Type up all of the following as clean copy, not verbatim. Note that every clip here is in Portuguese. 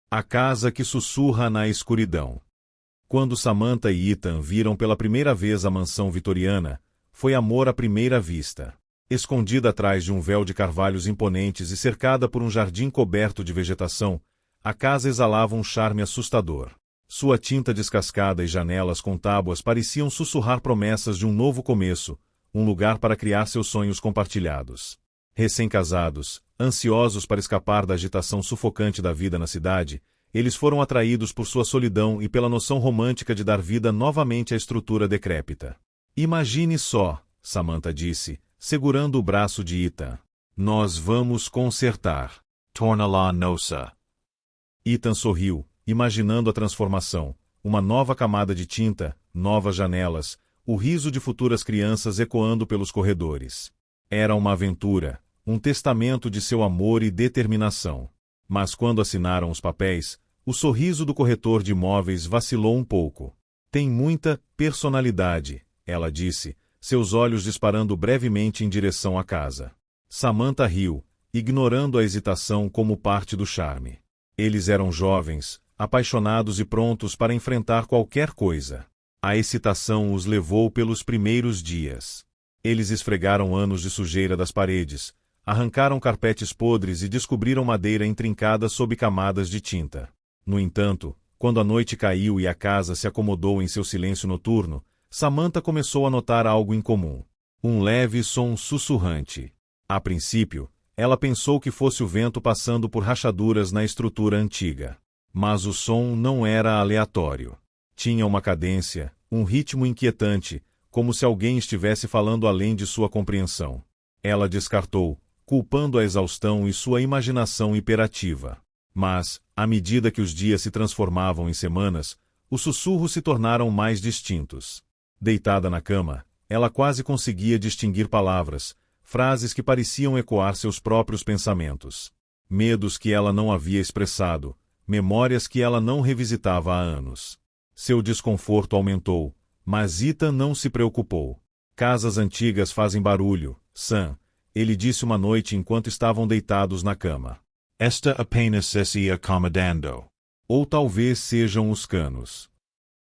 A casa que sussurra na escuridão. Quando Samantha e Ethan viram pela primeira vez a mansão vitoriana, foi amor à primeira vista. Escondida atrás de um véu de carvalhos imponentes e cercada por um jardim coberto de vegetação, a casa exalava um charme assustador. Sua tinta descascada e janelas com tábuas pareciam sussurrar promessas de um novo começo, um lugar para criar seus sonhos compartilhados. Recém-casados, ansiosos para escapar da agitação sufocante da vida na cidade, eles foram atraídos por sua solidão e pela noção romântica de dar vida novamente à estrutura decrépita. Imagine só, Samantha disse, segurando o braço de Ethan. Nós vamos consertar. Torna-la nossa. Ethan sorriu, imaginando a transformação, uma nova camada de tinta, novas janelas, o riso de futuras crianças ecoando pelos corredores. Era uma aventura, um testamento de seu amor e determinação. Mas quando assinaram os papéis, o sorriso do corretor de imóveis vacilou um pouco. Tem muita personalidade, ela disse, seus olhos disparando brevemente em direção à casa. Samantha riu, ignorando a hesitação como parte do charme. Eles eram jovens, apaixonados e prontos para enfrentar qualquer coisa. A excitação os levou pelos primeiros dias. Eles esfregaram anos de sujeira das paredes, arrancaram carpetes podres e descobriram madeira intrincada sob camadas de tinta. No entanto, quando a noite caiu e a casa se acomodou em seu silêncio noturno, Samantha começou a notar algo incomum. Um leve som sussurrante. A princípio, ela pensou que fosse o vento passando por rachaduras na estrutura antiga. Mas o som não era aleatório. Tinha uma cadência, um ritmo inquietante, como se alguém estivesse falando além de sua compreensão. Ela descartou, culpando a exaustão e sua imaginação hiperativa. Mas, à medida que os dias se transformavam em semanas, os sussurros se tornaram mais distintos. Deitada na cama, ela quase conseguia distinguir palavras, frases que pareciam ecoar seus próprios pensamentos. Medos que ela não havia expressado, memórias que ela não revisitava há anos. Seu desconforto aumentou, mas Ethan não se preocupou. Casas antigas fazem barulho, Sam, ele disse uma noite enquanto estavam deitados na cama. Esta apenas se acomodando. Ou talvez sejam os canos.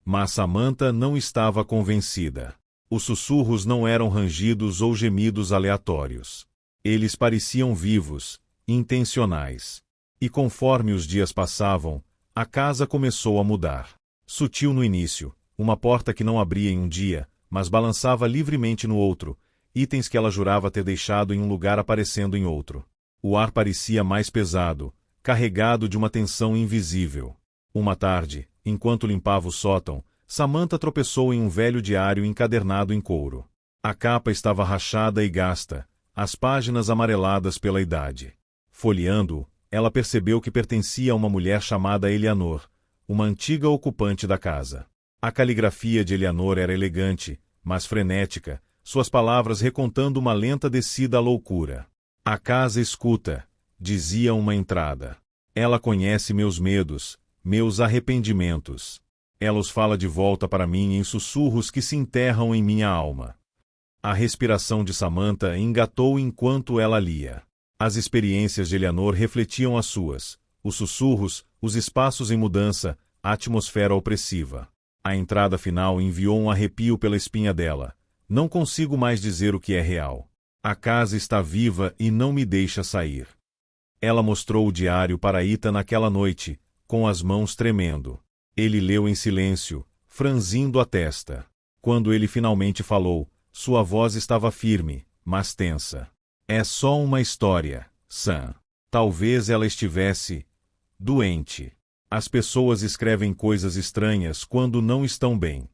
Mas Samantha não estava convencida. Os sussurros não eram rangidos ou gemidos aleatórios. Eles pareciam vivos, intencionais. E conforme os dias passavam, a casa começou a mudar. Sutil no início, uma porta que não abria em um dia, mas balançava livremente no outro, itens que ela jurava ter deixado em um lugar aparecendo em outro. O ar parecia mais pesado, carregado de uma tensão invisível. Uma tarde, enquanto limpava o sótão, Samantha tropeçou em um velho diário encadernado em couro. A capa estava rachada e gasta, as páginas amareladas pela idade. Folheando-o, ela percebeu que pertencia a uma mulher chamada Eleanor, uma antiga ocupante da casa. A caligrafia de Eleanor era elegante, mas frenética, suas palavras recontando uma lenta descida à loucura. A casa escuta, dizia uma entrada. Ela conhece meus medos, meus arrependimentos. Ela os fala de volta para mim em sussurros que se enterram em minha alma. A respiração de Samantha engatou enquanto ela lia. As experiências de Eleanor refletiam as suas, os sussurros, os espaços em mudança, a atmosfera opressiva. A entrada final enviou um arrepio pela espinha dela. Não consigo mais dizer o que é real. A casa está viva e não me deixa sair. Ela mostrou o diário para Ethan naquela noite, com as mãos tremendo. Ele leu em silêncio, franzindo a testa. Quando ele finalmente falou, sua voz estava firme, mas tensa. É só uma história, Sam. Talvez ela estivesse doente. As pessoas escrevem coisas estranhas quando não estão bem.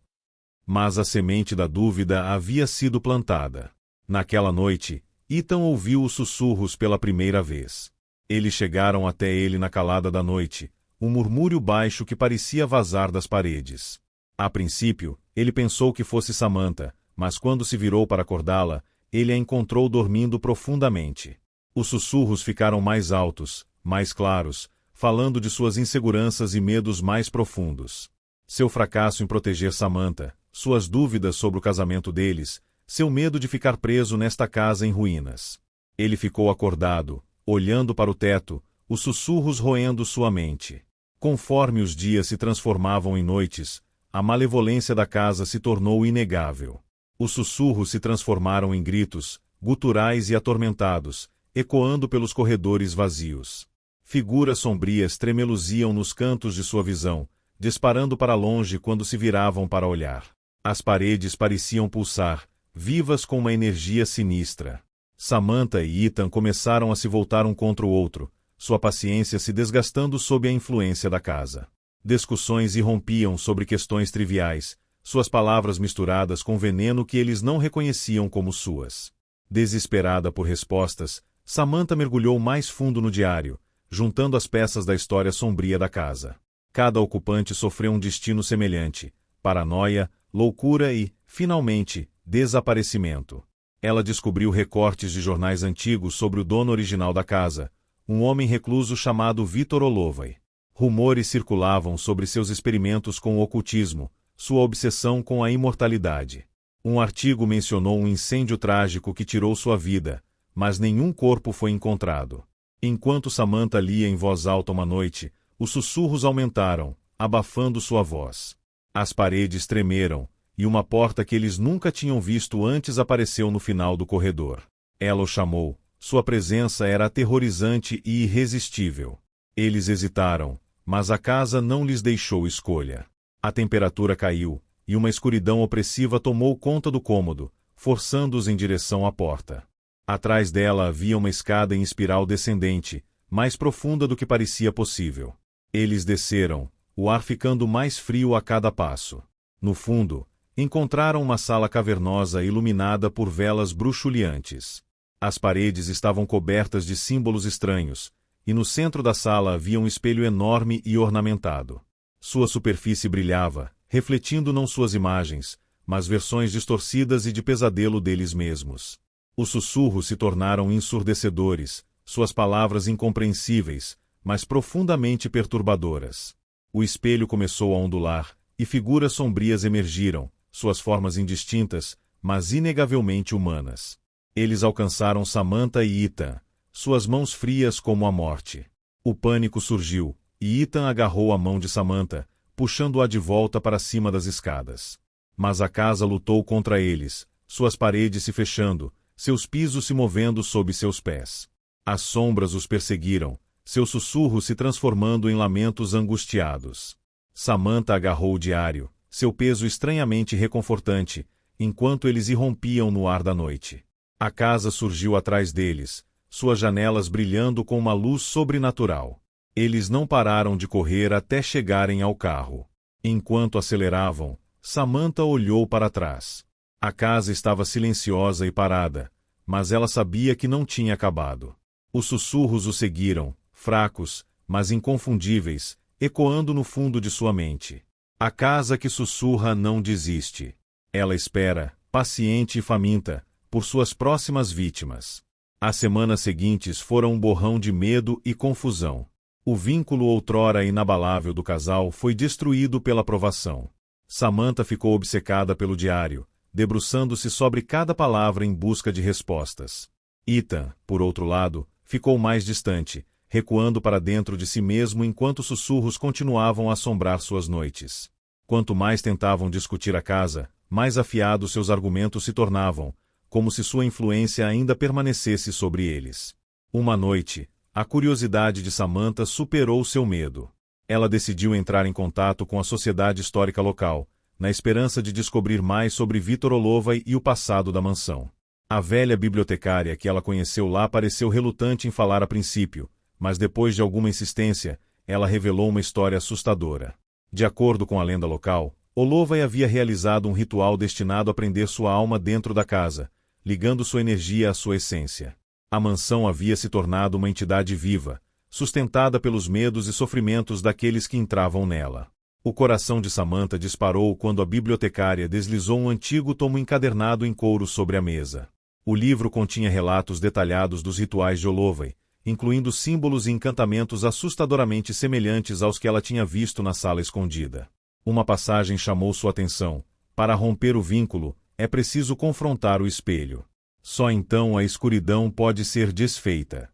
Mas a semente da dúvida havia sido plantada. Naquela noite, Ethan ouviu os sussurros pela primeira vez. Eles chegaram até ele na calada da noite, um murmúrio baixo que parecia vazar das paredes. A princípio, ele pensou que fosse Samantha, mas quando se virou para acordá-la, ele a encontrou dormindo profundamente. Os sussurros ficaram mais altos, mais claros, falando de suas inseguranças e medos mais profundos. Seu fracasso em proteger Samantha, suas dúvidas sobre o casamento deles, seu medo de ficar preso nesta casa em ruínas. Ele ficou acordado, olhando para o teto, os sussurros roendo sua mente. Conforme os dias se transformavam em noites, a malevolência da casa se tornou inegável. Os sussurros se transformaram em gritos, guturais e atormentados, ecoando pelos corredores vazios. Figuras sombrias tremeluziam nos cantos de sua visão, disparando para longe quando se viravam para olhar. As paredes pareciam pulsar, vivas com uma energia sinistra. Samantha e Ethan começaram a se voltar um contra o outro, sua paciência se desgastando sob a influência da casa. Discussões irrompiam sobre questões triviais, suas palavras misturadas com veneno que eles não reconheciam como suas. Desesperada por respostas, Samantha mergulhou mais fundo no diário, juntando as peças da história sombria da casa. Cada ocupante sofreu um destino semelhante: paranoia, loucura e, finalmente, desaparecimento. Ela descobriu recortes de jornais antigos sobre o dono original da casa, um homem recluso chamado Victor Holloway. Rumores circulavam sobre seus experimentos com o ocultismo, sua obsessão com a imortalidade. Um artigo mencionou um incêndio trágico que tirou sua vida, mas nenhum corpo foi encontrado. Enquanto Samantha lia em voz alta uma noite, os sussurros aumentaram, abafando sua voz. As paredes tremeram, e uma porta que eles nunca tinham visto antes apareceu no final do corredor. Ela o chamou, sua presença era aterrorizante e irresistível. Eles hesitaram, mas a casa não lhes deixou escolha. A temperatura caiu, e uma escuridão opressiva tomou conta do cômodo, forçando-os em direção à porta. Atrás dela havia uma escada em espiral descendente, mais profunda do que parecia possível. Eles desceram, o ar ficando mais frio a cada passo. No fundo, encontraram uma sala cavernosa iluminada por velas bruxuleantes. As paredes estavam cobertas de símbolos estranhos, e no centro da sala havia um espelho enorme e ornamentado. Sua superfície brilhava, refletindo não suas imagens, mas versões distorcidas e de pesadelo deles mesmos. Os sussurros se tornaram ensurdecedores, suas palavras incompreensíveis, mas profundamente perturbadoras. O espelho começou a ondular, e figuras sombrias emergiram, suas formas indistintas, mas inegavelmente humanas. Eles alcançaram Samantha e Ethan, suas mãos frias como a morte. O pânico surgiu, e Ethan agarrou a mão de Samantha, puxando-a de volta para cima das escadas. Mas a casa lutou contra eles, suas paredes se fechando, seus pisos se movendo sob seus pés. As sombras os perseguiram, seus sussurros se transformando em lamentos angustiados. Samantha agarrou o diário, seu peso estranhamente reconfortante, enquanto eles irrompiam no ar da noite. A casa surgiu atrás deles, suas janelas brilhando com uma luz sobrenatural. Eles não pararam de correr até chegarem ao carro. Enquanto aceleravam, Samantha olhou para trás. A casa estava silenciosa e parada, mas ela sabia que não tinha acabado. Os sussurros o seguiram, fracos, mas inconfundíveis, ecoando no fundo de sua mente. A casa que sussurra não desiste. Ela espera, paciente e faminta, por suas próximas vítimas. As semanas seguintes foram um borrão de medo e confusão. O vínculo outrora inabalável do casal foi destruído pela provação. Samantha ficou obcecada pelo diário, debruçando-se sobre cada palavra em busca de respostas. Ethan, por outro lado, ficou mais distante, recuando para dentro de si mesmo enquanto sussurros continuavam a assombrar suas noites. Quanto mais tentavam discutir a casa, mais afiados seus argumentos se tornavam, como se sua influência ainda permanecesse sobre eles. Uma noite, a curiosidade de Samantha superou seu medo. Ela decidiu entrar em contato com a Sociedade Histórica local, na esperança de descobrir mais sobre Victor Holloway e o passado da mansão. A velha bibliotecária que ela conheceu lá pareceu relutante em falar a princípio, mas depois de alguma insistência, ela revelou uma história assustadora. De acordo com a lenda local, Holloway havia realizado um ritual destinado a prender sua alma dentro da casa, ligando sua energia à sua essência. A mansão havia se tornado uma entidade viva, sustentada pelos medos e sofrimentos daqueles que entravam nela. O coração de Samantha disparou quando a bibliotecária deslizou um antigo tomo encadernado em couro sobre a mesa. O livro continha relatos detalhados dos rituais de Holloway, incluindo símbolos e encantamentos assustadoramente semelhantes aos que ela tinha visto na sala escondida. Uma passagem chamou sua atenção. Para romper o vínculo, é preciso confrontar o espelho. Só então a escuridão pode ser desfeita.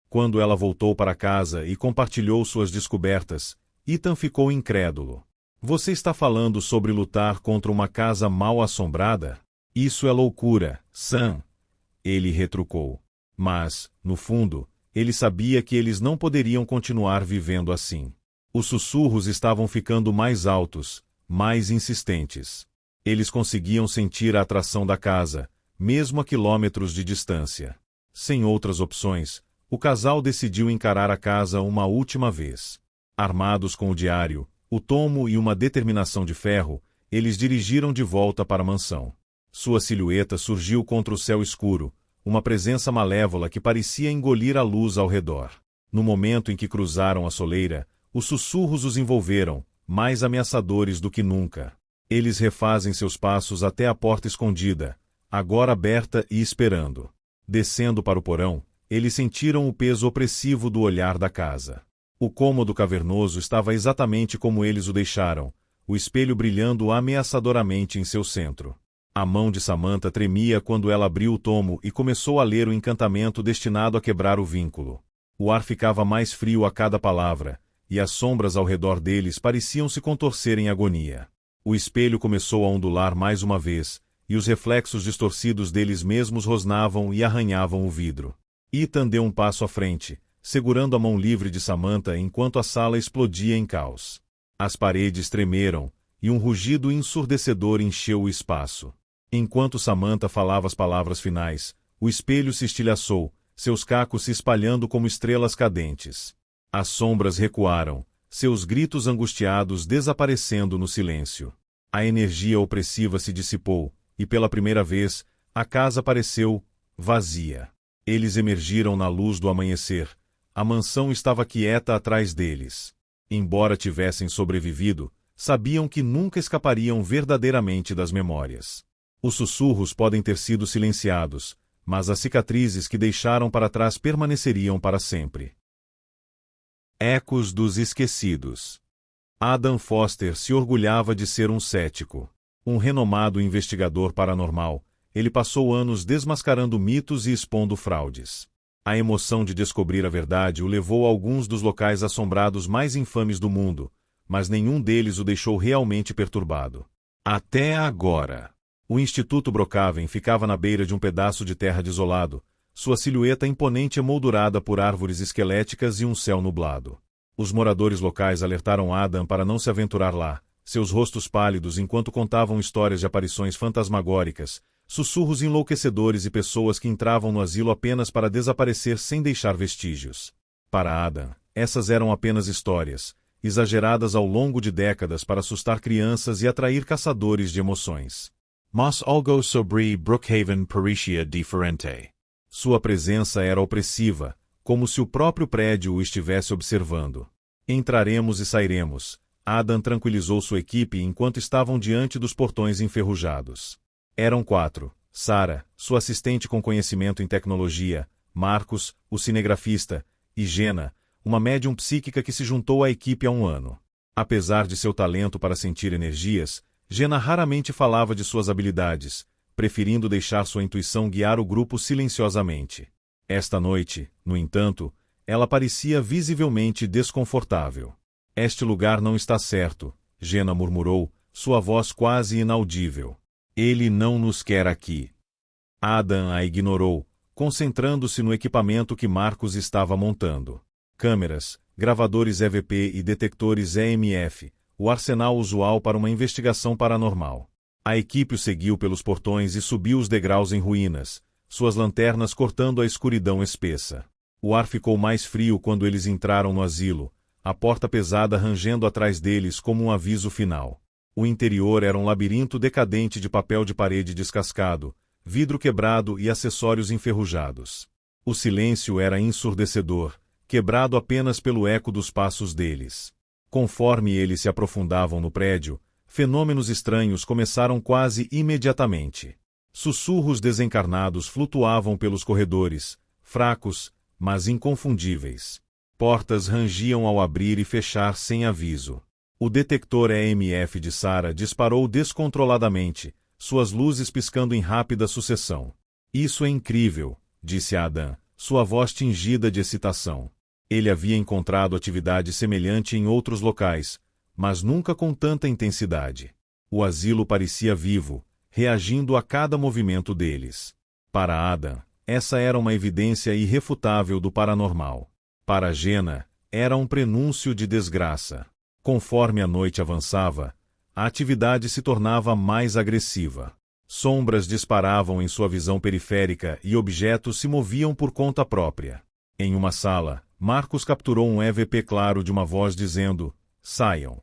Quando ela voltou para casa e compartilhou suas descobertas, Ethan ficou incrédulo. Você está falando sobre lutar contra uma casa mal assombrada? Isso é loucura, Sam. Ele retrucou. Mas, no fundo, ele sabia que eles não poderiam continuar vivendo assim. Os sussurros estavam ficando mais altos, mais insistentes. Eles conseguiam sentir a atração da casa, mesmo a quilômetros de distância. Sem outras opções, o casal decidiu encarar a casa uma última vez. Armados com o diário, o tomo e uma determinação de ferro, eles dirigiram de volta para a mansão. Sua silhueta surgiu contra o céu escuro, uma presença malévola que parecia engolir a luz ao redor. No momento em que cruzaram a soleira, os sussurros os envolveram, mais ameaçadores do que nunca. Eles refazem seus passos até a porta escondida, agora aberta e esperando. Descendo para o porão, eles sentiram o peso opressivo do olhar da casa. O cômodo cavernoso estava exatamente como eles o deixaram, o espelho brilhando ameaçadoramente em seu centro. A mão de Samantha tremia quando ela abriu o tomo e começou a ler o encantamento destinado a quebrar o vínculo. O ar ficava mais frio a cada palavra, e as sombras ao redor deles pareciam se contorcer em agonia. O espelho começou a ondular mais uma vez, e os reflexos distorcidos deles mesmos rosnavam e arranhavam o vidro. Ethan deu um passo à frente, segurando a mão livre de Samantha enquanto a sala explodia em caos. As paredes tremeram, e um rugido ensurdecedor encheu o espaço. Enquanto Samantha falava as palavras finais, o espelho se estilhaçou, seus cacos se espalhando como estrelas cadentes. As sombras recuaram, seus gritos angustiados desaparecendo no silêncio. A energia opressiva se dissipou, e pela primeira vez, a casa pareceu vazia. Eles emergiram na luz do amanhecer. A mansão estava quieta atrás deles. Embora tivessem sobrevivido, sabiam que nunca escapariam verdadeiramente das memórias. Os sussurros podem ter sido silenciados, mas as cicatrizes que deixaram para trás permaneceriam para sempre. Ecos dos esquecidos. Adam Foster se orgulhava de ser um cético. Um renomado investigador paranormal, ele passou anos desmascarando mitos e expondo fraudes. A emoção de descobrir a verdade o levou a alguns dos locais assombrados mais infames do mundo, mas nenhum deles o deixou realmente perturbado. Até agora. O Instituto Brookhaven ficava na beira de um pedaço de terra desolado, sua silhueta imponente emoldurada por árvores esqueléticas e um céu nublado. Os moradores locais alertaram Adam para não se aventurar lá, seus rostos pálidos enquanto contavam histórias de aparições fantasmagóricas, sussurros enlouquecedores e pessoas que entravam no asilo apenas para desaparecer sem deixar vestígios. Para Adam, essas eram apenas histórias, exageradas ao longo de décadas para assustar crianças e atrair caçadores de emoções. Mas algo sobre Brookhaven parecia diferente. Sua presença era opressiva, como se o próprio prédio o estivesse observando. Entraremos e sairemos. Adam tranquilizou sua equipe enquanto estavam diante dos portões enferrujados. Eram 4. Sarah, sua assistente com conhecimento em tecnologia, Marcos, o cinegrafista, e Jenna, uma médium psíquica que se juntou à equipe há um ano. Apesar de seu talento para sentir energias, Jenna raramente falava de suas habilidades, preferindo deixar sua intuição guiar o grupo silenciosamente. Esta noite, no entanto, ela parecia visivelmente desconfortável. Este lugar não está certo, Jenna murmurou, sua voz quase inaudível. Ele não nos quer aqui. Adam a ignorou, concentrando-se no equipamento que Marcos estava montando. Câmeras, gravadores EVP e detectores EMF, o arsenal usual para uma investigação paranormal. A equipe o seguiu pelos portões e subiu os degraus em ruínas, suas lanternas cortando a escuridão espessa. O ar ficou mais frio quando eles entraram no asilo, a porta pesada rangendo atrás deles como um aviso final. O interior era um labirinto decadente de papel de parede descascado, vidro quebrado e acessórios enferrujados. O silêncio era ensurdecedor, quebrado apenas pelo eco dos passos deles. Conforme eles se aprofundavam no prédio, fenômenos estranhos começaram quase imediatamente. Sussurros desencarnados flutuavam pelos corredores, fracos, mas inconfundíveis. Portas rangiam ao abrir e fechar sem aviso. O detector EMF de Sarah disparou descontroladamente, suas luzes piscando em rápida sucessão. Isso é incrível, disse Adam, sua voz tingida de excitação. Ele havia encontrado atividade semelhante em outros locais, mas nunca com tanta intensidade. O asilo parecia vivo, reagindo a cada movimento deles. Para Adam, essa era uma evidência irrefutável do paranormal. Para Jenna, era um prenúncio de desgraça. Conforme a noite avançava, a atividade se tornava mais agressiva. Sombras disparavam em sua visão periférica e objetos se moviam por conta própria. Em uma sala, Marcos capturou um EVP claro de uma voz dizendo: "Saiam."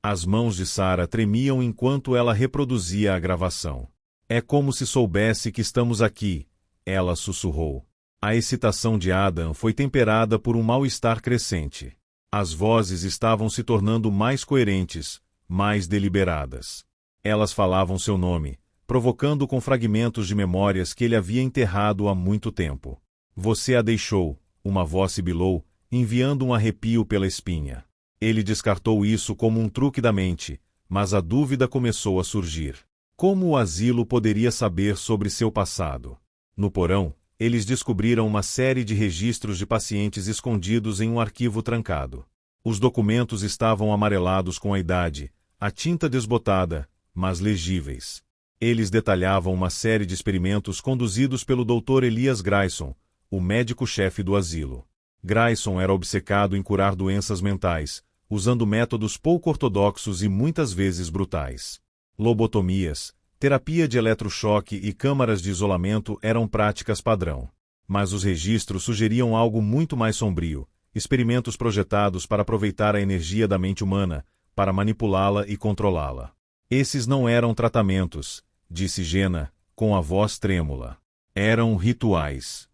As mãos de Sarah tremiam enquanto ela reproduzia a gravação. "É como se soubesse que estamos aqui", ela sussurrou. A excitação de Adam foi temperada por um mal-estar crescente. As vozes estavam se tornando mais coerentes, mais deliberadas. Elas falavam seu nome, provocando com fragmentos de memórias que ele havia enterrado há muito tempo. "Você a deixou", uma voz sibilou, enviando um arrepio pela espinha. Ele descartou isso como um truque da mente, mas a dúvida começou a surgir. Como o asilo poderia saber sobre seu passado? No porão, eles descobriram uma série de registros de pacientes escondidos em um arquivo trancado. Os documentos estavam amarelados com a idade, a tinta desbotada, mas legíveis. Eles detalhavam uma série de experimentos conduzidos pelo Dr. Elias Grayson, o médico-chefe do asilo. Grayson era obcecado em curar doenças mentais, usando métodos pouco ortodoxos e muitas vezes brutais. Lobotomias, terapia de eletrochoque e câmaras de isolamento eram práticas padrão. Mas os registros sugeriam algo muito mais sombrio: experimentos projetados para aproveitar a energia da mente humana, para manipulá-la e controlá-la. "Esses não eram tratamentos", disse Jenna, com a voz trêmula. "Eram rituais."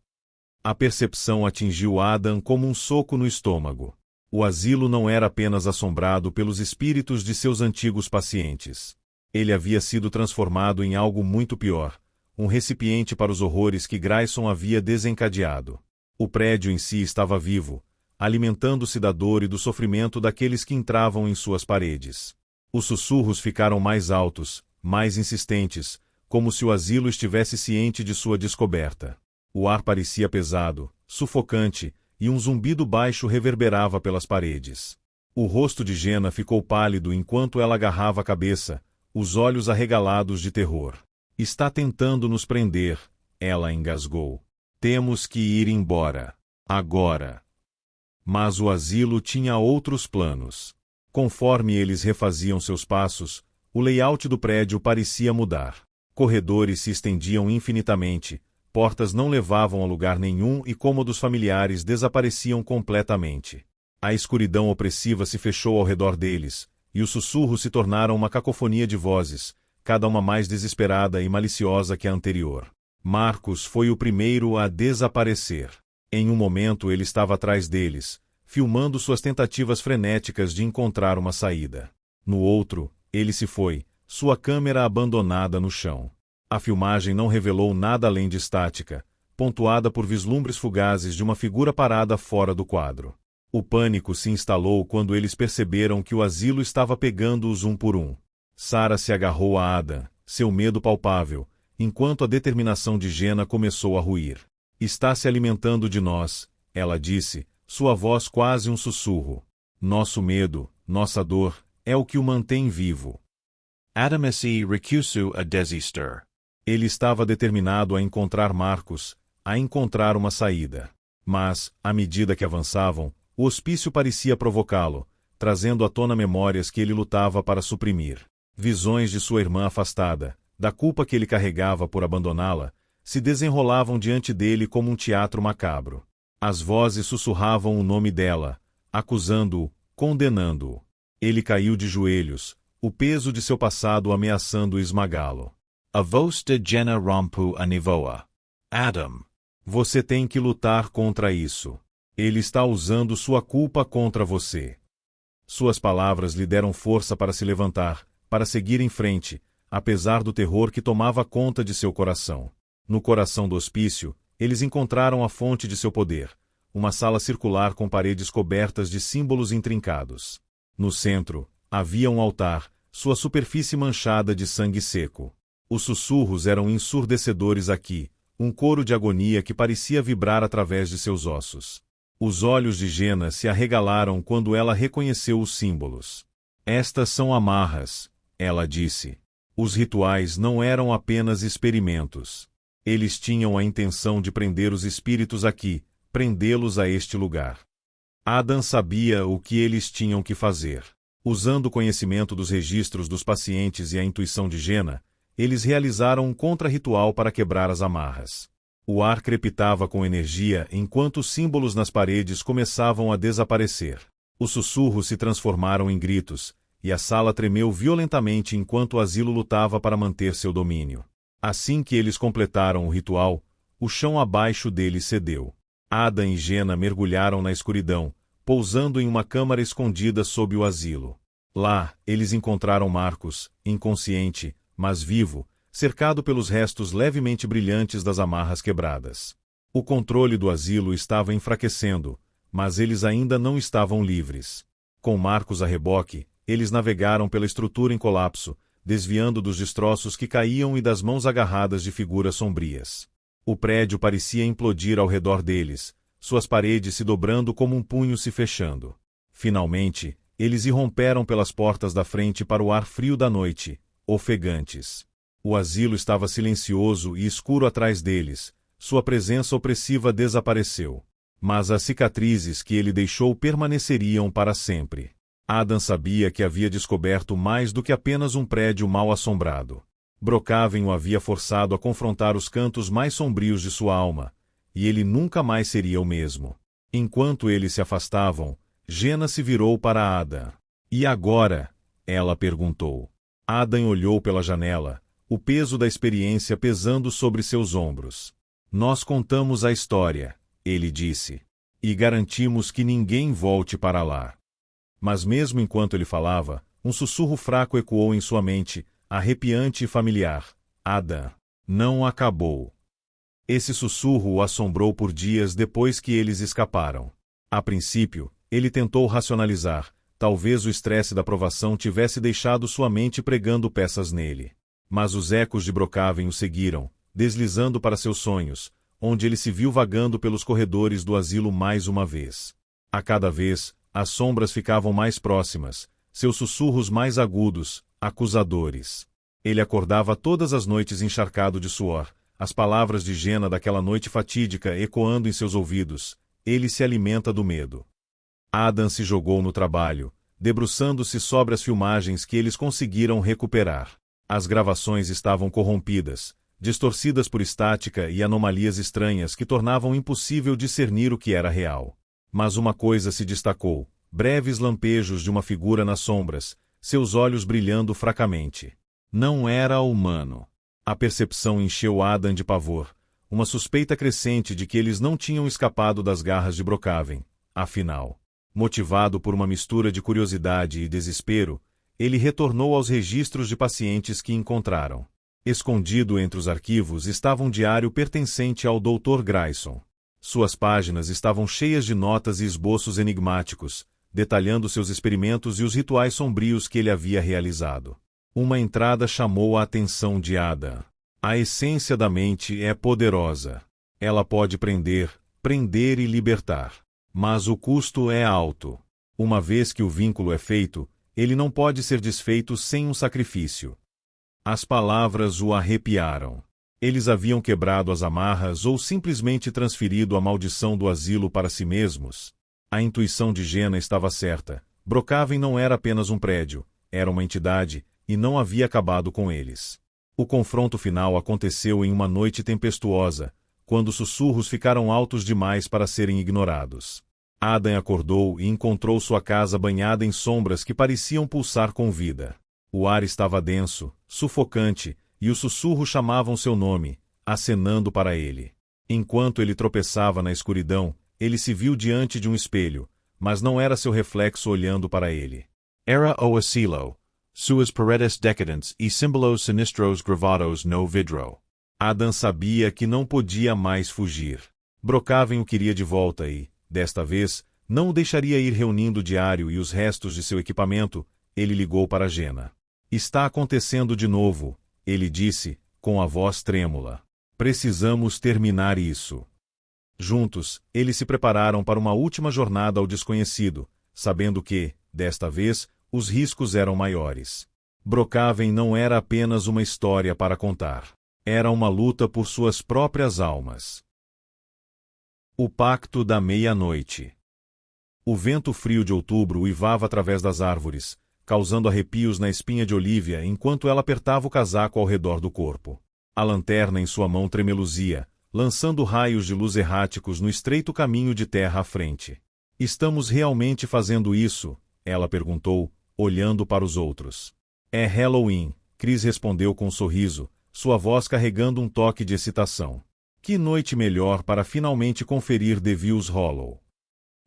A percepção atingiu Adam como um soco no estômago. O asilo não era apenas assombrado pelos espíritos de seus antigos pacientes. Ele havia sido transformado em algo muito pior, um recipiente para os horrores que Grayson havia desencadeado. O prédio em si estava vivo, alimentando-se da dor e do sofrimento daqueles que entravam em suas paredes. Os sussurros ficaram mais altos, mais insistentes, como se o asilo estivesse ciente de sua descoberta. O ar parecia pesado, sufocante, e um zumbido baixo reverberava pelas paredes. O rosto de Jenna ficou pálido enquanto ela agarrava a cabeça, os olhos arregalados de terror. "Está tentando nos prender", ela engasgou. "Temos que ir embora. Agora." Mas o asilo tinha outros planos. Conforme eles refaziam seus passos, o layout do prédio parecia mudar. Corredores se estendiam infinitamente, portas não levavam a lugar nenhum e cômodos familiares desapareciam completamente. A escuridão opressiva se fechou ao redor deles, e os sussurros se tornaram uma cacofonia de vozes, cada uma mais desesperada e maliciosa que a anterior. Marcos foi o primeiro a desaparecer. Em um momento ele estava atrás deles, filmando suas tentativas frenéticas de encontrar uma saída. No outro, ele se foi, sua câmera abandonada no chão. A filmagem não revelou nada além de estática, pontuada por vislumbres fugazes de uma figura parada fora do quadro. O pânico se instalou quando eles perceberam que o asilo estava pegando-os um por um. Sarah se agarrou a Adam, seu medo palpável, enquanto a determinação de Jenna começou a ruir. "Está se alimentando de nós", ela disse, sua voz quase um sussurro. "Nosso medo, nossa dor, é o que o mantém vivo." Adamasi recusu a desister. Ele estava determinado a encontrar Marcos, a encontrar uma saída. Mas, à medida que avançavam, o hospício parecia provocá-lo, trazendo à tona memórias que ele lutava para suprimir. Visões de sua irmã afastada, da culpa que ele carregava por abandoná-la, se desenrolavam diante dele como um teatro macabro. As vozes sussurravam o nome dela, acusando-o, condenando-o. Ele caiu de joelhos, o peso de seu passado ameaçando esmagá-lo. "A voz de Jenna rompu a nivoa. Adam. Você tem que lutar contra isso. Ele está usando sua culpa contra você." Suas palavras lhe deram força para se levantar, para seguir em frente, apesar do terror que tomava conta de seu coração. No coração do hospício, eles encontraram a fonte de seu poder, uma sala circular com paredes cobertas de símbolos intrincados. No centro, havia um altar, sua superfície manchada de sangue seco. Os sussurros eram ensurdecedores aqui, um coro de agonia que parecia vibrar através de seus ossos. Os olhos de Jena se arregalaram quando ela reconheceu os símbolos. Estas são amarras, ela disse. Os rituais não eram apenas experimentos. Eles tinham a intenção de prender os espíritos aqui, prendê-los a este lugar. Adam sabia o que eles tinham que fazer. Usando o conhecimento dos registros dos pacientes e a intuição de Jena, eles realizaram um contra-ritual para quebrar as amarras. O ar crepitava com energia enquanto os símbolos nas paredes começavam a desaparecer. Os sussurros se transformaram em gritos, e a sala tremeu violentamente enquanto o asilo lutava para manter seu domínio. Assim que eles completaram o ritual, o chão abaixo deles cedeu. Adam e Jena mergulharam na escuridão, pousando em uma câmara escondida sob o asilo. Lá, eles encontraram Marcos, inconsciente, mas vivo, cercado pelos restos levemente brilhantes das amarras quebradas. O controle do asilo estava enfraquecendo, mas eles ainda não estavam livres. Com Marcos a reboque, eles navegaram pela estrutura em colapso, desviando dos destroços que caíam e das mãos agarradas de figuras sombrias. O prédio parecia implodir ao redor deles, suas paredes se dobrando como um punho se fechando. Finalmente, eles irromperam pelas portas da frente para o ar frio da noite, ofegantes. O asilo estava silencioso e escuro atrás deles, sua presença opressiva desapareceu. Mas as cicatrizes que ele deixou permaneceriam para sempre. Adam sabia que havia descoberto mais do que apenas um prédio mal assombrado. Brookhaven o havia forçado a confrontar os cantos mais sombrios de sua alma, e ele nunca mais seria o mesmo. Enquanto eles se afastavam, Jena se virou para Adam. E agora? Ela perguntou. Adam olhou pela janela, o peso da experiência pesando sobre seus ombros. Nós contamos a história, ele disse, e garantimos que ninguém volte para lá. Mas mesmo enquanto ele falava, um sussurro fraco ecoou em sua mente, arrepiante e familiar. Adam, não acabou. Esse sussurro o assombrou por dias depois que eles escaparam. A princípio, ele tentou racionalizar, talvez o estresse da provação tivesse deixado sua mente pregando peças nele. Mas os ecos de Brookhaven o seguiram, deslizando para seus sonhos, onde ele se viu vagando pelos corredores do asilo mais uma vez. A cada vez, as sombras ficavam mais próximas, seus sussurros mais agudos, acusadores. Ele acordava todas as noites encharcado de suor, as palavras de Jena daquela noite fatídica ecoando em seus ouvidos. Ele se alimenta do medo. Adam se jogou no trabalho, debruçando-se sobre as filmagens que eles conseguiram recuperar. As gravações estavam corrompidas, distorcidas por estática e anomalias estranhas que tornavam impossível discernir o que era real. Mas uma coisa se destacou, breves lampejos de uma figura nas sombras, seus olhos brilhando fracamente. Não era humano. A percepção encheu Adam de pavor, uma suspeita crescente de que eles não tinham escapado das garras de Brookhaven. Afinal, motivado por uma mistura de curiosidade e desespero, ele retornou aos registros de pacientes que encontraram. Escondido entre os arquivos estava um diário pertencente ao Dr. Grayson. Suas páginas estavam cheias de notas e esboços enigmáticos, detalhando seus experimentos e os rituais sombrios que ele havia realizado. Uma entrada chamou a atenção de Adam. A essência da mente é poderosa. Ela pode prender e libertar. Mas o custo é alto. Uma vez que o vínculo é feito, ele não pode ser desfeito sem um sacrifício. As palavras o arrepiaram. Eles haviam quebrado as amarras ou simplesmente transferido a maldição do asilo para si mesmos? A intuição de Jena estava certa. Brookhaven não era apenas um prédio, era uma entidade, e não havia acabado com eles. O confronto final aconteceu em uma noite tempestuosa, quando os sussurros ficaram altos demais para serem ignorados. Adam acordou e encontrou sua casa banhada em sombras que pareciam pulsar com vida. O ar estava denso, sufocante, e os sussurros chamavam seu nome, acenando para ele. Enquanto ele tropeçava na escuridão, ele se viu diante de um espelho, mas não era seu reflexo olhando para ele. Era o asilo, suas paredes decadentes e símbolos sinistros gravados no vidro. Adam sabia que não podia mais fugir. Brookhaven o queria de volta e, desta vez, não o deixaria ir reunindo o diário e os restos de seu equipamento. Ele ligou para Jena. Está acontecendo de novo, ele disse, com a voz trêmula. Precisamos terminar isso. Juntos, eles se prepararam para uma última jornada ao desconhecido, sabendo que, desta vez, os riscos eram maiores. Brookhaven não era apenas uma história para contar. Era uma luta por suas próprias almas. O Pacto da Meia-Noite. O vento frio de outubro uivava através das árvores, causando arrepios na espinha de Olivia enquanto ela apertava o casaco ao redor do corpo. A lanterna em sua mão tremeluzia, lançando raios de luz erráticos no estreito caminho de terra à frente. Estamos realmente fazendo isso? Ela perguntou, olhando para os outros. É Halloween, Chris respondeu com um sorriso, sua voz carregando um toque de excitação. Que noite melhor para finalmente conferir Devil's Hollow.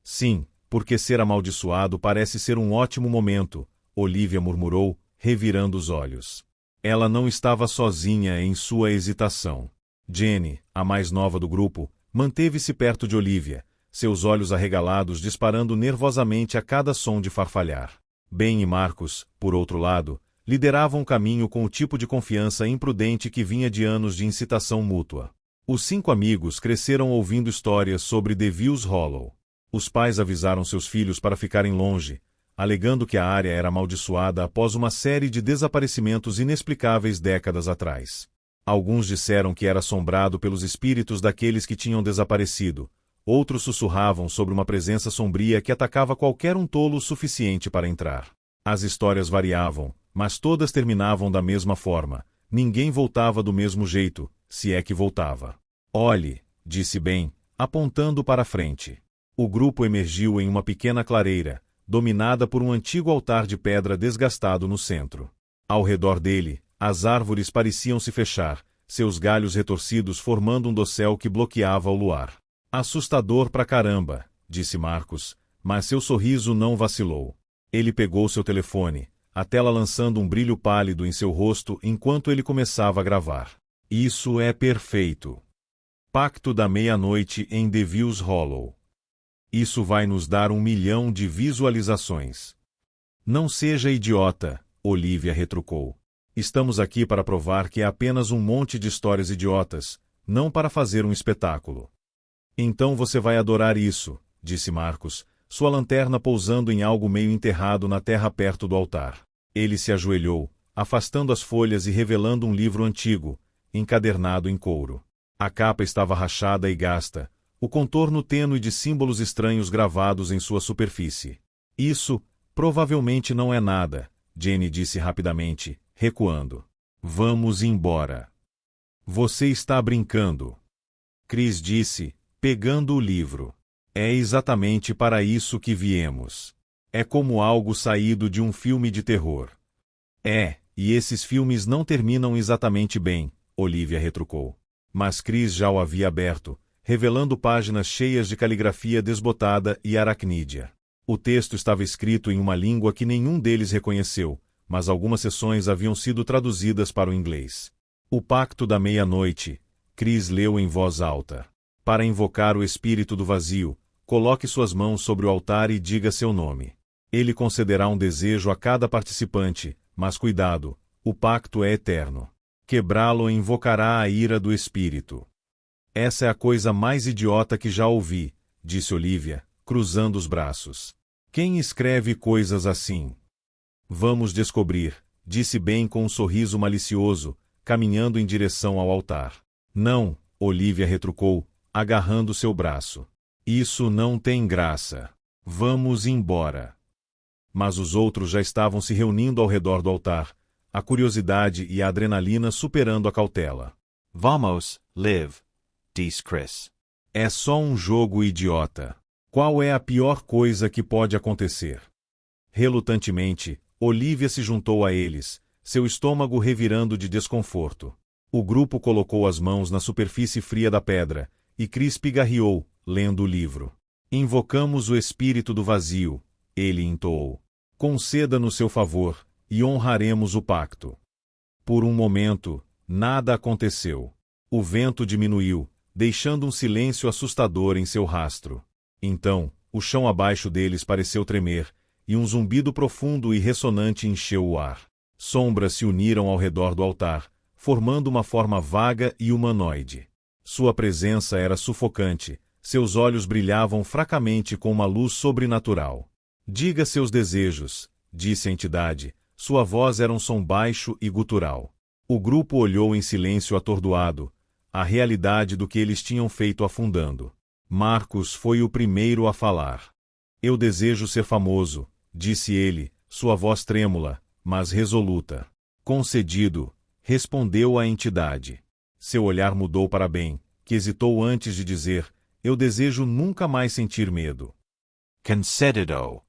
Sim, porque ser amaldiçoado parece ser um ótimo momento, Olivia murmurou, revirando os olhos. Ela não estava sozinha em sua hesitação. Jenny, a mais nova do grupo, manteve-se perto de Olivia, seus olhos arregalados disparando nervosamente a cada som de farfalhar. Ben e Marcus, por outro lado, lideravam o caminho com o tipo de confiança imprudente que vinha de anos de incitação mútua. Os 5 amigos cresceram ouvindo histórias sobre Devil's Hollow. Os pais avisaram seus filhos para ficarem longe, alegando que a área era amaldiçoada após uma série de desaparecimentos inexplicáveis décadas atrás. Alguns disseram que era assombrado pelos espíritos daqueles que tinham desaparecido, outros sussurravam sobre uma presença sombria que atacava qualquer um tolo o suficiente para entrar. As histórias variavam, mas todas terminavam da mesma forma. Ninguém voltava do mesmo jeito, se é que voltava. Olhe, disse Ben, apontando para a frente. O grupo emergiu em uma pequena clareira, dominada por um antigo altar de pedra desgastado no centro. Ao redor dele, as árvores pareciam se fechar, seus galhos retorcidos formando um dossel que bloqueava o luar. Assustador pra caramba, disse Marcus, mas seu sorriso não vacilou. Ele pegou seu telefone, a tela lançando um brilho pálido em seu rosto enquanto ele começava a gravar. Isso é perfeito. Pacto da Meia-Noite em Devil's Hollow. Isso vai nos dar 1 milhão de visualizações. Não seja idiota, Olivia retrucou. Estamos aqui para provar que é apenas um monte de histórias idiotas, não para fazer um espetáculo. Então você vai adorar isso, disse Marcus, sua lanterna pousando em algo meio enterrado na terra perto do altar. Ele se ajoelhou, afastando as folhas e revelando um livro antigo, encadernado em couro. A capa estava rachada e gasta, o contorno tênue de símbolos estranhos gravados em sua superfície. Isso, provavelmente não é nada, Jenny disse rapidamente, recuando. Vamos embora. Você está brincando. Chris disse, pegando o livro. É exatamente para isso que viemos. É como algo saído de um filme de terror. É, e esses filmes não terminam exatamente bem, Olivia retrucou. Mas Chris já o havia aberto, revelando páginas cheias de caligrafia desbotada e aracnídea. O texto estava escrito em uma língua que nenhum deles reconheceu, mas algumas seções haviam sido traduzidas para o inglês. O Pacto da Meia-Noite, Chris leu em voz alta. Para invocar o espírito do vazio, coloque suas mãos sobre o altar e diga seu nome. Ele concederá um desejo a cada participante, mas cuidado, o pacto é eterno. Quebrá-lo invocará a ira do espírito. Essa é a coisa mais idiota que já ouvi, disse Olivia, cruzando os braços. Quem escreve coisas assim? Vamos descobrir, disse Ben com um sorriso malicioso, caminhando em direção ao altar. Não, Olivia retrucou, agarrando seu braço. Isso não tem graça. Vamos embora. Mas os outros já estavam se reunindo ao redor do altar, a curiosidade e a adrenalina superando a cautela. Vamos, Liv, disse Chris. É só um jogo idiota. Qual é a pior coisa que pode acontecer? Relutantemente, Olivia se juntou a eles, seu estômago revirando de desconforto. O grupo colocou as mãos na superfície fria da pedra, e Chris pigarreou, lendo o livro. Invocamos o espírito do vazio, ele entoou. Conceda-nos seu favor, e honraremos o pacto. Por um momento, nada aconteceu. O vento diminuiu, deixando um silêncio assustador em seu rastro. Então, o chão abaixo deles pareceu tremer, e um zumbido profundo e ressonante encheu o ar. Sombras se uniram ao redor do altar, formando uma forma vaga e humanoide. Sua presença era sufocante, Seus olhos brilhavam fracamente com uma luz sobrenatural. Diga seus desejos, disse a entidade. Sua voz era um som baixo e gutural. O grupo olhou em silêncio atordoado, a realidade do que eles tinham feito afundando. Marcos foi o primeiro a falar. Eu desejo ser famoso, disse ele, sua voz trêmula, mas resoluta. Concedido, respondeu a entidade. Seu olhar mudou para bem, que hesitou antes de dizer, eu desejo nunca mais sentir medo. Concedido.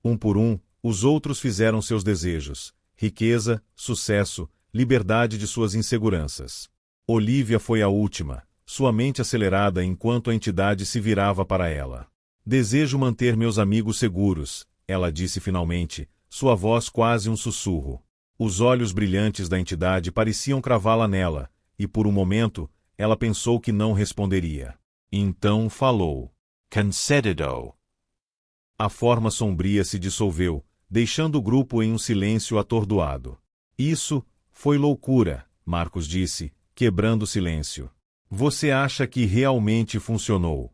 Um por um, os outros fizeram seus desejos, riqueza, sucesso, liberdade de suas inseguranças. Olivia foi a última, sua mente acelerada enquanto a entidade se virava para ela. Desejo manter meus amigos seguros, ela disse finalmente, sua voz quase um sussurro. Os olhos brilhantes da entidade pareciam cravá-la nela, e por um momento, ela pensou que não responderia. Então falou. Concedido. A forma sombria se dissolveu, deixando o grupo em um silêncio atordoado. Isso foi loucura, Marcos disse, quebrando o silêncio. Você acha que realmente funcionou?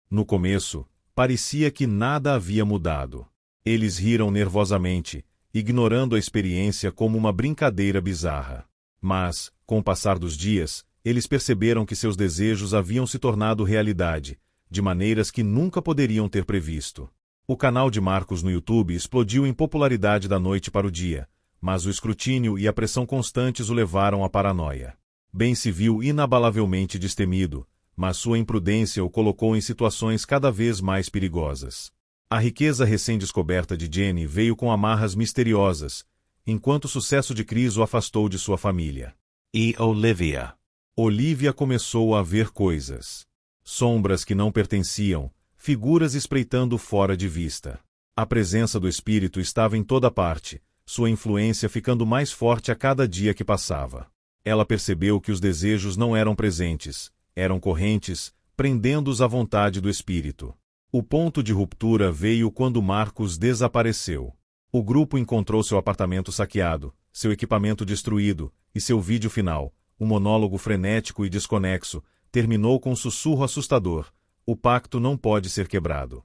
No começo, parecia que nada havia mudado. Eles riram nervosamente, ignorando a experiência como uma brincadeira bizarra. Mas, com o passar dos dias, eles perceberam que seus desejos haviam se tornado realidade, de maneiras que nunca poderiam ter previsto. O canal de Marcos no YouTube explodiu em popularidade da noite para o dia, mas o escrutínio e a pressão constantes o levaram à paranoia. Ben se viu inabalavelmente destemido, mas sua imprudência o colocou em situações cada vez mais perigosas. A riqueza recém-descoberta de Jenny veio com amarras misteriosas, enquanto o sucesso de Chris o afastou de sua família. E Olivia. Olivia começou a ver coisas. Sombras que não pertenciam, figuras espreitando fora de vista. A presença do espírito estava em toda parte, sua influência ficando mais forte a cada dia que passava. Ela percebeu que os desejos não eram presentes, eram correntes, prendendo-os à vontade do espírito. O ponto de ruptura veio quando Marcos desapareceu. O grupo encontrou seu apartamento saqueado, seu equipamento destruído, e seu vídeo final, um monólogo frenético e desconexo, terminou com um sussurro assustador. O pacto não pode ser quebrado.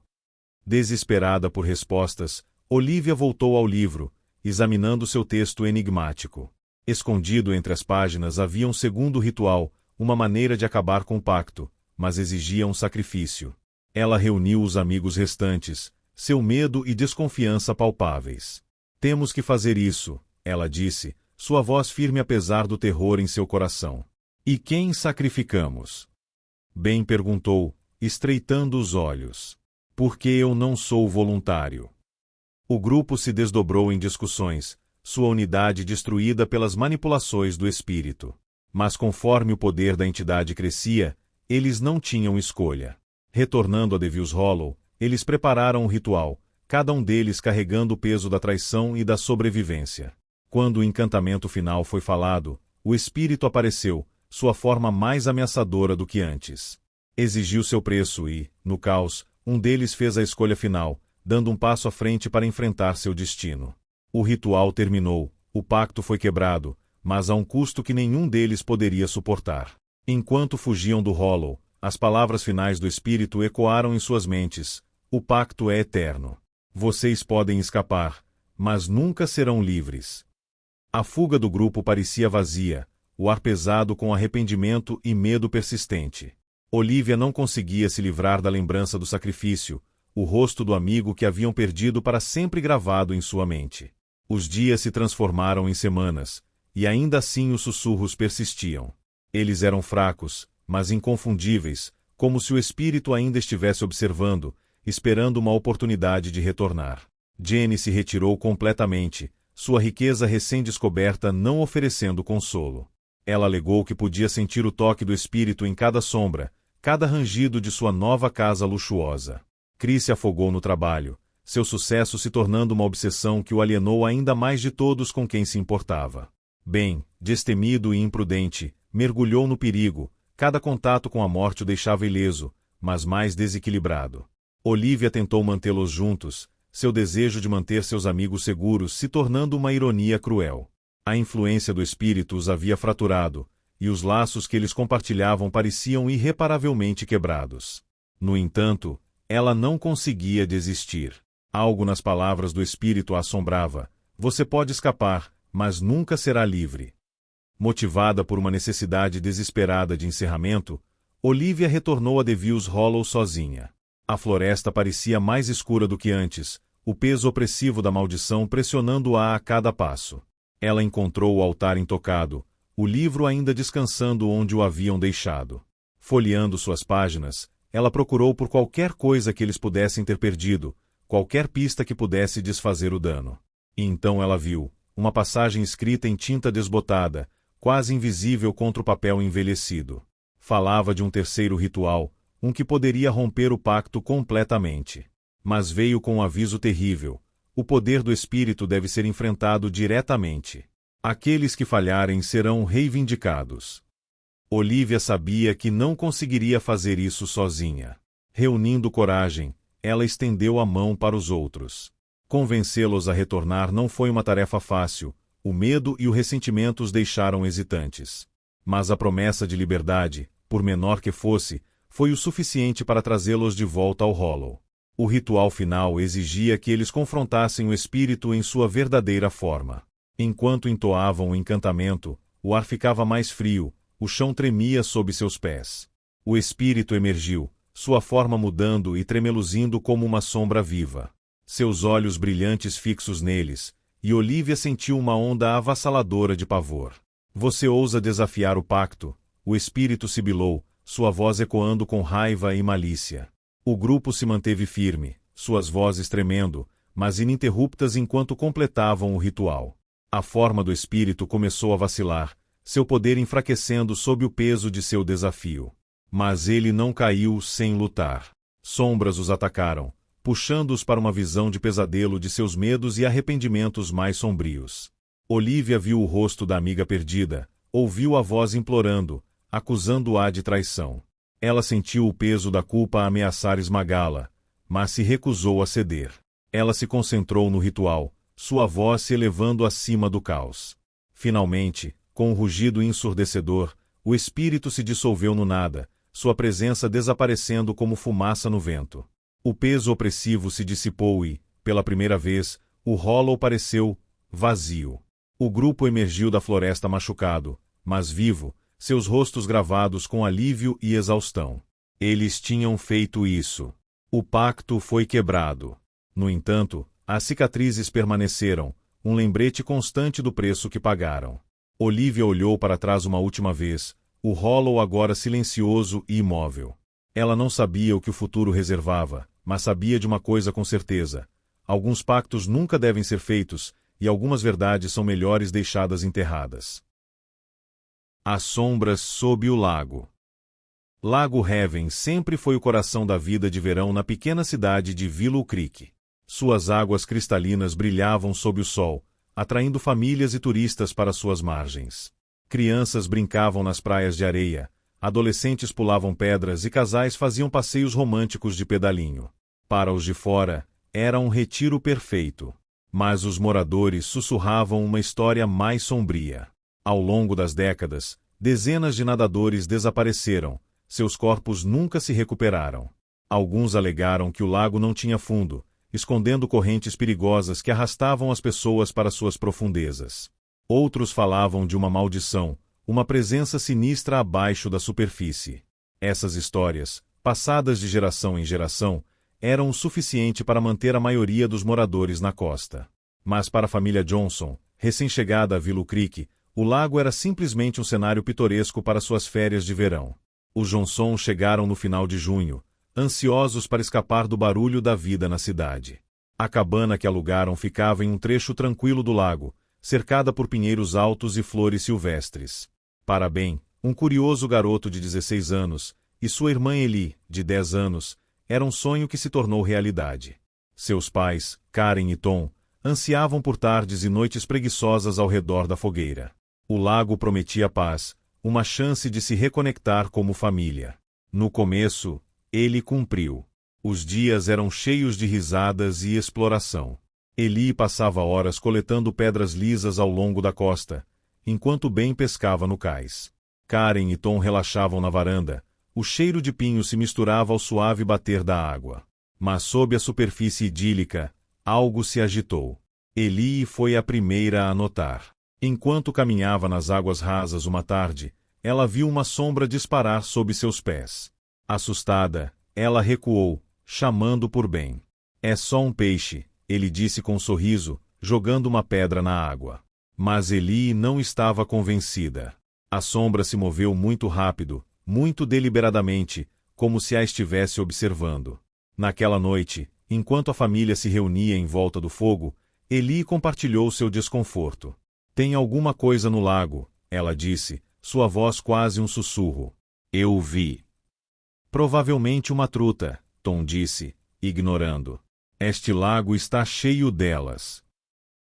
Desesperada por respostas, Olivia voltou ao livro, examinando seu texto enigmático. Escondido entre as páginas havia um segundo ritual, uma maneira de acabar com o pacto, mas exigia um sacrifício. Ela reuniu os amigos restantes, seu medo e desconfiança palpáveis. Temos que fazer isso, ela disse, sua voz firme apesar do terror em seu coração. E quem sacrificamos? Ben perguntou, estreitando os olhos. Porque eu não sou voluntário. O grupo se desdobrou em discussões, sua unidade destruída pelas manipulações do espírito. Mas conforme o poder da entidade crescia, eles não tinham escolha. Retornando a Devil's Hollow, eles prepararam um ritual, cada um deles carregando o peso da traição e da sobrevivência. Quando o encantamento final foi falado, o espírito apareceu, sua forma mais ameaçadora do que antes. Exigiu seu preço e, no caos, um deles fez a escolha final, dando um passo à frente para enfrentar seu destino. O ritual terminou, o pacto foi quebrado, mas a um custo que nenhum deles poderia suportar. Enquanto fugiam do Hollow, as palavras finais do espírito ecoaram em suas mentes: o pacto é eterno. Vocês podem escapar, mas nunca serão livres. A fuga do grupo parecia vazia, o ar pesado com arrependimento e medo persistente. Olivia não conseguia se livrar da lembrança do sacrifício, o rosto do amigo que haviam perdido para sempre gravado em sua mente. Os dias se transformaram em semanas, e ainda assim os sussurros persistiam. Eles eram fracos, mas inconfundíveis, como se o espírito ainda estivesse observando, esperando uma oportunidade de retornar. Jenny se retirou completamente, sua riqueza recém-descoberta não oferecendo consolo. Ela alegou que podia sentir o toque do espírito em cada sombra, cada rangido de sua nova casa luxuosa. Chris se afogou no trabalho, seu sucesso se tornando uma obsessão que o alienou ainda mais de todos com quem se importava. Ben, destemido e imprudente, mergulhou no perigo, cada contato com a morte o deixava ileso, mas mais desequilibrado. Olivia tentou mantê-los juntos, seu desejo de manter seus amigos seguros se tornando uma ironia cruel. A influência do espírito os havia fraturado, e os laços que eles compartilhavam pareciam irreparavelmente quebrados. No entanto, ela não conseguia desistir. Algo nas palavras do espírito a assombrava: você pode escapar, mas nunca será livre. Motivada por uma necessidade desesperada de encerramento, Olivia retornou a Devil's Hollow sozinha. A floresta parecia mais escura do que antes, o peso opressivo da maldição pressionando-a a cada passo. Ela encontrou o altar intocado, o livro ainda descansando onde o haviam deixado. Folheando suas páginas, ela procurou por qualquer coisa que eles pudessem ter perdido, qualquer pista que pudesse desfazer o dano. E então ela viu uma passagem escrita em tinta desbotada, quase invisível contra o papel envelhecido. Falava de um terceiro ritual, um que poderia romper o pacto completamente. Mas veio com um aviso terrível: o poder do espírito deve ser enfrentado diretamente. Aqueles que falharem serão reivindicados. Olivia sabia que não conseguiria fazer isso sozinha. Reunindo coragem, ela estendeu a mão para os outros. Convencê-los a retornar não foi uma tarefa fácil, o medo e o ressentimento os deixaram hesitantes. Mas a promessa de liberdade, por menor que fosse, foi o suficiente para trazê-los de volta ao Hollow. O ritual final exigia que eles confrontassem o espírito em sua verdadeira forma. Enquanto entoavam o encantamento, o ar ficava mais frio, o chão tremia sob seus pés. O espírito emergiu, sua forma mudando e tremeluzindo como uma sombra viva. Seus olhos brilhantes fixos neles, e Olivia sentiu uma onda avassaladora de pavor. Você ousa desafiar o pacto? O espírito sibilou, sua voz ecoando com raiva e malícia. O grupo se manteve firme, suas vozes tremendo, mas ininterruptas enquanto completavam o ritual. A forma do espírito começou a vacilar, seu poder enfraquecendo sob o peso de seu desafio. Mas ele não caiu sem lutar. Sombras os atacaram, puxando-os para uma visão de pesadelo de seus medos e arrependimentos mais sombrios. Olivia viu o rosto da amiga perdida, ouviu a voz implorando, acusando-a de traição. Ela sentiu o peso da culpa a ameaçar esmagá-la, mas se recusou a ceder. Ela se concentrou no ritual, sua voz se elevando acima do caos. Finalmente, com um rugido ensurdecedor, o espírito se dissolveu no nada, sua presença desaparecendo como fumaça no vento. O peso opressivo se dissipou e, pela primeira vez, o Hollow pareceu vazio. O grupo emergiu da floresta machucado, mas vivo, seus rostos gravados com alívio e exaustão. Eles tinham feito isso. O pacto foi quebrado. No entanto, as cicatrizes permaneceram, um lembrete constante do preço que pagaram. Olivia olhou para trás uma última vez, o Hollow agora silencioso e imóvel. Ela não sabia o que o futuro reservava, mas sabia de uma coisa com certeza: alguns pactos nunca devem ser feitos, e algumas verdades são melhores deixadas enterradas. As sombras sob o lago. Lago Heaven sempre foi o coração da vida de verão na pequena cidade de Willow Creek. Suas águas cristalinas brilhavam sob o sol, atraindo famílias e turistas para suas margens. Crianças brincavam nas praias de areia, adolescentes pulavam pedras e casais faziam passeios românticos de pedalinho. Para os de fora, era um retiro perfeito. Mas os moradores sussurravam uma história mais sombria. Ao longo das décadas, dezenas de nadadores desapareceram, seus corpos nunca se recuperaram. Alguns alegaram que o lago não tinha fundo, escondendo correntes perigosas que arrastavam as pessoas para suas profundezas. Outros falavam de uma maldição, uma presença sinistra abaixo da superfície. Essas histórias, passadas de geração em geração, eram o suficiente para manter a maioria dos moradores na costa. Mas para a família Johnson, recém-chegada a Willow Creek, o lago era simplesmente um cenário pitoresco para suas férias de verão. Os Johnson chegaram no final de junho, ansiosos para escapar do barulho da vida na cidade. A cabana que alugaram ficava em um trecho tranquilo do lago, cercada por pinheiros altos e flores silvestres. Para Ben, um curioso garoto de 16 anos, e sua irmã Ellie, de 10 anos, era um sonho que se tornou realidade. Seus pais, Karen e Tom, ansiavam por tardes e noites preguiçosas ao redor da fogueira. O lago prometia paz, uma chance de se reconectar como família. No começo, ele cumpriu. Os dias eram cheios de risadas e exploração. Ellie passava horas coletando pedras lisas ao longo da costa, enquanto Ben pescava no cais. Karen e Tom relaxavam na varanda. O cheiro de pinho se misturava ao suave bater da água. Mas sob a superfície idílica, algo se agitou. Ellie foi a primeira a notar. Enquanto caminhava nas águas rasas uma tarde, ela viu uma sombra disparar sob seus pés. Assustada, ela recuou, chamando por bem. É só um peixe, ele disse com um sorriso, jogando uma pedra na água. Mas Ellie não estava convencida. A sombra se moveu muito rápido, muito deliberadamente, como se a estivesse observando. Naquela noite, enquanto a família se reunia em volta do fogo, Ellie compartilhou seu desconforto. Tem alguma coisa no lago, ela disse, sua voz quase um sussurro. Eu vi. Provavelmente uma truta, Tom disse, ignorando. Este lago está cheio delas.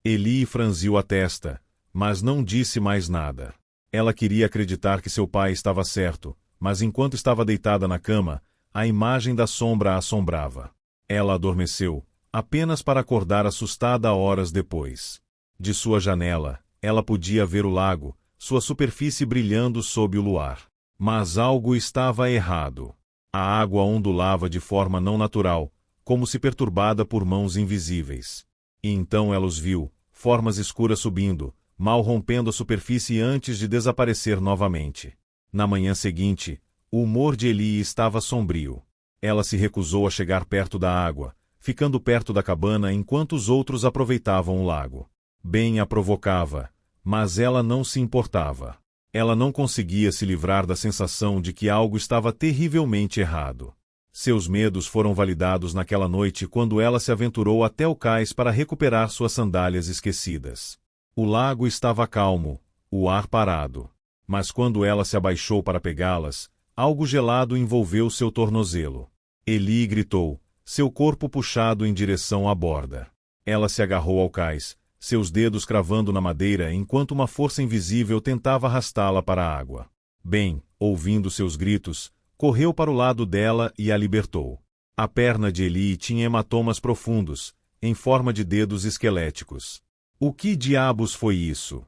Ellie franziu a testa, mas não disse mais nada. Ela queria acreditar que seu pai estava certo, mas enquanto estava deitada na cama, a imagem da sombra a assombrava. Ela adormeceu, apenas para acordar assustada horas depois. De sua janela, ela podia ver o lago, sua superfície brilhando sob o luar. Mas algo estava errado. A água ondulava de forma não natural, como se perturbada por mãos invisíveis. E então ela os viu, formas escuras subindo, mal rompendo a superfície antes de desaparecer novamente. Na manhã seguinte, o humor de Ellie estava sombrio. Ela se recusou a chegar perto da água, ficando perto da cabana enquanto os outros aproveitavam o lago. Ben a provocava, mas ela não se importava. Ela não conseguia se livrar da sensação de que algo estava terrivelmente errado. Seus medos foram validados naquela noite quando ela se aventurou até o cais para recuperar suas sandálias esquecidas. O lago estava calmo, o ar parado. Mas quando ela se abaixou para pegá-las, algo gelado envolveu seu tornozelo. Ellie gritou, seu corpo puxado em direção à borda. Ela se agarrou ao cais, seus dedos cravando na madeira enquanto uma força invisível tentava arrastá-la para a água. Ben, ouvindo seus gritos, correu para o lado dela e a libertou. A perna de Ellie tinha hematomas profundos, em forma de dedos esqueléticos. O que diabos foi isso?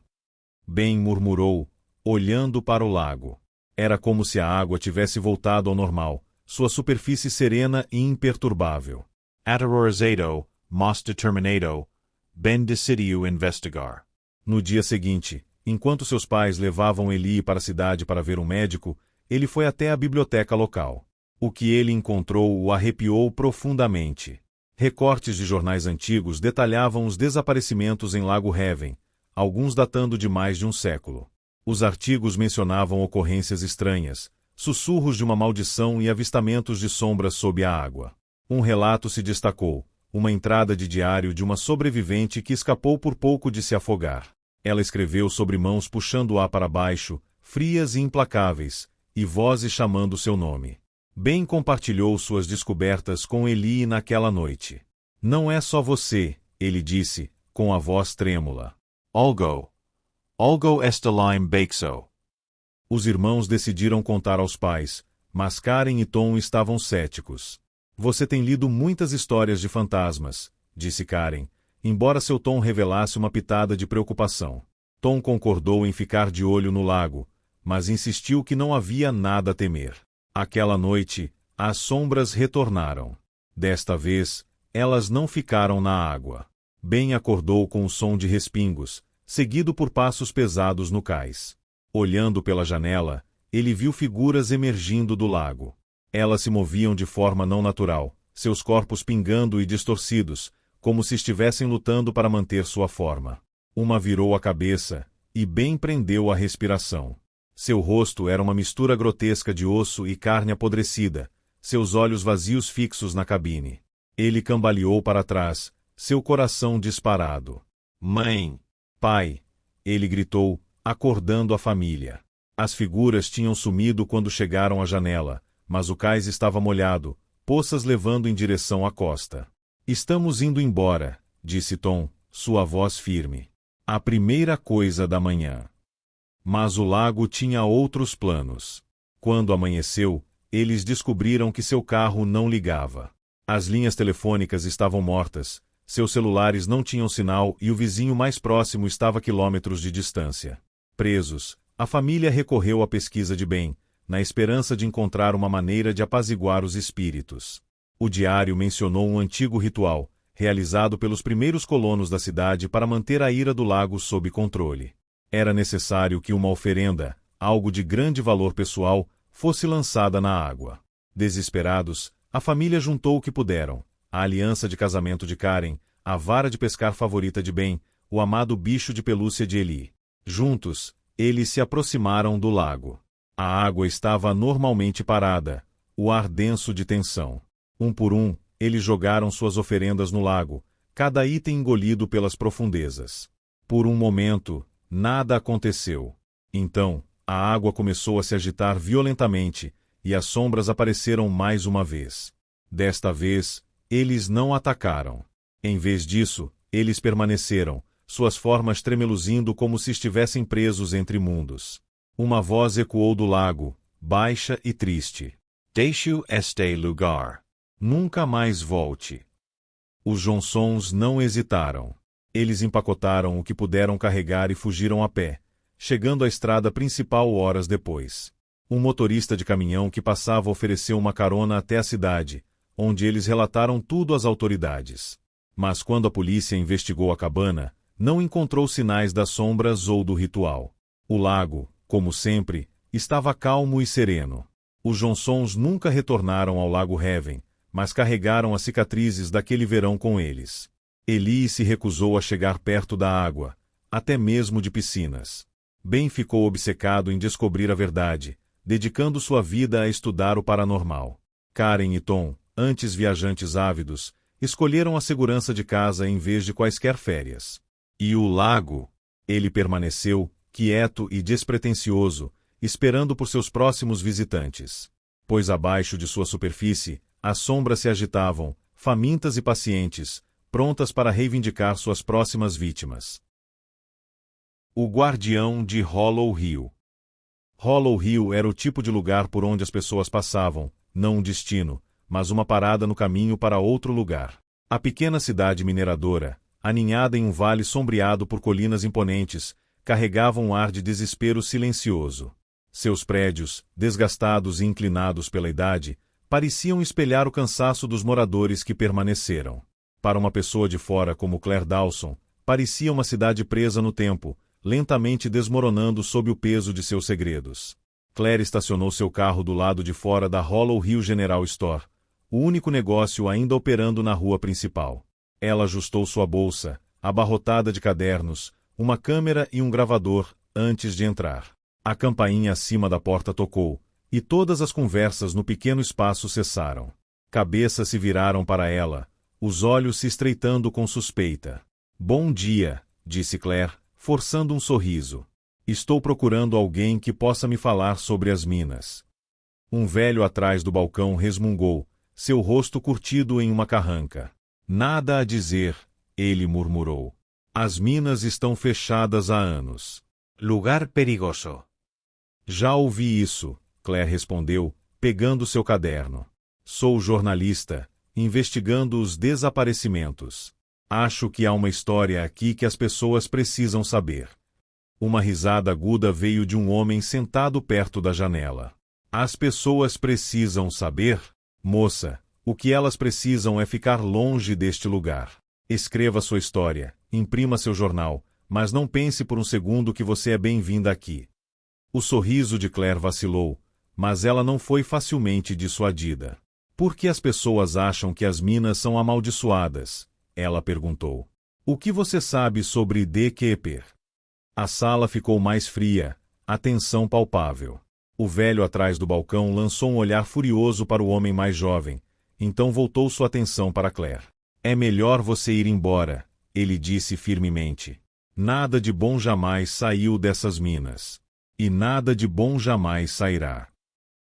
Ben murmurou, olhando para o lago. Era como se a água tivesse voltado ao normal, sua superfície serena e imperturbável. Aterrorizado, mas determinado, Ben decidiu investigar. No dia seguinte, enquanto seus pais levavam Ellie para a cidade para ver um médico, ele foi até a biblioteca local. O que ele encontrou o arrepiou profundamente. Recortes de jornais antigos detalhavam os desaparecimentos em Lago Heaven, alguns datando de mais de um século. Os artigos mencionavam ocorrências estranhas, sussurros de uma maldição e avistamentos de sombras sob a água. Um relato se destacou, uma entrada de diário de uma sobrevivente que escapou por pouco de se afogar. Ela escreveu sobre mãos puxando-a para baixo, frias e implacáveis, e vozes chamando seu nome. Ben compartilhou suas descobertas com Ellie naquela noite. Não é só você, ele disse, com a voz trêmula. Algo Estelim Beixo. Os irmãos decidiram contar aos pais, mas Karen e Tom estavam céticos. Você tem lido muitas histórias de fantasmas, disse Karen, embora seu tom revelasse uma pitada de preocupação. Tom concordou em ficar de olho no lago, mas insistiu que não havia nada a temer. Aquela noite, as sombras retornaram. Desta vez, elas não ficaram na água. Ben acordou com o som de respingos, seguido por passos pesados no cais. Olhando pela janela, ele viu figuras emergindo do lago. Elas se moviam de forma não natural, seus corpos pingando e distorcidos, como se estivessem lutando para manter sua forma. Uma virou a cabeça, e Ben prendeu a respiração. Seu rosto era uma mistura grotesca de osso e carne apodrecida, seus olhos vazios fixos na cabine. Ele cambaleou para trás, seu coração disparado. Mãe! Pai! Ele gritou, acordando a família. As figuras tinham sumido quando chegaram à janela, mas o cais estava molhado, poças levando em direção à costa. Estamos indo embora, disse Tom, sua voz firme. A primeira coisa da manhã. Mas o lago tinha outros planos. Quando amanheceu, eles descobriram que seu carro não ligava. As linhas telefônicas estavam mortas, seus celulares não tinham sinal e o vizinho mais próximo estava a quilômetros de distância. Presos, a família recorreu à pesquisa de Ben, na esperança de encontrar uma maneira de apaziguar os espíritos. O diário mencionou um antigo ritual, realizado pelos primeiros colonos da cidade para manter a ira do lago sob controle. Era necessário que uma oferenda, algo de grande valor pessoal, fosse lançada na água. Desesperados, a família juntou o que puderam: a aliança de casamento de Karen, a vara de pescar favorita de Ben, o amado bicho de pelúcia de Eli. Juntos, eles se aproximaram do lago. A água estava anormalmente parada, o ar denso de tensão. Um por um, eles jogaram suas oferendas no lago, cada item engolido pelas profundezas. Por um momento, nada aconteceu. Então, a água começou a se agitar violentamente, e as sombras apareceram mais uma vez. Desta vez, eles não atacaram. Em vez disso, eles permaneceram, suas formas tremeluzindo como se estivessem presos entre mundos. Uma voz ecoou do lago, baixa e triste. Deixe este lugar. Nunca mais volte. Os Johnsons não hesitaram. Eles empacotaram o que puderam carregar e fugiram a pé, chegando à estrada principal horas depois. Um motorista de caminhão que passava ofereceu uma carona até a cidade, onde eles relataram tudo às autoridades. Mas quando a polícia investigou a cabana, não encontrou sinais das sombras ou do ritual. O lago, como sempre, estava calmo e sereno. Os Johnsons nunca retornaram ao Lago Heaven, mas carregaram as cicatrizes daquele verão com eles. Eli se recusou a chegar perto da água, até mesmo de piscinas. Ben ficou obcecado em descobrir a verdade, dedicando sua vida a estudar o paranormal. Karen e Tom, antes viajantes ávidos, escolheram a segurança de casa em vez de quaisquer férias. E o lago? Ele permaneceu, quieto e despretensioso, esperando por seus próximos visitantes. Pois abaixo de sua superfície, as sombras se agitavam, famintas e pacientes, prontas para reivindicar suas próximas vítimas. O guardião de Hollow Hill. Hollow Hill era o tipo de lugar por onde as pessoas passavam, não um destino, mas uma parada no caminho para outro lugar. A pequena cidade mineradora, aninhada em um vale sombreado por colinas imponentes, carregava um ar de desespero silencioso. Seus prédios, desgastados e inclinados pela idade, pareciam espelhar o cansaço dos moradores que permaneceram. Para uma pessoa de fora como Claire Dawson, parecia uma cidade presa no tempo, lentamente desmoronando sob o peso de seus segredos. Claire estacionou seu carro do lado de fora da Hollow Hill General Store, o único negócio ainda operando na rua principal. Ela ajustou sua bolsa, abarrotada de cadernos, uma câmera e um gravador, antes de entrar. A campainha acima da porta tocou, e todas as conversas no pequeno espaço cessaram. Cabeças se viraram para ela, os olhos se estreitando com suspeita. "Bom dia", disse Claire, forçando um sorriso. "Estou procurando alguém que possa me falar sobre as minas." Um velho atrás do balcão resmungou, seu rosto curtido em uma carranca. "Nada a dizer", ele murmurou. "As minas estão fechadas há anos." Lugar perigoso. "Já ouvi isso", Claire respondeu, pegando seu caderno. "Sou jornalista, investigando os desaparecimentos. Acho que há uma história aqui que as pessoas precisam saber." Uma risada aguda veio de um homem sentado perto da janela. "As pessoas precisam saber? Moça, o que elas precisam é ficar longe deste lugar. Escreva sua história, imprima seu jornal, mas não pense por um segundo que você é bem-vinda aqui." O sorriso de Claire vacilou, mas ela não foi facilmente dissuadida. "Por que as pessoas acham que as minas são amaldiçoadas?" ela perguntou. "O que você sabe sobre D. Kepper?" A sala ficou mais fria, a tensão palpável. O velho atrás do balcão lançou um olhar furioso para o homem mais jovem, então voltou sua atenção para Claire. "É melhor você ir embora", ele disse firmemente. "Nada de bom jamais saiu dessas minas. E nada de bom jamais sairá."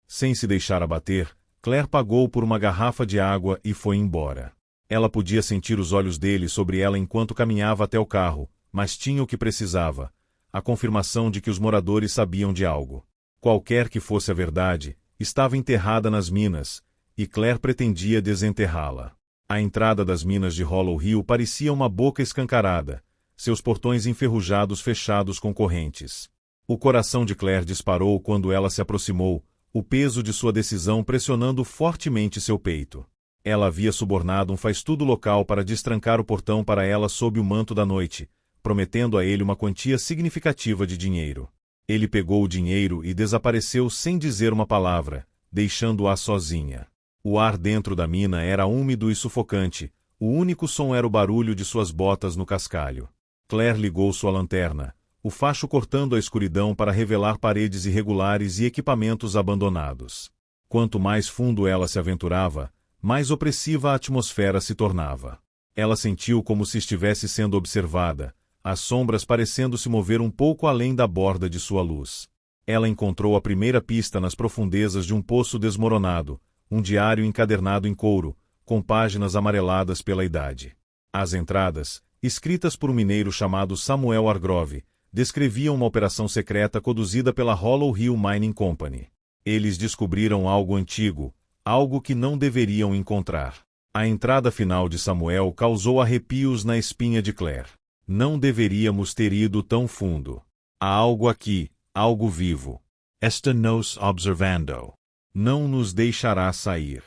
Sem se deixar abater, Claire pagou por uma garrafa de água e foi embora. Ela podia sentir os olhos dele sobre ela enquanto caminhava até o carro, mas tinha o que precisava: a confirmação de que os moradores sabiam de algo. Qualquer que fosse a verdade, estava enterrada nas minas, e Claire pretendia desenterrá-la. A entrada das minas de Hollow Hill parecia uma boca escancarada, seus portões enferrujados fechados com correntes. O coração de Claire disparou quando ela se aproximou, o peso de sua decisão pressionando fortemente seu peito. Ela havia subornado um faz-tudo local para destrancar o portão para ela sob o manto da noite, prometendo a ele uma quantia significativa de dinheiro. Ele pegou o dinheiro e desapareceu sem dizer uma palavra, deixando-a sozinha. O ar dentro da mina era úmido e sufocante, o único som era o barulho de suas botas no cascalho. Claire ligou sua lanterna, o facho cortando a escuridão para revelar paredes irregulares e equipamentos abandonados. Quanto mais fundo ela se aventurava, mais opressiva a atmosfera se tornava. Ela sentiu como se estivesse sendo observada, as sombras parecendo se mover um pouco além da borda de sua luz. Ela encontrou a primeira pista nas profundezas de um poço desmoronado, um diário encadernado em couro, com páginas amareladas pela idade. As entradas, escritas por um mineiro chamado Samuel Hargrove, descreviam uma operação secreta conduzida pela Hollow Hill Mining Company. Eles descobriram algo antigo, algo que não deveriam encontrar. A entrada final de Samuel causou arrepios na espinha de Claire. Não deveríamos ter ido tão fundo. Há algo aqui, algo vivo. Esta nos observando. Não nos deixará sair.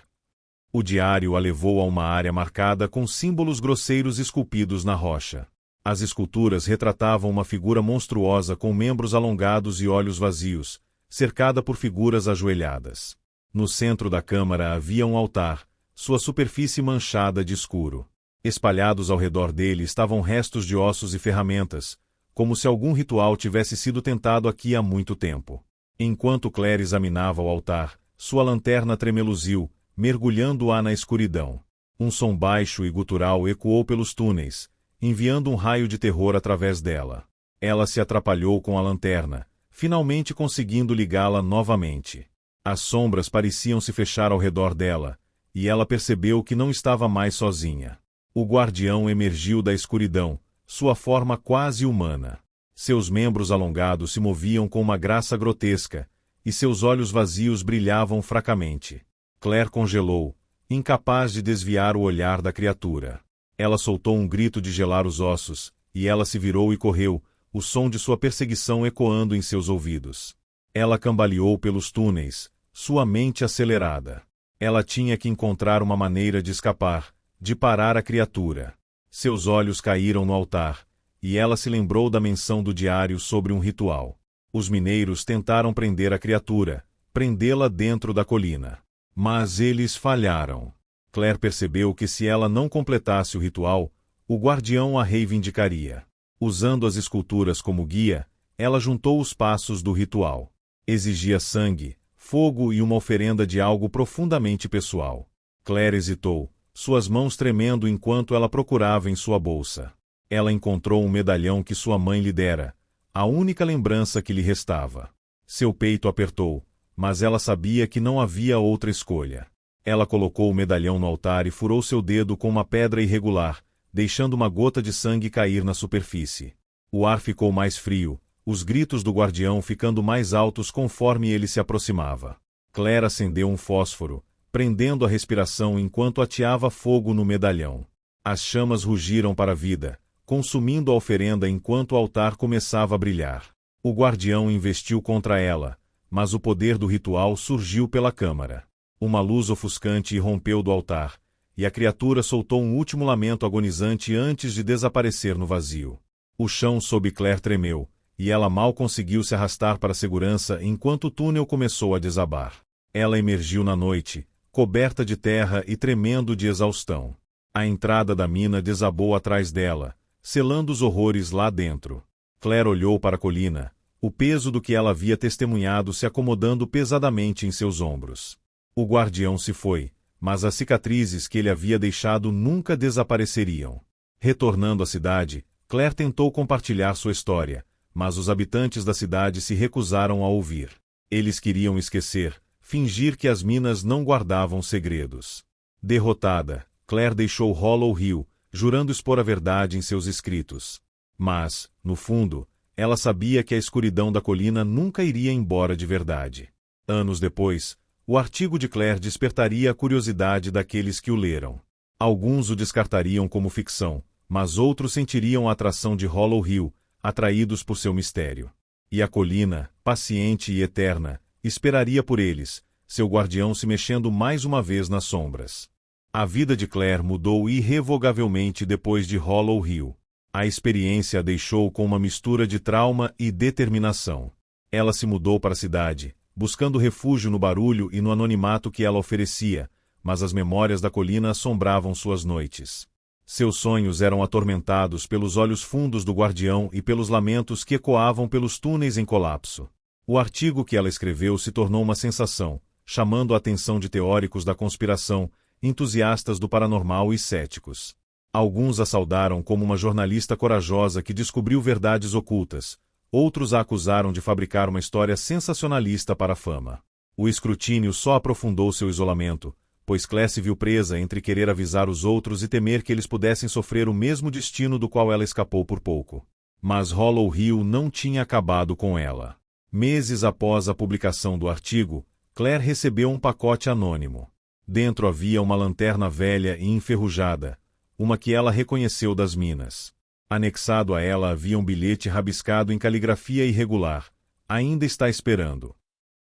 O diário a levou a uma área marcada com símbolos grosseiros esculpidos na rocha. As esculturas retratavam uma figura monstruosa com membros alongados e olhos vazios, cercada por figuras ajoelhadas. No centro da câmara havia um altar, sua superfície manchada de escuro. Espalhados ao redor dele estavam restos de ossos e ferramentas, como se algum ritual tivesse sido tentado aqui há muito tempo. Enquanto Claire examinava o altar, sua lanterna tremeluziu, mergulhando-a na escuridão. Um som baixo e gutural ecoou pelos túneis, enviando um raio de terror através dela. Ela se atrapalhou com a lanterna, finalmente conseguindo ligá-la novamente. As sombras pareciam se fechar ao redor dela, e ela percebeu que não estava mais sozinha. O guardião emergiu da escuridão, sua forma quase humana. Seus membros alongados se moviam com uma graça grotesca, e seus olhos vazios brilhavam fracamente. Claire congelou, incapaz de desviar o olhar da criatura. Ela soltou um grito de gelar os ossos, e ela se virou e correu, o som de sua perseguição ecoando em seus ouvidos. Ela cambaleou pelos túneis, sua mente acelerada. Ela tinha que encontrar uma maneira de escapar, de parar a criatura. Seus olhos caíram no altar, e ela se lembrou da menção do diário sobre um ritual. Os mineiros tentaram prender a criatura, prendê-la dentro da colina. Mas eles falharam. Claire percebeu que se ela não completasse o ritual, o guardião a reivindicaria. Usando as esculturas como guia, ela juntou os passos do ritual. Exigia sangue, fogo e uma oferenda de algo profundamente pessoal. Claire hesitou, suas mãos tremendo enquanto ela procurava em sua bolsa. Ela encontrou um medalhão que sua mãe lhe dera, a única lembrança que lhe restava. Seu peito apertou, mas ela sabia que não havia outra escolha. Ela colocou o medalhão no altar e furou seu dedo com uma pedra irregular, deixando uma gota de sangue cair na superfície. O ar ficou mais frio, os gritos do guardião ficando mais altos conforme ele se aproximava. Claire acendeu um fósforo, prendendo a respiração enquanto ateava fogo no medalhão. As chamas rugiram para a vida, consumindo a oferenda enquanto o altar começava a brilhar. O guardião investiu contra ela, mas o poder do ritual surgiu pela câmara. Uma luz ofuscante irrompeu do altar, e a criatura soltou um último lamento agonizante antes de desaparecer no vazio. O chão sob Claire tremeu, e ela mal conseguiu se arrastar para a segurança enquanto o túnel começou a desabar. Ela emergiu na noite, coberta de terra e tremendo de exaustão. A entrada da mina desabou atrás dela, selando os horrores lá dentro. Claire olhou para a colina, o peso do que ela havia testemunhado se acomodando pesadamente em seus ombros. O guardião se foi, mas as cicatrizes que ele havia deixado nunca desapareceriam. Retornando à cidade, Claire tentou compartilhar sua história, mas os habitantes da cidade se recusaram a ouvir. Eles queriam esquecer, fingir que as minas não guardavam segredos. Derrotada, Claire deixou Hollow Hill, jurando expor a verdade em seus escritos. Mas, no fundo, ela sabia que a escuridão da colina nunca iria embora de verdade. Anos depois, o artigo de Claire despertaria a curiosidade daqueles que o leram. Alguns o descartariam como ficção, mas outros sentiriam a atração de Hollow Hill, atraídos por seu mistério. E a colina, paciente e eterna, esperaria por eles, seu guardião se mexendo mais uma vez nas sombras. A vida de Claire mudou irrevogavelmente depois de Hollow Hill. A experiência a deixou com uma mistura de trauma e determinação. Ela se mudou para a cidade, buscando refúgio no barulho e no anonimato que ela oferecia, mas as memórias da colina assombravam suas noites. Seus sonhos eram atormentados pelos olhos fundos do guardião e pelos lamentos que ecoavam pelos túneis em colapso. O artigo que ela escreveu se tornou uma sensação, chamando a atenção de teóricos da conspiração, entusiastas do paranormal e céticos. Alguns a saudaram como uma jornalista corajosa que descobriu verdades ocultas, outros a acusaram de fabricar uma história sensacionalista para a fama. O escrutínio só aprofundou seu isolamento, pois Claire se viu presa entre querer avisar os outros e temer que eles pudessem sofrer o mesmo destino do qual ela escapou por pouco. Mas Hollow Hill não tinha acabado com ela. Meses após a publicação do artigo, Claire recebeu um pacote anônimo. Dentro havia uma lanterna velha e enferrujada, uma que ela reconheceu das minas. Anexado a ela havia um bilhete rabiscado em caligrafia irregular. Ainda está esperando.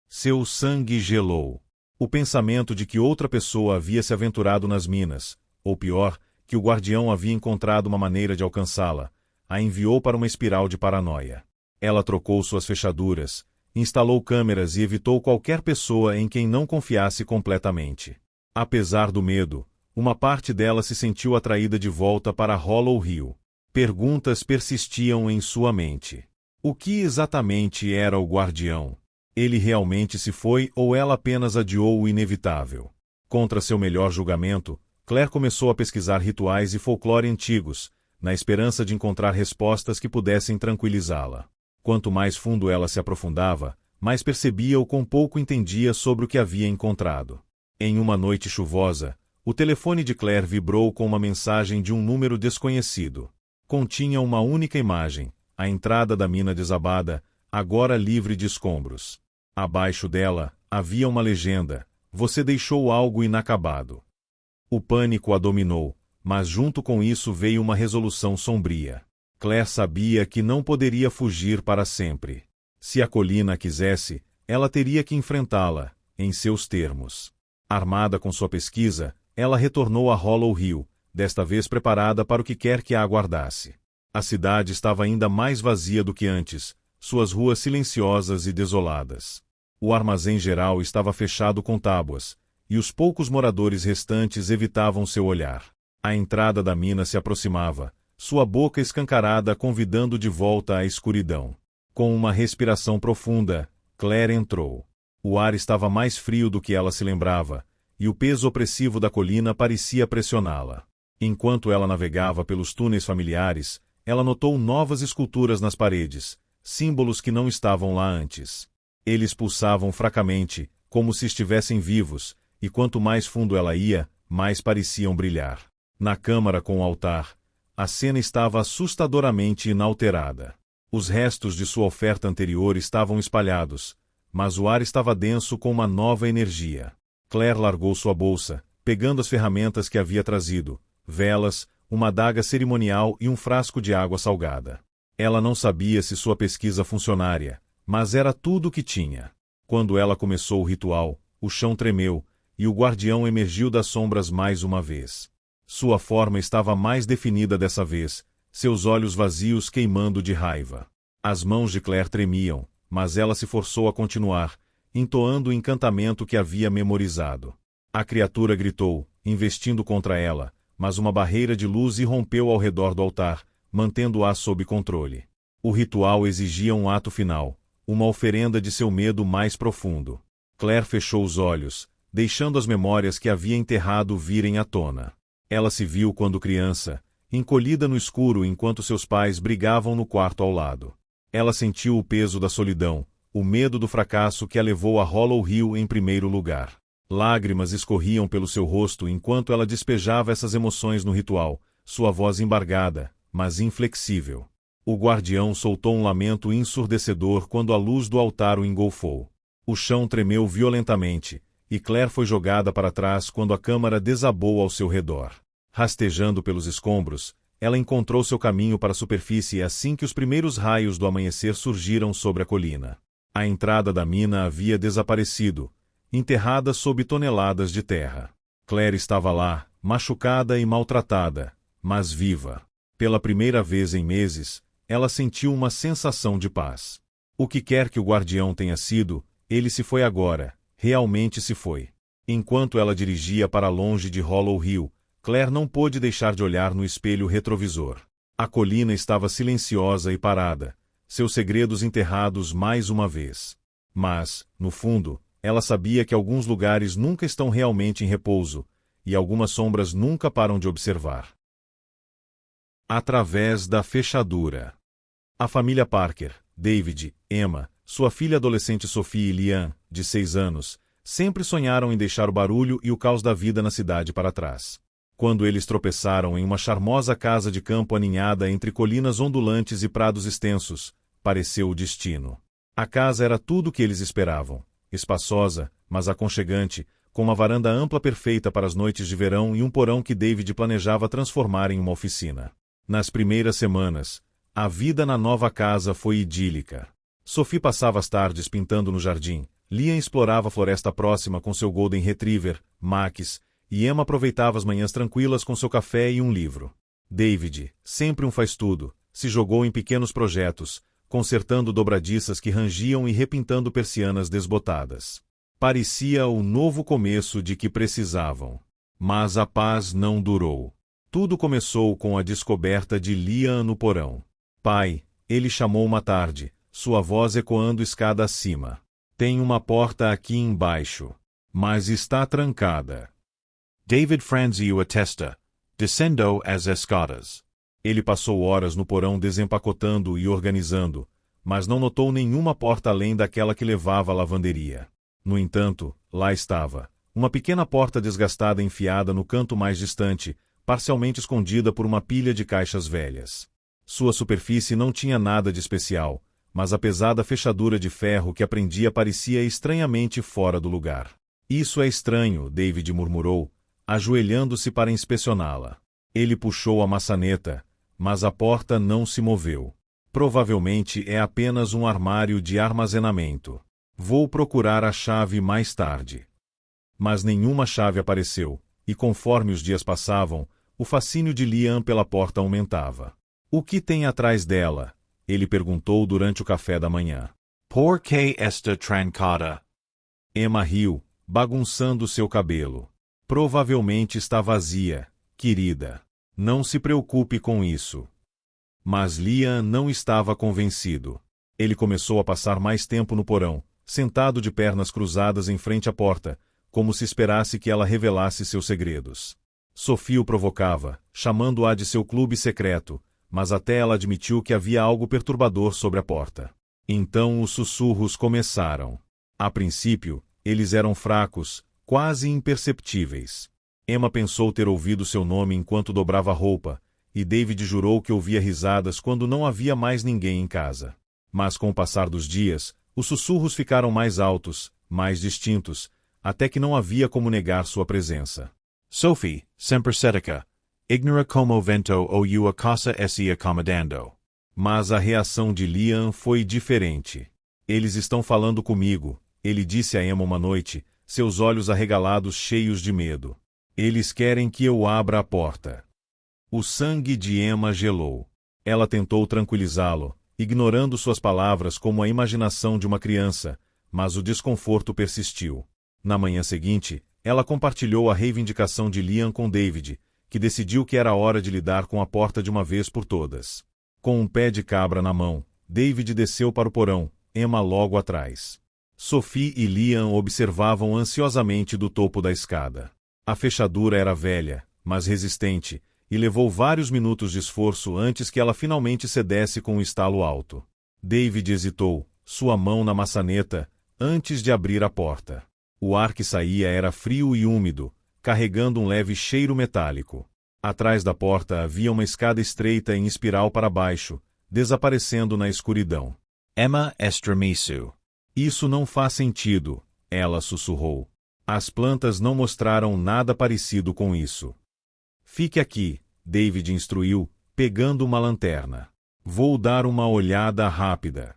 Seu sangue gelou. O pensamento de que outra pessoa havia se aventurado nas minas, ou pior, que o guardião havia encontrado uma maneira de alcançá-la, a enviou para uma espiral de paranoia. Ela trocou suas fechaduras, instalou câmeras e evitou qualquer pessoa em quem não confiasse completamente. Apesar do medo, uma parte dela se sentiu atraída de volta para Hollow Hill. Perguntas persistiam em sua mente. O que exatamente era o guardião? Ele realmente se foi ou ela apenas adiou o inevitável? Contra seu melhor julgamento, Claire começou a pesquisar rituais e folclore antigos, na esperança de encontrar respostas que pudessem tranquilizá-la. Quanto mais fundo ela se aprofundava, mais percebia o quão pouco entendia sobre o que havia encontrado. Em uma noite chuvosa, o telefone de Claire vibrou com uma mensagem de um número desconhecido. Continha uma única imagem, a entrada da mina desabada, agora livre de escombros. Abaixo dela, havia uma legenda: "Você deixou algo inacabado." O pânico a dominou, mas junto com isso veio uma resolução sombria. Claire sabia que não poderia fugir para sempre. Se a colina a quisesse, ela teria que enfrentá-la, em seus termos. Armada com sua pesquisa, ela retornou a Hollow Hill, desta vez preparada para o que quer que a aguardasse. A cidade estava ainda mais vazia do que antes, suas ruas silenciosas e desoladas. O armazém geral estava fechado com tábuas, e os poucos moradores restantes evitavam seu olhar. A entrada da mina se aproximava, sua boca escancarada convidando de volta à escuridão. Com uma respiração profunda, Claire entrou. O ar estava mais frio do que ela se lembrava, e o peso opressivo da colina parecia pressioná-la. Enquanto ela navegava pelos túneis familiares, ela notou novas esculturas nas paredes, símbolos que não estavam lá antes. Eles pulsavam fracamente, como se estivessem vivos, e quanto mais fundo ela ia, mais pareciam brilhar. Na câmara com o altar, a cena estava assustadoramente inalterada. Os restos de sua oferta anterior estavam espalhados, mas o ar estava denso com uma nova energia. Claire largou sua bolsa, pegando as ferramentas que havia trazido, velas, uma adaga cerimonial e um frasco de água salgada. Ela não sabia se sua pesquisa funcionaria, mas era tudo o que tinha. Quando ela começou o ritual, o chão tremeu, e o guardião emergiu das sombras mais uma vez. Sua forma estava mais definida dessa vez, seus olhos vazios queimando de raiva. As mãos de Claire tremiam, mas ela se forçou a continuar, entoando o encantamento que havia memorizado. A criatura gritou, investindo contra ela, mas uma barreira de luz irrompeu ao redor do altar, mantendo-a sob controle. O ritual exigia um ato final, uma oferenda de seu medo mais profundo. Claire fechou os olhos, deixando as memórias que havia enterrado virem à tona. Ela se viu quando criança, encolhida no escuro enquanto seus pais brigavam no quarto ao lado. Ela sentiu o peso da solidão, o medo do fracasso que a levou a Hollow Hill em primeiro lugar. Lágrimas escorriam pelo seu rosto enquanto ela despejava essas emoções no ritual, sua voz embargada, mas inflexível. O guardião soltou um lamento ensurdecedor quando a luz do altar o engolfou. O chão tremeu violentamente, e Claire foi jogada para trás quando a câmara desabou ao seu redor. Rastejando pelos escombros, ela encontrou seu caminho para a superfície assim que os primeiros raios do amanhecer surgiram sobre a colina. A entrada da mina havia desaparecido, enterrada sob toneladas de terra. Claire estava lá, machucada e maltratada, mas viva. Pela primeira vez em meses, ela sentiu uma sensação de paz. O que quer que o guardião tenha sido, ele se foi agora, realmente se foi. Enquanto ela dirigia para longe de Hollow Hill, Claire não pôde deixar de olhar no espelho retrovisor. A colina estava silenciosa e parada, seus segredos enterrados mais uma vez. Mas, no fundo, ela sabia que alguns lugares nunca estão realmente em repouso, e algumas sombras nunca param de observar. Através da fechadura. A família Parker, David, Emma, sua filha adolescente Sophie e Liam, de 6 anos, sempre sonharam em deixar o barulho e o caos da vida na cidade para trás. Quando eles tropeçaram em uma charmosa casa de campo aninhada entre colinas ondulantes e prados extensos, pareceu o destino. A casa era tudo o que eles esperavam, espaçosa, mas aconchegante, com uma varanda ampla perfeita para as noites de verão e um porão que David planejava transformar em uma oficina. Nas primeiras semanas, a vida na nova casa foi idílica. Sophie passava as tardes pintando no jardim, Liam explorava a floresta próxima com seu Golden Retriever, Max, e Emma aproveitava as manhãs tranquilas com seu café e um livro. David, sempre um faz-tudo, se jogou em pequenos projetos, consertando dobradiças que rangiam e repintando persianas desbotadas. Parecia o novo começo de que precisavam. Mas a paz não durou. Tudo começou com a descoberta de Liam no porão. Pai, ele chamou uma tarde, sua voz ecoando escada acima. Tem uma porta aqui embaixo, mas está trancada. David franziu a testa, descendo as escadas. Ele passou horas no porão desempacotando e organizando, mas não notou nenhuma porta além daquela que levava à lavanderia. No entanto, lá estava, uma pequena porta desgastada enfiada no canto mais distante, parcialmente escondida por uma pilha de caixas velhas. Sua superfície não tinha nada de especial, mas a pesada fechadura de ferro que a prendia parecia estranhamente fora do lugar. Isso é estranho, David murmurou, ajoelhando-se para inspecioná-la. Ele puxou a maçaneta, mas a porta não se moveu. Provavelmente é apenas um armário de armazenamento. Vou procurar a chave mais tarde. Mas nenhuma chave apareceu, e conforme os dias passavam, o fascínio de Liam pela porta aumentava. O que tem atrás dela? Ele perguntou durante o café da manhã. Por que está trancada? Emma riu, bagunçando seu cabelo. Provavelmente está vazia, querida. Não se preocupe com isso. Mas Liam não estava convencido. Ele começou a passar mais tempo no porão, sentado de pernas cruzadas em frente à porta, como se esperasse que ela revelasse seus segredos. Sophie o provocava, chamando-a de seu clube secreto, mas até ela admitiu que havia algo perturbador sobre a porta. Então os sussurros começaram. A princípio, eles eram fracos, quase imperceptíveis. Emma pensou ter ouvido seu nome enquanto dobrava a roupa, e David jurou que ouvia risadas quando não havia mais ninguém em casa. Mas com o passar dos dias, os sussurros ficaram mais altos, mais distintos, até que não havia como negar sua presença. Sophie, sempre cética, ignora como vento ou a casa se acomodando. Mas a reação de Liam foi diferente. Eles estão falando comigo, ele disse a Emma uma noite, seus olhos arregalados cheios de medo. Eles querem que eu abra a porta. O sangue de Emma gelou. Ela tentou tranquilizá-lo, ignorando suas palavras como a imaginação de uma criança, mas o desconforto persistiu. Na manhã seguinte, ela compartilhou a reivindicação de Liam com David, que decidiu que era hora de lidar com a porta de uma vez por todas. Com um pé de cabra na mão, David desceu para o porão, Emma logo atrás. Sophie e Liam observavam ansiosamente do topo da escada. A fechadura era velha, mas resistente, e levou vários minutos de esforço antes que ela finalmente cedesse com um estalo alto. David hesitou, sua mão na maçaneta, antes de abrir a porta. O ar que saía era frio e úmido, carregando um leve cheiro metálico. Atrás da porta havia uma escada estreita em espiral para baixo, desaparecendo na escuridão. Emma estremeceu. Isso não faz sentido, ela sussurrou. As plantas não mostraram nada parecido com isso. Fique aqui, David instruiu, pegando uma lanterna. Vou dar uma olhada rápida.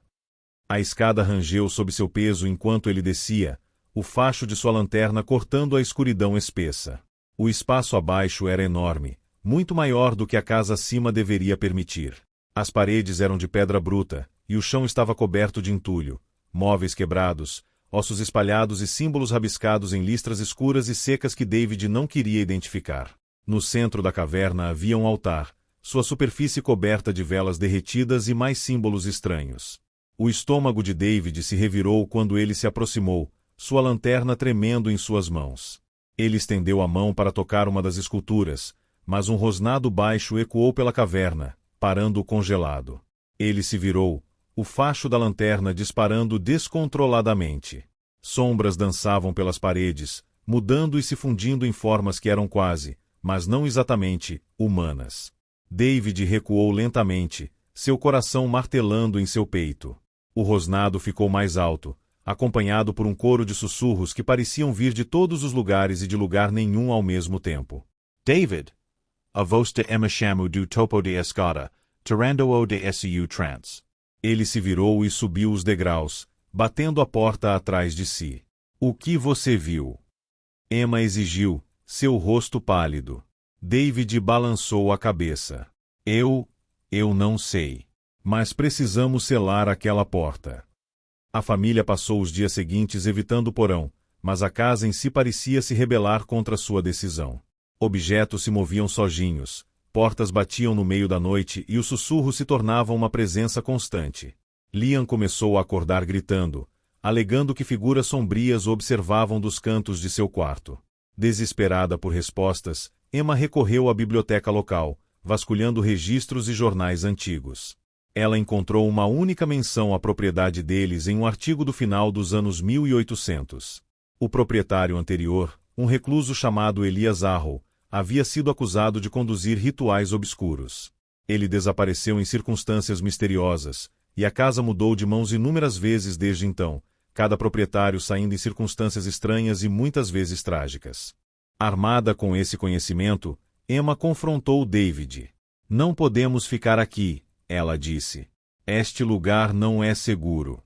A escada rangeu sob seu peso enquanto ele descia, o facho de sua lanterna cortando a escuridão espessa. O espaço abaixo era enorme, muito maior do que a casa acima deveria permitir. As paredes eram de pedra bruta, e o chão estava coberto de entulho, móveis quebrados, ossos espalhados e símbolos rabiscados em listras escuras e secas que David não queria identificar. No centro da caverna havia um altar, sua superfície coberta de velas derretidas e mais símbolos estranhos. O estômago de David se revirou quando ele se aproximou, sua lanterna tremendo em suas mãos. Ele estendeu a mão para tocar uma das esculturas, mas um rosnado baixo ecoou pela caverna, parando-o congelado. Ele se virou, o facho da lanterna disparando descontroladamente. Sombras dançavam pelas paredes, mudando e se fundindo em formas que eram quase, mas não exatamente, humanas. David recuou lentamente, seu coração martelando em seu peito. O rosnado ficou mais alto, acompanhado por um coro de sussurros que pareciam vir de todos os lugares e de lugar nenhum ao mesmo tempo. David, a voz de Emma chamo do topo de escada, tirando-o de su trance. Ele se virou e subiu os degraus, batendo a porta atrás de si. O que você viu? Emma exigiu, seu rosto pálido. David balançou a cabeça. Eu não sei. Mas precisamos selar aquela porta. A família passou os dias seguintes evitando o porão, mas a casa em si parecia se rebelar contra sua decisão. Objetos se moviam sozinhos, portas batiam no meio da noite e os sussurros se tornavam uma presença constante. Liam começou a acordar gritando, alegando que figuras sombrias o observavam dos cantos de seu quarto. Desesperada por respostas, Emma recorreu à biblioteca local, vasculhando registros e jornais antigos. Ela encontrou uma única menção à propriedade deles em um artigo do final dos anos 1800. O proprietário anterior, um recluso chamado Elias Arrow, havia sido acusado de conduzir rituais obscuros. Ele desapareceu em circunstâncias misteriosas, e a casa mudou de mãos inúmeras vezes desde então, cada proprietário saindo em circunstâncias estranhas e muitas vezes trágicas. Armada com esse conhecimento, Emma confrontou David. Não podemos ficar aqui, ela disse. Este lugar não é seguro.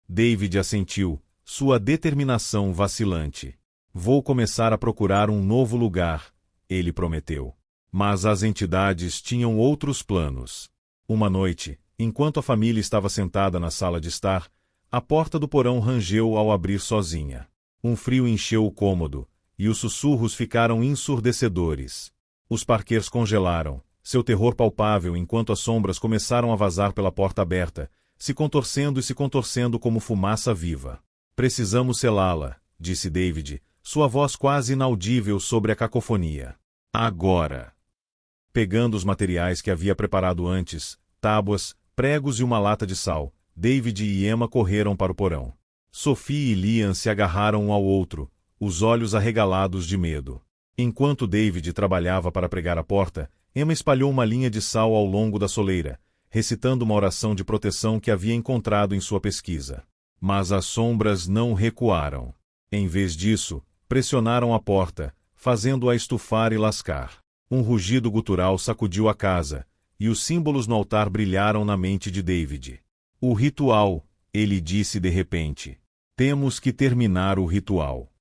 David assentiu, sua determinação vacilante. Vou começar a procurar um novo lugar, ele prometeu. Mas as entidades tinham outros planos. Uma noite, enquanto a família estava sentada na sala de estar, a porta do porão rangeu ao abrir sozinha. Um frio encheu o cômodo, e os sussurros ficaram ensurdecedores. Os parqueiros congelaram, seu terror palpável enquanto as sombras começaram a vazar pela porta aberta, se contorcendo e se contorcendo como fumaça viva. Precisamos selá-la, disse David, sua voz quase inaudível sobre a cacofonia. Agora. Pegando os materiais que havia preparado antes, tábuas, pregos e uma lata de sal, David e Emma correram para o porão. Sophie e Liam se agarraram um ao outro, os olhos arregalados de medo. Enquanto David trabalhava para pregar a porta, Emma espalhou uma linha de sal ao longo da soleira, recitando uma oração de proteção que havia encontrado em sua pesquisa. Mas as sombras não recuaram. Em vez disso, pressionaram a porta, fazendo-a estufar e lascar. Um rugido gutural sacudiu a casa, e os símbolos no altar brilharam na mente de David. O ritual, ele disse de repente. Temos que terminar o ritual.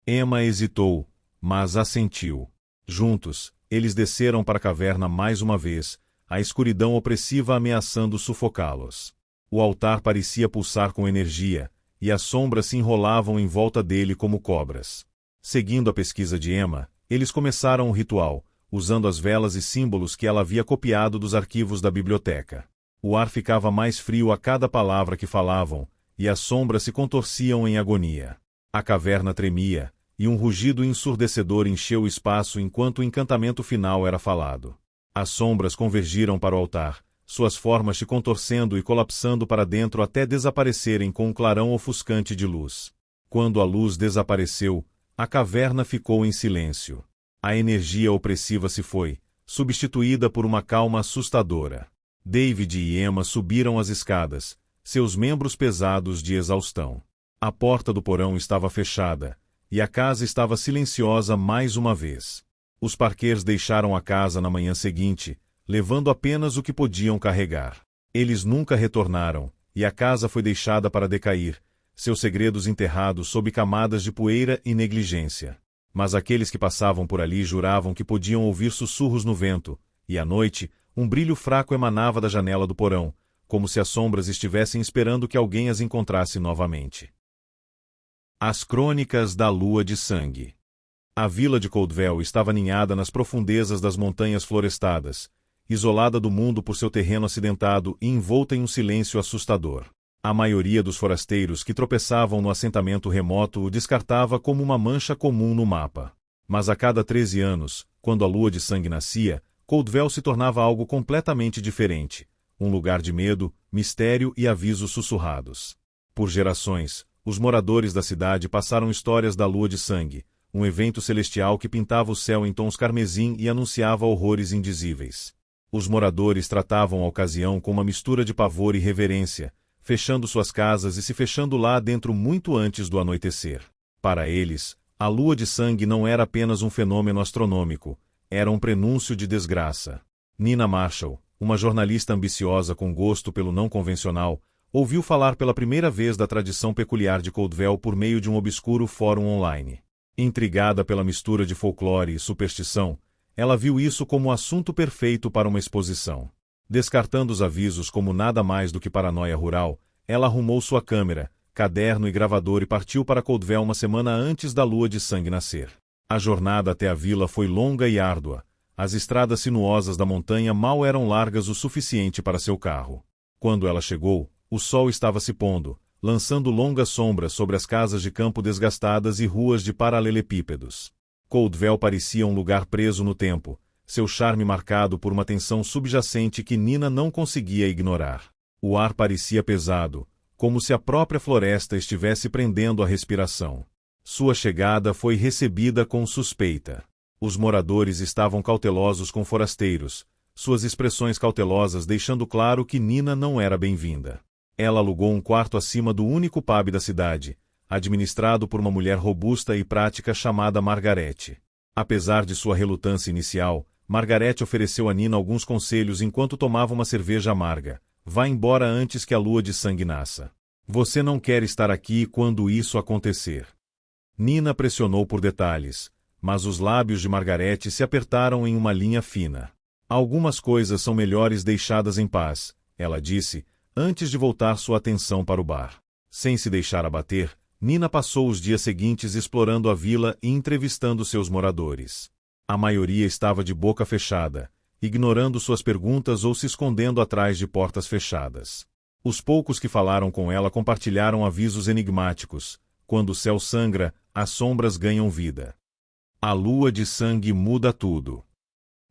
Emma hesitou, mas assentiu. Juntos, eles desceram para a caverna mais uma vez, a escuridão opressiva ameaçando sufocá-los. O altar parecia pulsar com energia, e as sombras se enrolavam em volta dele como cobras. Seguindo a pesquisa de Emma, eles começaram o ritual, usando as velas e símbolos que ela havia copiado dos arquivos da biblioteca. O ar ficava mais frio a cada palavra que falavam, e as sombras se contorciam em agonia. A caverna tremia, e um rugido ensurdecedor encheu o espaço enquanto o encantamento final era falado. As sombras convergiram para o altar, suas formas se contorcendo e colapsando para dentro até desaparecerem com um clarão ofuscante de luz. Quando a luz desapareceu, a caverna ficou em silêncio. A energia opressiva se foi, substituída por uma calma assustadora. David e Emma subiram as escadas, seus membros pesados de exaustão. A porta do porão estava fechada, e a casa estava silenciosa mais uma vez. Os parqueiros deixaram a casa na manhã seguinte, levando apenas o que podiam carregar. Eles nunca retornaram, e a casa foi deixada para decair, seus segredos enterrados sob camadas de poeira e negligência. Mas aqueles que passavam por ali juravam que podiam ouvir sussurros no vento, e à noite, um brilho fraco emanava da janela do porão, como se as sombras estivessem esperando que alguém as encontrasse novamente. As Crônicas da Lua de Sangue. A vila de Coldwell estava ninhada nas profundezas das montanhas florestadas, isolada do mundo por seu terreno acidentado e envolta em um silêncio assustador. A maioria dos forasteiros que tropeçavam no assentamento remoto o descartava como uma mancha comum no mapa. Mas a cada 13 anos, quando a lua de sangue nascia, Coldwell se tornava algo completamente diferente, um lugar de medo, mistério e avisos sussurrados. Por gerações, os moradores da cidade passaram histórias da lua de sangue, um evento celestial que pintava o céu em tons carmesim e anunciava horrores indizíveis. Os moradores tratavam a ocasião com uma mistura de pavor e reverência, fechando suas casas e se fechando lá dentro muito antes do anoitecer. Para eles, a lua de sangue não era apenas um fenômeno astronômico, era um prenúncio de desgraça. Nina Marshall, uma jornalista ambiciosa com gosto pelo não convencional, ouviu falar pela primeira vez da tradição peculiar de Coldwell por meio de um obscuro fórum online. Intrigada pela mistura de folclore e superstição, ela viu isso como um assunto perfeito para uma exposição. Descartando os avisos como nada mais do que paranoia rural, ela arrumou sua câmera, caderno e gravador e partiu para Coldwell uma semana antes da lua de sangue nascer. A jornada até a vila foi longa e árdua. As estradas sinuosas da montanha mal eram largas o suficiente para seu carro. Quando ela chegou, o sol estava se pondo, lançando longas sombras sobre as casas de campo desgastadas e ruas de paralelepípedos. Coldwell parecia um lugar preso no tempo, seu charme marcado por uma tensão subjacente que Nina não conseguia ignorar. O ar parecia pesado, como se a própria floresta estivesse prendendo a respiração. Sua chegada foi recebida com suspeita. Os moradores estavam cautelosos com forasteiros, suas expressões cautelosas deixando claro que Nina não era bem-vinda. Ela alugou um quarto acima do único pub da cidade, administrado por uma mulher robusta e prática chamada Margarete. Apesar de sua relutância inicial, Margarete ofereceu a Nina alguns conselhos enquanto tomava uma cerveja amarga. Vá embora antes que a lua de sangue nasça. Você não quer estar aqui quando isso acontecer. Nina pressionou por detalhes, mas os lábios de Margarete se apertaram em uma linha fina. Algumas coisas são melhores deixadas em paz, ela disse, antes de voltar sua atenção para o bar. Sem se deixar abater, Nina passou os dias seguintes explorando a vila e entrevistando seus moradores. A maioria estava de boca fechada, ignorando suas perguntas ou se escondendo atrás de portas fechadas. Os poucos que falaram com ela compartilharam avisos enigmáticos. Quando o céu sangra, as sombras ganham vida. A lua de sangue muda tudo.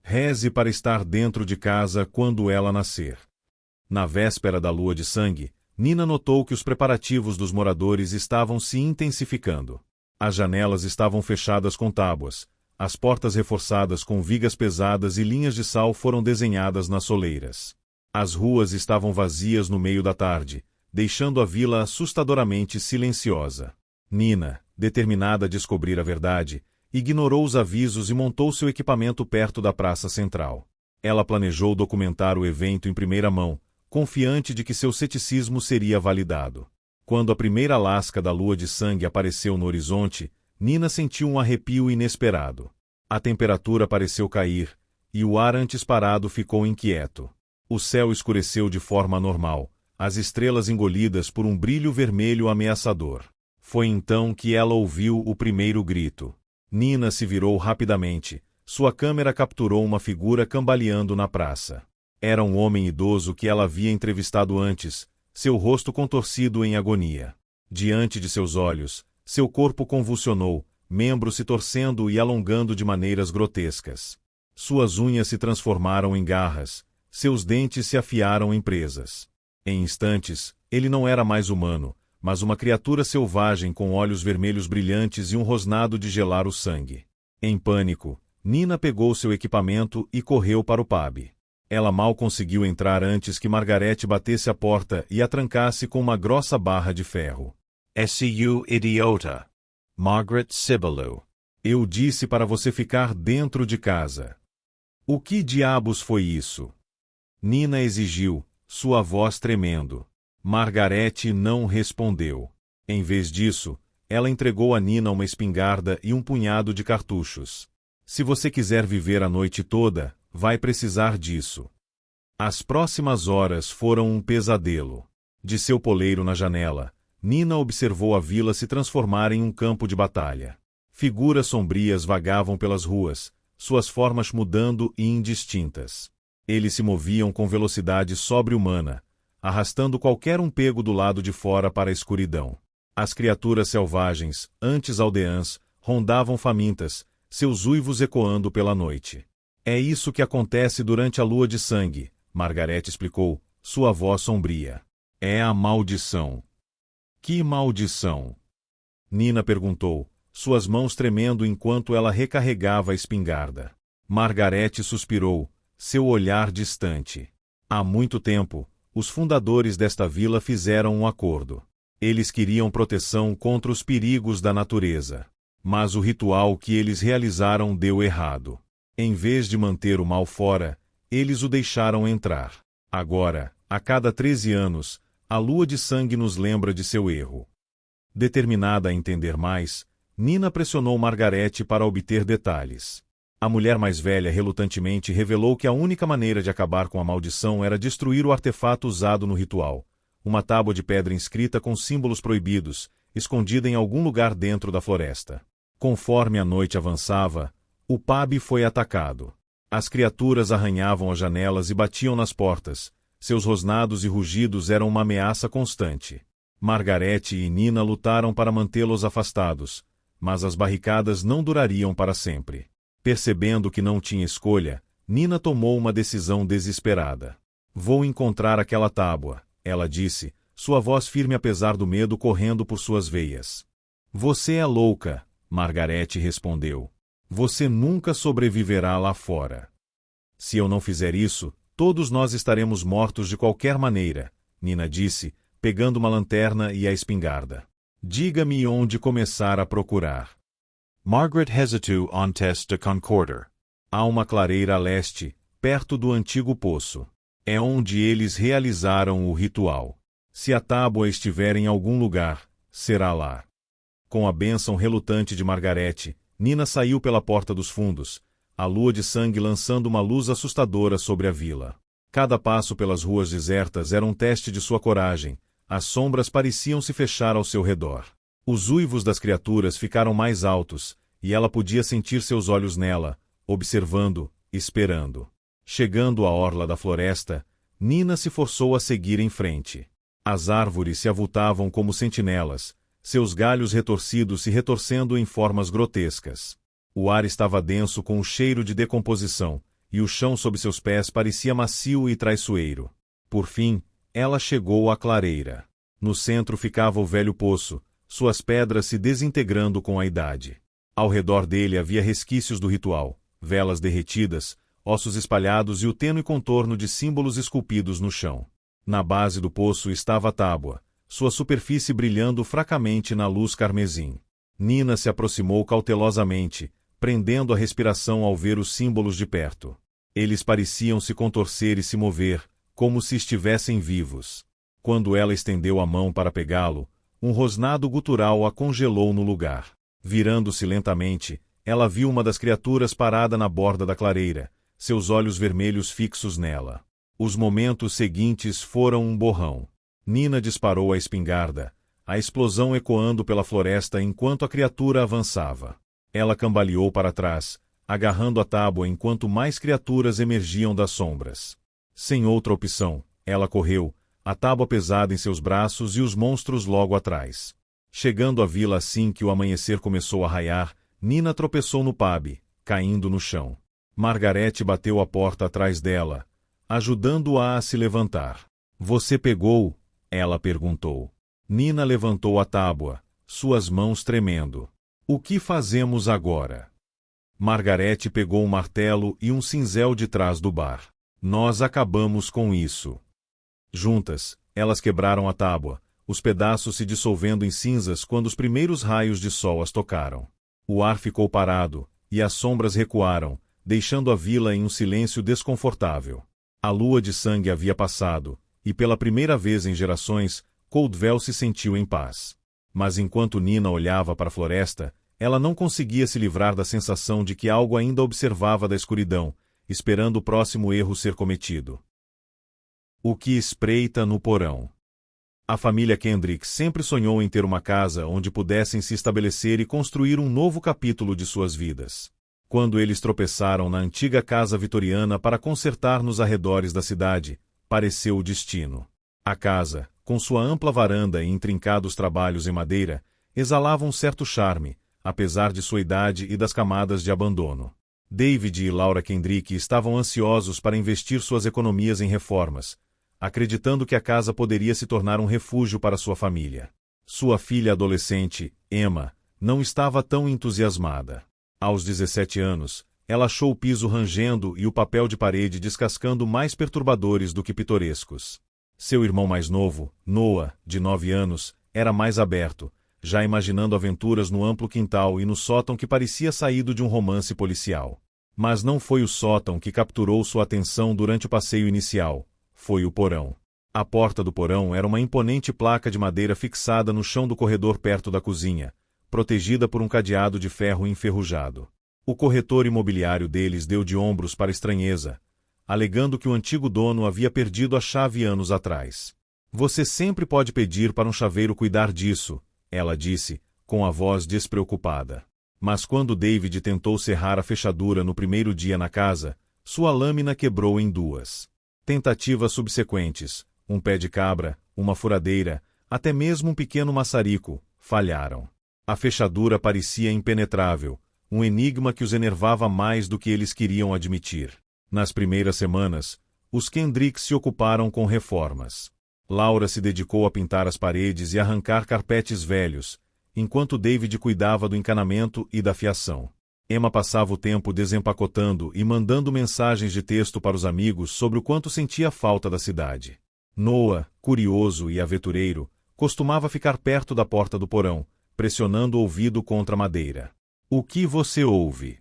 Reze para estar dentro de casa quando ela nascer. Na véspera da lua de sangue, Nina notou que os preparativos dos moradores estavam se intensificando. As janelas estavam fechadas com tábuas, as portas reforçadas com vigas pesadas e linhas de sal foram desenhadas nas soleiras. As ruas estavam vazias no meio da tarde, deixando a vila assustadoramente silenciosa. Nina, determinada a descobrir a verdade, ignorou os avisos e montou seu equipamento perto da praça central. Ela planejou documentar o evento em primeira mão, confiante de que seu ceticismo seria validado. Quando a primeira lasca da lua de sangue apareceu no horizonte, Nina sentiu um arrepio inesperado. A temperatura pareceu cair, e o ar antes parado ficou inquieto. O céu escureceu de forma anormal, as estrelas engolidas por um brilho vermelho ameaçador. Foi então que ela ouviu o primeiro grito. Nina se virou rapidamente. Sua câmera capturou uma figura cambaleando na praça. Era um homem idoso que ela havia entrevistado antes, seu rosto contorcido em agonia. Diante de seus olhos, seu corpo convulsionou, membros se torcendo e alongando de maneiras grotescas. Suas unhas se transformaram em garras, seus dentes se afiaram em presas. Em instantes, ele não era mais humano, mas uma criatura selvagem com olhos vermelhos brilhantes e um rosnado de gelar o sangue. Em pânico, Nina pegou seu equipamento e correu para o pub. Ela mal conseguiu entrar antes que Margarete batesse a porta e a trancasse com uma grossa barra de ferro. "SU idiota. Margaret Sibylou." Eu disse para você ficar dentro de casa. O que diabos foi isso? Nina exigiu, sua voz tremendo. Margarete não respondeu. Em vez disso, ela entregou a Nina uma espingarda e um punhado de cartuchos. Se você quiser viver a noite toda, vai precisar disso. As próximas horas foram um pesadelo. De seu poleiro na janela, Nina observou a vila se transformar em um campo de batalha. Figuras sombrias vagavam pelas ruas, suas formas mudando e indistintas. Eles se moviam com velocidade sobre-humana, arrastando qualquer um pego do lado de fora para a escuridão. As criaturas selvagens, antes aldeãs, rondavam famintas, seus uivos ecoando pela noite. É isso que acontece durante a lua de sangue, Margarete explicou, sua voz sombria. É a maldição. Que maldição? Nina perguntou, suas mãos tremendo enquanto ela recarregava a espingarda. Margarete suspirou, seu olhar distante. Há muito tempo, os fundadores desta vila fizeram um acordo. Eles queriam proteção contra os perigos da natureza. Mas o ritual que eles realizaram deu errado. Em vez de manter o mal fora, eles o deixaram entrar. Agora, a cada 13 anos, a lua de sangue nos lembra de seu erro. Determinada a entender mais, Nina pressionou Margarete para obter detalhes. A mulher mais velha relutantemente revelou que a única maneira de acabar com a maldição era destruir o artefato usado no ritual, uma tábua de pedra inscrita com símbolos proibidos, escondida em algum lugar dentro da floresta. Conforme a noite avançava, o pub foi atacado. As criaturas arranhavam as janelas e batiam nas portas, seus rosnados e rugidos eram uma ameaça constante. Margarete e Nina lutaram para mantê-los afastados, mas as barricadas não durariam para sempre. Percebendo que não tinha escolha, Nina tomou uma decisão desesperada. Vou encontrar aquela tábua, ela disse, sua voz firme apesar do medo correndo por suas veias. Você é louca, Margarete respondeu. Você nunca sobreviverá lá fora. Se eu não fizer isso, todos nós estaremos mortos de qualquer maneira, Nina disse, pegando uma lanterna e a espingarda. Diga-me onde começar a procurar. Margaret hesitou on test de concorder. Há uma clareira a leste, perto do antigo poço. É onde eles realizaram o ritual. Se a tábua estiver em algum lugar, será lá. Com a bênção relutante de Margarete, Nina saiu pela porta dos fundos, a lua de sangue lançando uma luz assustadora sobre a vila. Cada passo pelas ruas desertas era um teste de sua coragem, as sombras pareciam se fechar ao seu redor. Os uivos das criaturas ficaram mais altos, e ela podia sentir seus olhos nela, observando, esperando. Chegando à orla da floresta, Nina se forçou a seguir em frente. As árvores se avultavam como sentinelas, seus galhos retorcidos se retorcendo em formas grotescas. O ar estava denso com o cheiro de decomposição, e o chão sob seus pés parecia macio e traiçoeiro. Por fim, ela chegou à clareira. No centro ficava o velho poço, suas pedras se desintegrando com a idade. Ao redor dele havia resquícios do ritual, velas derretidas, ossos espalhados e o tênue contorno de símbolos esculpidos no chão. Na base do poço estava a tábua, sua superfície brilhando fracamente na luz carmesim. Nina se aproximou cautelosamente, prendendo a respiração ao ver os símbolos de perto. Eles pareciam se contorcer e se mover, como se estivessem vivos. Quando ela estendeu a mão para pegá-lo, um rosnado gutural a congelou no lugar. Virando-se lentamente, ela viu uma das criaturas parada na borda da clareira, seus olhos vermelhos fixos nela. Os momentos seguintes foram um borrão. Nina disparou a espingarda, a explosão ecoando pela floresta enquanto a criatura avançava. Ela cambaleou para trás, agarrando a tábua enquanto mais criaturas emergiam das sombras. Sem outra opção, ela correu, a tábua pesada em seus braços e os monstros logo atrás. Chegando à vila assim que o amanhecer começou a raiar, Nina tropeçou no pub, caindo no chão. Margarete bateu a porta atrás dela, ajudando-a a se levantar. Você pegou? Ela perguntou. Nina levantou a tábua, suas mãos tremendo. O que fazemos agora? Margarete pegou um martelo e um cinzel de trás do bar. Nós acabamos com isso. Juntas, elas quebraram a tábua, os pedaços se dissolvendo em cinzas quando os primeiros raios de sol as tocaram. O ar ficou parado, e as sombras recuaram, deixando a vila em um silêncio desconfortável. A lua de sangue havia passado, e pela primeira vez em gerações, Coldwell se sentiu em paz. Mas enquanto Nina olhava para a floresta, ela não conseguia se livrar da sensação de que algo ainda observava da escuridão, esperando o próximo erro ser cometido. O que espreita no porão? A família Kendrick sempre sonhou em ter uma casa onde pudessem se estabelecer e construir um novo capítulo de suas vidas. Quando eles tropeçaram na antiga casa vitoriana para consertar nos arredores da cidade, pareceu o destino. A casa, com sua ampla varanda e intrincados trabalhos em madeira, exalava um certo charme, apesar de sua idade e das camadas de abandono. David e Laura Kendrick estavam ansiosos para investir suas economias em reformas, acreditando que a casa poderia se tornar um refúgio para sua família. Sua filha adolescente, Emma, não estava tão entusiasmada. Aos 17 anos, ela achou o piso rangendo e o papel de parede descascando mais perturbadores do que pitorescos. Seu irmão mais novo, Noah, de 9 anos, era mais aberto, já imaginando aventuras no amplo quintal e no sótão que parecia saído de um romance policial. Mas não foi o sótão que capturou sua atenção durante o passeio inicial, foi o porão. A porta do porão era uma imponente placa de madeira fixada no chão do corredor perto da cozinha, protegida por um cadeado de ferro enferrujado. O corretor imobiliário deles deu de ombros para a estranheza, alegando que o antigo dono havia perdido a chave anos atrás. Você sempre pode pedir para um chaveiro cuidar disso, ela disse, com a voz despreocupada. Mas quando David tentou serrar a fechadura no primeiro dia na casa, sua lâmina quebrou em duas. Tentativas subsequentes, um pé de cabra, uma furadeira, até mesmo um pequeno maçarico, falharam. A fechadura parecia impenetrável, um enigma que os enervava mais do que eles queriam admitir. Nas primeiras semanas, os Kendrick se ocuparam com reformas. Laura se dedicou a pintar as paredes e arrancar carpetes velhos, enquanto David cuidava do encanamento e da fiação. Emma passava o tempo desempacotando e mandando mensagens de texto para os amigos sobre o quanto sentia falta da cidade. Noah, curioso e aventureiro, costumava ficar perto da porta do porão, pressionando o ouvido contra a madeira. "O que você ouve?"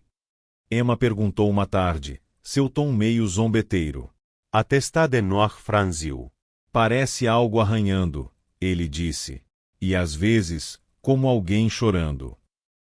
Emma perguntou uma tarde, seu tom meio zombeteiro. A testa de Noah franziu. "Parece algo arranhando", ele disse. "E às vezes, como alguém chorando."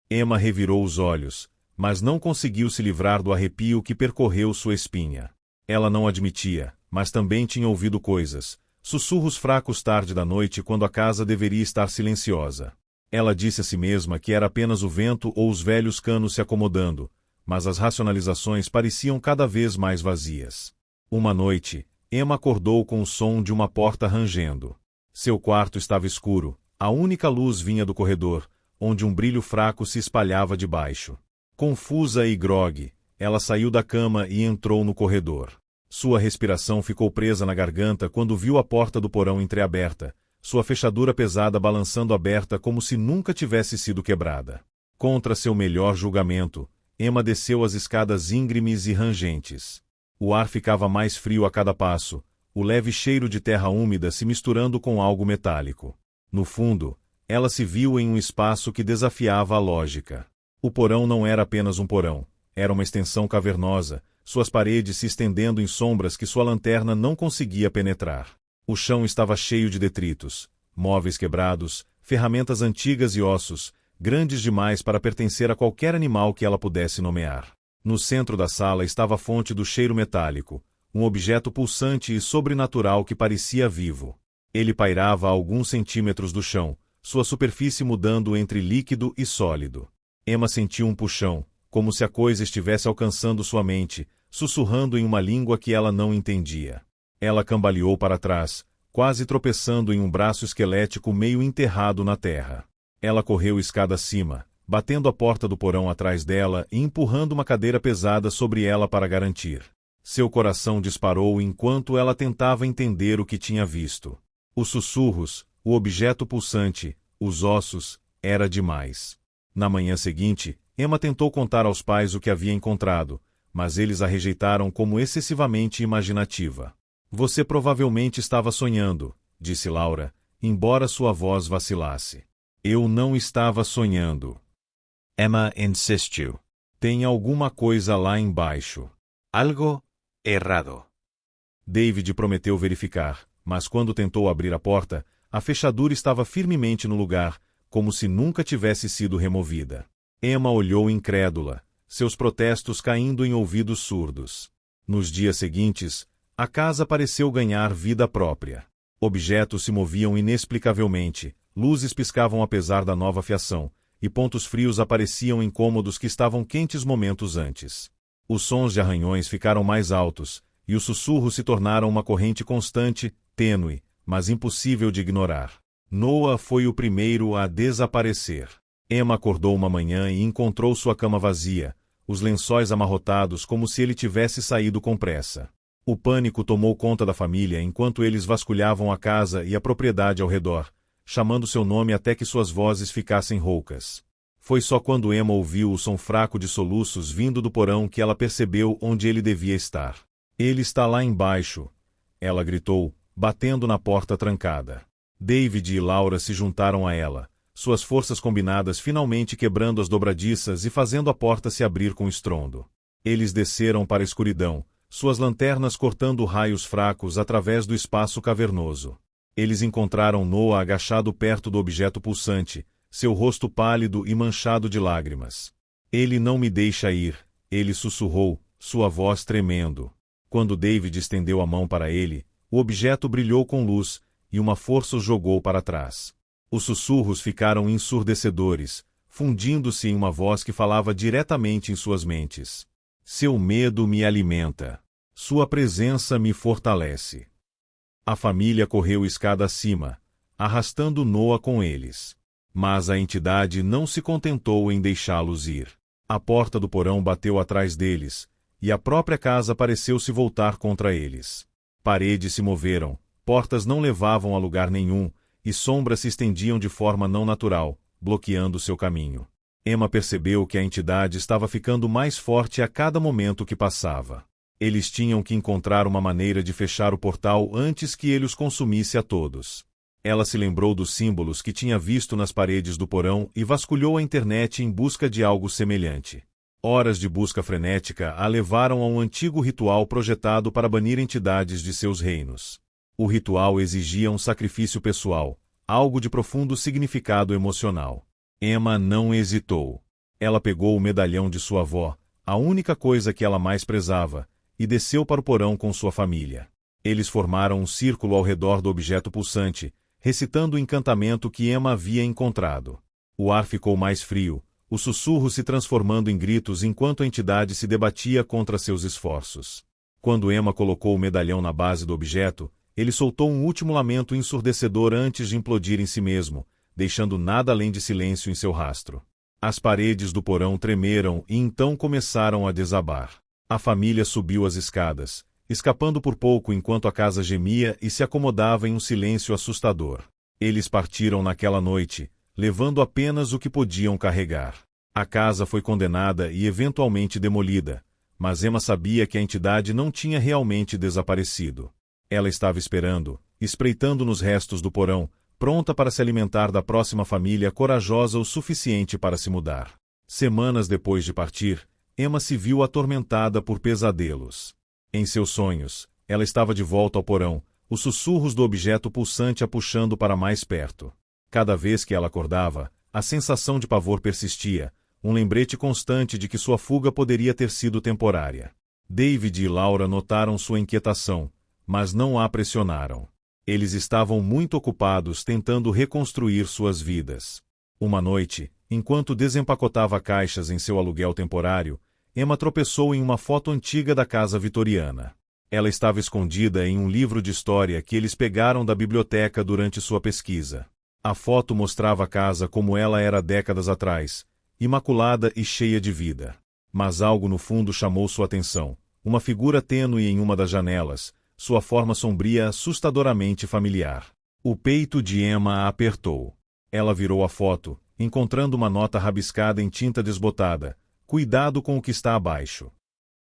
Emma revirou os olhos, mas não conseguiu se livrar do arrepio que percorreu sua espinha. Ela não admitia, mas também tinha ouvido coisas, sussurros fracos tarde da noite quando a casa deveria estar silenciosa. Ela disse a si mesma que era apenas o vento ou os velhos canos se acomodando, mas as racionalizações pareciam cada vez mais vazias. Uma noite, Emma acordou com o som de uma porta rangendo. Seu quarto estava escuro, a única luz vinha do corredor, onde um brilho fraco se espalhava debaixo. Confusa e grogue, ela saiu da cama e entrou no corredor. Sua respiração ficou presa na garganta quando viu a porta do porão entreaberta, sua fechadura pesada balançando aberta como se nunca tivesse sido quebrada. Contra seu melhor julgamento, Emma desceu as escadas íngremes e rangentes. O ar ficava mais frio a cada passo, o leve cheiro de terra úmida se misturando com algo metálico. No fundo, ela se viu em um espaço que desafiava a lógica. O porão não era apenas um porão, era uma extensão cavernosa, suas paredes se estendendo em sombras que sua lanterna não conseguia penetrar. O chão estava cheio de detritos, móveis quebrados, ferramentas antigas e ossos, grandes demais para pertencer a qualquer animal que ela pudesse nomear. No centro da sala estava a fonte do cheiro metálico, um objeto pulsante e sobrenatural que parecia vivo. Ele pairava a alguns centímetros do chão, sua superfície mudando entre líquido e sólido. Emma sentiu um puxão, como se a coisa estivesse alcançando sua mente, sussurrando em uma língua que ela não entendia. Ela cambaleou para trás, quase tropeçando em um braço esquelético meio enterrado na terra. Ela correu escada acima, batendo a porta do porão atrás dela e empurrando uma cadeira pesada sobre ela para garantir. Seu coração disparou enquanto ela tentava entender o que tinha visto. Os sussurros, o objeto pulsante, os ossos, era demais. Na manhã seguinte, Emma tentou contar aos pais o que havia encontrado, mas eles a rejeitaram como excessivamente imaginativa. "Você provavelmente estava sonhando", disse Laura, embora sua voz vacilasse. "Eu não estava sonhando", Emma insistiu. Tem alguma coisa lá embaixo. Algo errado. David prometeu verificar, mas quando tentou abrir a porta, a fechadura estava firmemente no lugar, como se nunca tivesse sido removida. Emma olhou incrédula, seus protestos caindo em ouvidos surdos. Nos dias seguintes, a casa pareceu ganhar vida própria. Objetos se moviam inexplicavelmente, luzes piscavam apesar da nova fiação, e pontos frios apareciam em cômodos que estavam quentes momentos antes. Os sons de arranhões ficaram mais altos, e os sussurros se tornaram uma corrente constante, tênue, mas impossível de ignorar. Noah foi o primeiro a desaparecer. Emma acordou uma manhã e encontrou sua cama vazia, os lençóis amarrotados como se ele tivesse saído com pressa. O pânico tomou conta da família enquanto eles vasculhavam a casa e a propriedade ao redor, chamando seu nome até que suas vozes ficassem roucas. Foi só quando Emma ouviu o som fraco de soluços vindo do porão que ela percebeu onde ele devia estar. Ele está lá embaixo, ela gritou, batendo na porta trancada. David e Laura se juntaram a ela, suas forças combinadas finalmente quebrando as dobradiças e fazendo a porta se abrir com estrondo. Eles desceram para a escuridão, suas lanternas cortando raios fracos através do espaço cavernoso. Eles encontraram Noah agachado perto do objeto pulsante, seu rosto pálido e manchado de lágrimas. Ele não me deixa ir, ele sussurrou, sua voz tremendo. Quando David estendeu a mão para ele, o objeto brilhou com luz, e uma força os jogou para trás. Os sussurros ficaram ensurdecedores, fundindo-se em uma voz que falava diretamente em suas mentes. Seu medo me alimenta. Sua presença me fortalece. A família correu escada acima, arrastando Noah com eles. Mas a entidade não se contentou em deixá-los ir. A porta do porão bateu atrás deles, e a própria casa pareceu se voltar contra eles. Paredes se moveram, portas não levavam a lugar nenhum, e sombras se estendiam de forma não natural, bloqueando seu caminho. Emma percebeu que a entidade estava ficando mais forte a cada momento que passava. Eles tinham que encontrar uma maneira de fechar o portal antes que ele os consumisse a todos. Ela se lembrou dos símbolos que tinha visto nas paredes do porão e vasculhou a internet em busca de algo semelhante. Horas de busca frenética a levaram a um antigo ritual projetado para banir entidades de seus reinos. O ritual exigia um sacrifício pessoal, algo de profundo significado emocional. Emma não hesitou. Ela pegou o medalhão de sua avó, a única coisa que ela mais prezava, e desceu para o porão com sua família. Eles formaram um círculo ao redor do objeto pulsante, recitando o encantamento que Emma havia encontrado. O ar ficou mais frio, os sussurros se transformando em gritos enquanto a entidade se debatia contra seus esforços. Quando Emma colocou o medalhão na base do objeto, ele soltou um último lamento ensurdecedor antes de implodir em si mesmo, deixando nada além de silêncio em seu rastro. As paredes do porão tremeram e então começaram a desabar. A família subiu as escadas, escapando por pouco enquanto a casa gemia e se acomodava em um silêncio assustador. Eles partiram naquela noite, levando apenas o que podiam carregar. A casa foi condenada e eventualmente demolida, mas Emma sabia que a entidade não tinha realmente desaparecido. Ela estava esperando, espreitando nos restos do porão, pronta para se alimentar da próxima família corajosa o suficiente para se mudar. Semanas depois de partir, Emma se viu atormentada por pesadelos. Em seus sonhos, ela estava de volta ao porão, os sussurros do objeto pulsante a puxando para mais perto. Cada vez que ela acordava, a sensação de pavor persistia, um lembrete constante de que sua fuga poderia ter sido temporária. David e Laura notaram sua inquietação, mas não a pressionaram. Eles estavam muito ocupados tentando reconstruir suas vidas. Uma noite, enquanto desempacotava caixas em seu aluguel temporário, Emma tropeçou em uma foto antiga da casa vitoriana. Ela estava escondida em um livro de história que eles pegaram da biblioteca durante sua pesquisa. A foto mostrava a casa como ela era décadas atrás, imaculada e cheia de vida. Mas algo no fundo chamou sua atenção, uma figura tênue em uma das janelas, sua forma sombria assustadoramente familiar. O peito de Emma a apertou. Ela virou a foto, encontrando uma nota rabiscada em tinta desbotada: "Cuidado com o que está abaixo."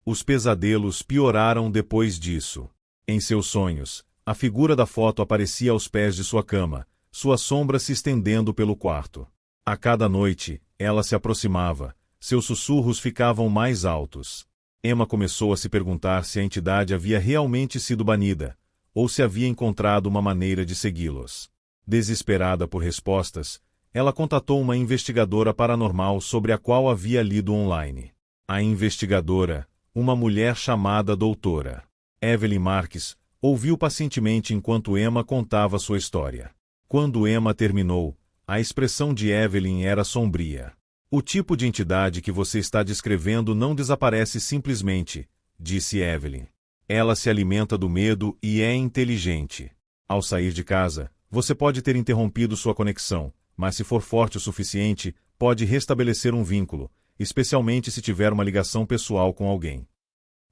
Os pesadelos pioraram depois disso. Em seus sonhos, a figura da foto aparecia aos pés de sua cama, sua sombra se estendendo pelo quarto. A cada noite, ela se aproximava, Seus sussurros ficavam mais altos. Emma começou a se perguntar se a entidade havia realmente sido banida, ou se havia encontrado uma maneira de segui-los. Desesperada por respostas, ela contatou uma investigadora paranormal sobre a qual havia lido online. A investigadora, uma mulher chamada Doutora Evelyn Marques, ouviu pacientemente enquanto Emma contava sua história. Quando Emma terminou, a expressão de Evelyn era sombria. O tipo de entidade que você está descrevendo não desaparece simplesmente, disse Evelyn. Ela se alimenta do medo e é inteligente. Ao sair de casa, você pode ter interrompido sua conexão, mas se for forte o suficiente, pode restabelecer um vínculo, especialmente se tiver uma ligação pessoal com alguém.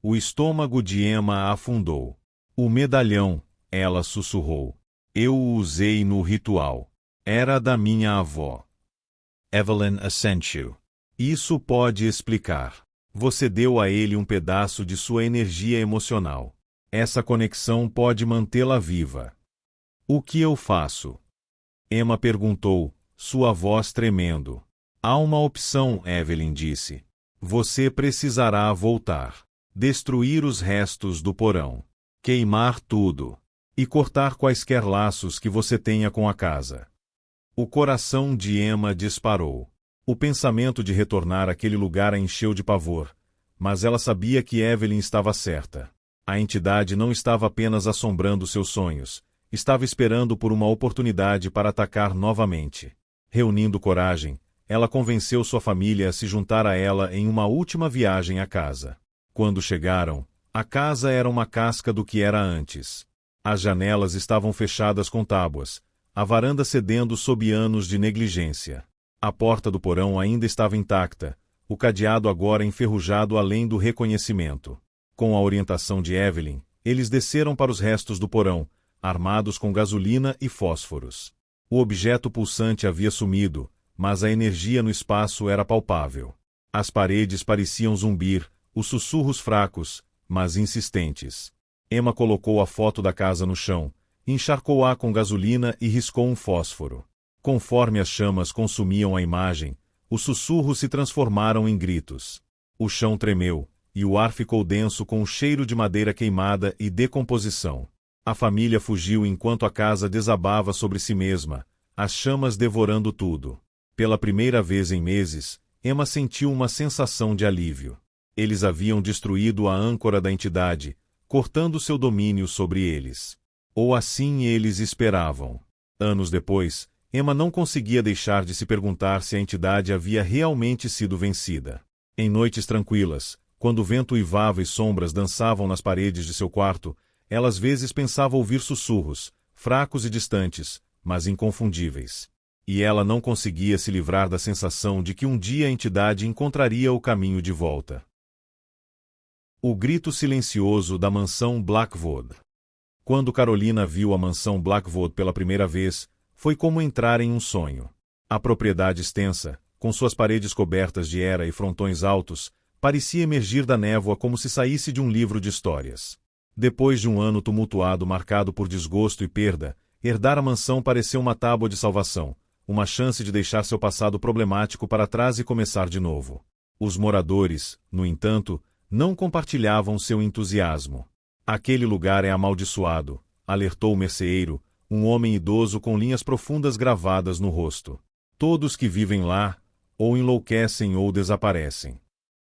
O estômago de Emma afundou. O medalhão, ela sussurrou. Eu o usei no ritual. Era da minha avó. Evelyn Asensio. Isso pode explicar. Você deu a ele um pedaço de sua energia emocional. Essa conexão pode mantê-la viva. O que eu faço? Emma perguntou, sua voz tremendo. Há uma opção, Evelyn disse. Você precisará voltar. Destruir os restos do porão. Queimar tudo. E cortar quaisquer laços que você tenha com a casa. O coração de Emma disparou. O pensamento de retornar àquele lugar a encheu de pavor, mas ela sabia que Evelyn estava certa. A entidade não estava apenas assombrando seus sonhos, estava esperando por uma oportunidade para atacar novamente. Reunindo coragem, ela convenceu sua família a se juntar a ela em uma última viagem à casa. Quando chegaram, a casa era uma casca do que era antes. As janelas estavam fechadas com tábuas, a varanda cedendo sob anos de negligência. A porta do porão ainda estava intacta, o cadeado agora enferrujado além do reconhecimento. Com a orientação de Evelyn, eles desceram para os restos do porão, armados com gasolina e fósforos. O objeto pulsante havia sumido, mas a energia no espaço era palpável. As paredes pareciam zumbir, os sussurros fracos, mas insistentes. Emma colocou a foto da casa no chão, encharcou-a com gasolina e riscou um fósforo. Conforme as chamas consumiam a imagem, os sussurros se transformaram em gritos. O chão tremeu, e o ar ficou denso com o cheiro de madeira queimada e decomposição. A família fugiu enquanto a casa desabava sobre si mesma, as chamas devorando tudo. Pela primeira vez em meses, Emma sentiu uma sensação de alívio. Eles haviam destruído a âncora da entidade, cortando seu domínio sobre eles. Ou assim eles esperavam. Anos depois, Emma não conseguia deixar de se perguntar se a entidade havia realmente sido vencida. Em noites tranquilas, quando o vento uivava e sombras dançavam nas paredes de seu quarto, ela às vezes pensava ouvir sussurros, fracos e distantes, mas inconfundíveis. E ela não conseguia se livrar da sensação de que um dia a entidade encontraria o caminho de volta. O grito silencioso da mansão Blackwood. Quando Carolina viu a mansão Blackwood pela primeira vez, foi como entrar em um sonho. A propriedade extensa, com suas paredes cobertas de era e frontões altos, parecia emergir da névoa como se saísse de um livro de histórias. Depois de um ano tumultuado marcado por desgosto e perda, herdar a mansão pareceu uma tábua de salvação, uma chance de deixar seu passado problemático para trás e começar de novo. Os moradores, no entanto, não compartilhavam seu entusiasmo. Aquele lugar é amaldiçoado, alertou o merceeiro, um homem idoso com linhas profundas gravadas no rosto. Todos que vivem lá, ou enlouquecem ou desaparecem.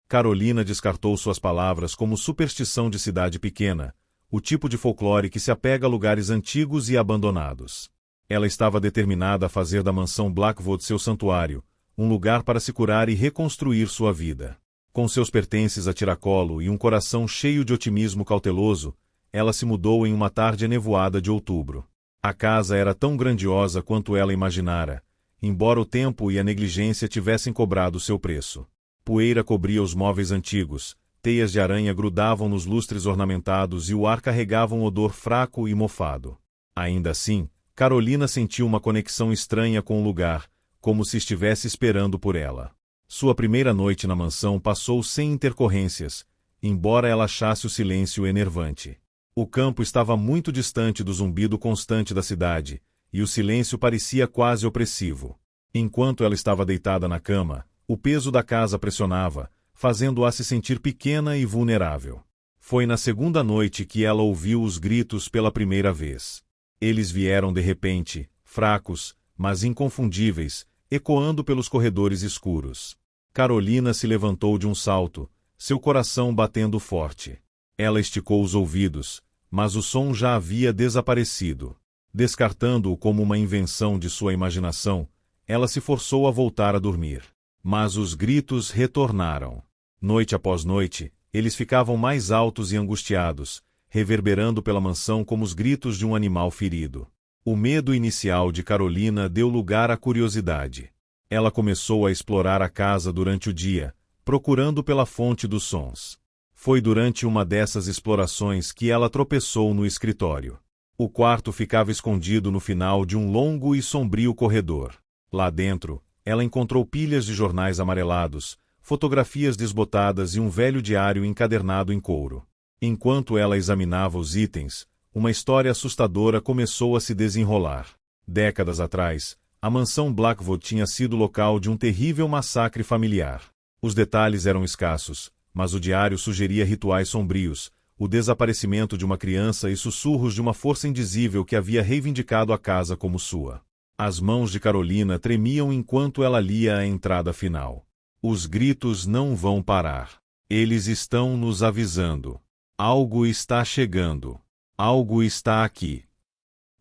Carolina descartou suas palavras como superstição de cidade pequena, o tipo de folclore que se apega a lugares antigos e abandonados. Ela estava determinada a fazer da mansão Blackwood seu santuário, um lugar para se curar e reconstruir sua vida. Com seus pertences a tiracolo e um coração cheio de otimismo cauteloso, ela se mudou em uma tarde enevoada de outubro. A casa era tão grandiosa quanto ela imaginara, embora o tempo e a negligência tivessem cobrado seu preço. Poeira cobria os móveis antigos, teias de aranha grudavam nos lustres ornamentados e o ar carregava um odor fraco e mofado. Ainda assim, Carolina sentiu uma conexão estranha com o lugar, como se estivesse esperando por ela. Sua primeira noite na mansão passou sem intercorrências, embora ela achasse o silêncio enervante. O campo estava muito distante do zumbido constante da cidade, e o silêncio parecia quase opressivo. Enquanto ela estava deitada na cama, O peso da casa pressionava, fazendo-a se sentir pequena e vulnerável. Foi na segunda noite que ela ouviu os gritos pela primeira vez. Eles vieram de repente, fracos, mas inconfundíveis, ecoando pelos corredores escuros. Carolina se levantou de um salto, seu coração batendo forte. Ela esticou os ouvidos, mas o som já havia desaparecido. Descartando-o como uma invenção de sua imaginação, ela se forçou a voltar a dormir. Mas os gritos retornaram. Noite após noite, eles ficavam mais altos e angustiados, reverberando pela mansão como os gritos de um animal ferido. O medo inicial de Carolina deu lugar à curiosidade. Ela começou a explorar a casa durante o dia, procurando pela fonte dos sons. Foi durante uma dessas explorações que ela tropeçou no escritório. O quarto ficava escondido no final de um longo e sombrio corredor. Lá dentro, ela encontrou pilhas de jornais amarelados, fotografias desbotadas e um velho diário encadernado em couro. Enquanto ela examinava os itens, uma história assustadora começou a se desenrolar. Décadas atrás, a mansão Blackwood tinha sido local de um terrível massacre familiar. Os detalhes eram escassos, mas o diário sugeria rituais sombrios, o desaparecimento de uma criança e sussurros de uma força indizível que havia reivindicado a casa como sua. As mãos de Carolina tremiam enquanto ela lia a entrada final. Os gritos não vão parar. Eles estão nos avisando. Algo está chegando. Algo está aqui.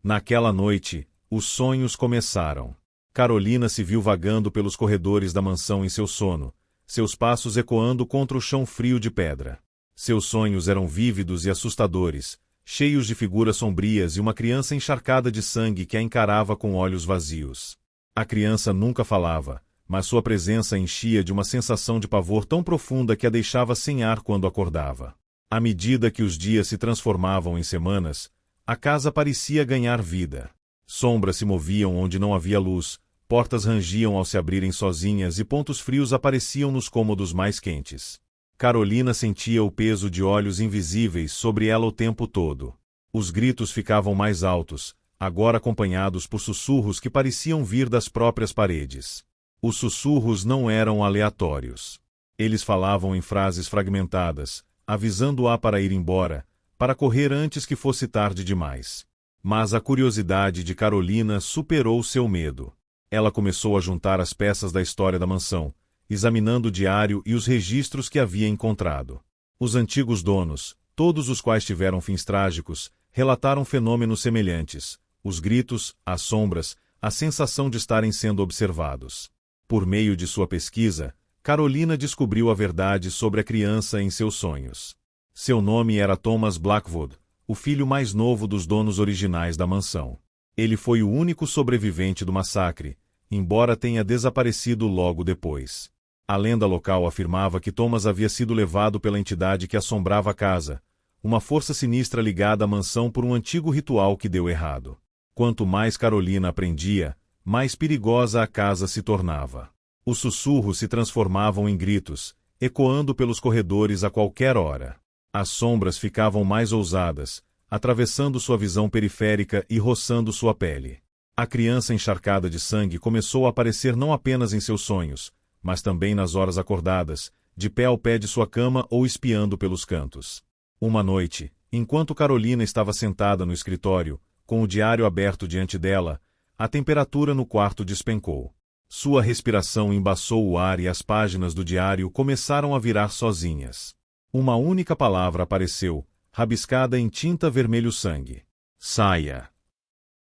Naquela noite, os sonhos começaram. Carolina se viu vagando pelos corredores da mansão em seu sono, seus passos ecoando contra o chão frio de pedra. Seus sonhos eram vívidos e assustadores, cheios de figuras sombrias e uma criança encharcada de sangue que a encarava com olhos vazios. A criança nunca falava, mas sua presença enchia de uma sensação de pavor tão profunda que a deixava sem ar quando acordava. À medida que os dias se transformavam em semanas, a casa parecia ganhar vida. Sombras se moviam onde não havia luz, portas rangiam ao se abrirem sozinhas e pontos frios apareciam nos cômodos mais quentes. Carolina sentia o peso de olhos invisíveis sobre ela o tempo todo. Os gritos ficavam mais altos, agora acompanhados por sussurros que pareciam vir das próprias paredes. Os sussurros não eram aleatórios. Eles falavam em frases fragmentadas, avisando-a para ir embora, para correr antes que fosse tarde demais. Mas a curiosidade de Carolina superou seu medo. Ela começou a juntar as peças da história da mansão, examinando o diário e os registros que havia encontrado. Os antigos donos, todos os quais tiveram fins trágicos, relataram fenômenos semelhantes: os gritos, as sombras, a sensação de estarem sendo observados. Por meio de sua pesquisa, Carolina descobriu a verdade sobre a criança em seus sonhos. Seu nome era Thomas Blackwood, o filho mais novo dos donos originais da mansão. Ele foi o único sobrevivente do massacre, embora tenha desaparecido logo depois. A lenda local afirmava que Thomas havia sido levado pela entidade que assombrava a casa, uma força sinistra ligada à mansão por um antigo ritual que deu errado. Quanto mais Carolina aprendia, mais perigosa a casa se tornava. Os sussurros se transformavam em gritos, ecoando pelos corredores a qualquer hora. As sombras ficavam mais ousadas, atravessando sua visão periférica e roçando sua pele. A criança encharcada de sangue começou a aparecer não apenas em seus sonhos, mas também nas horas acordadas, de pé ao pé de sua cama ou espiando pelos cantos. Uma noite, enquanto Carolina estava sentada no escritório, com o diário aberto diante dela, a temperatura no quarto despencou. Sua respiração embaçou o ar e as páginas do diário começaram a virar sozinhas. Uma única palavra apareceu, rabiscada em tinta vermelho-sangue: saia.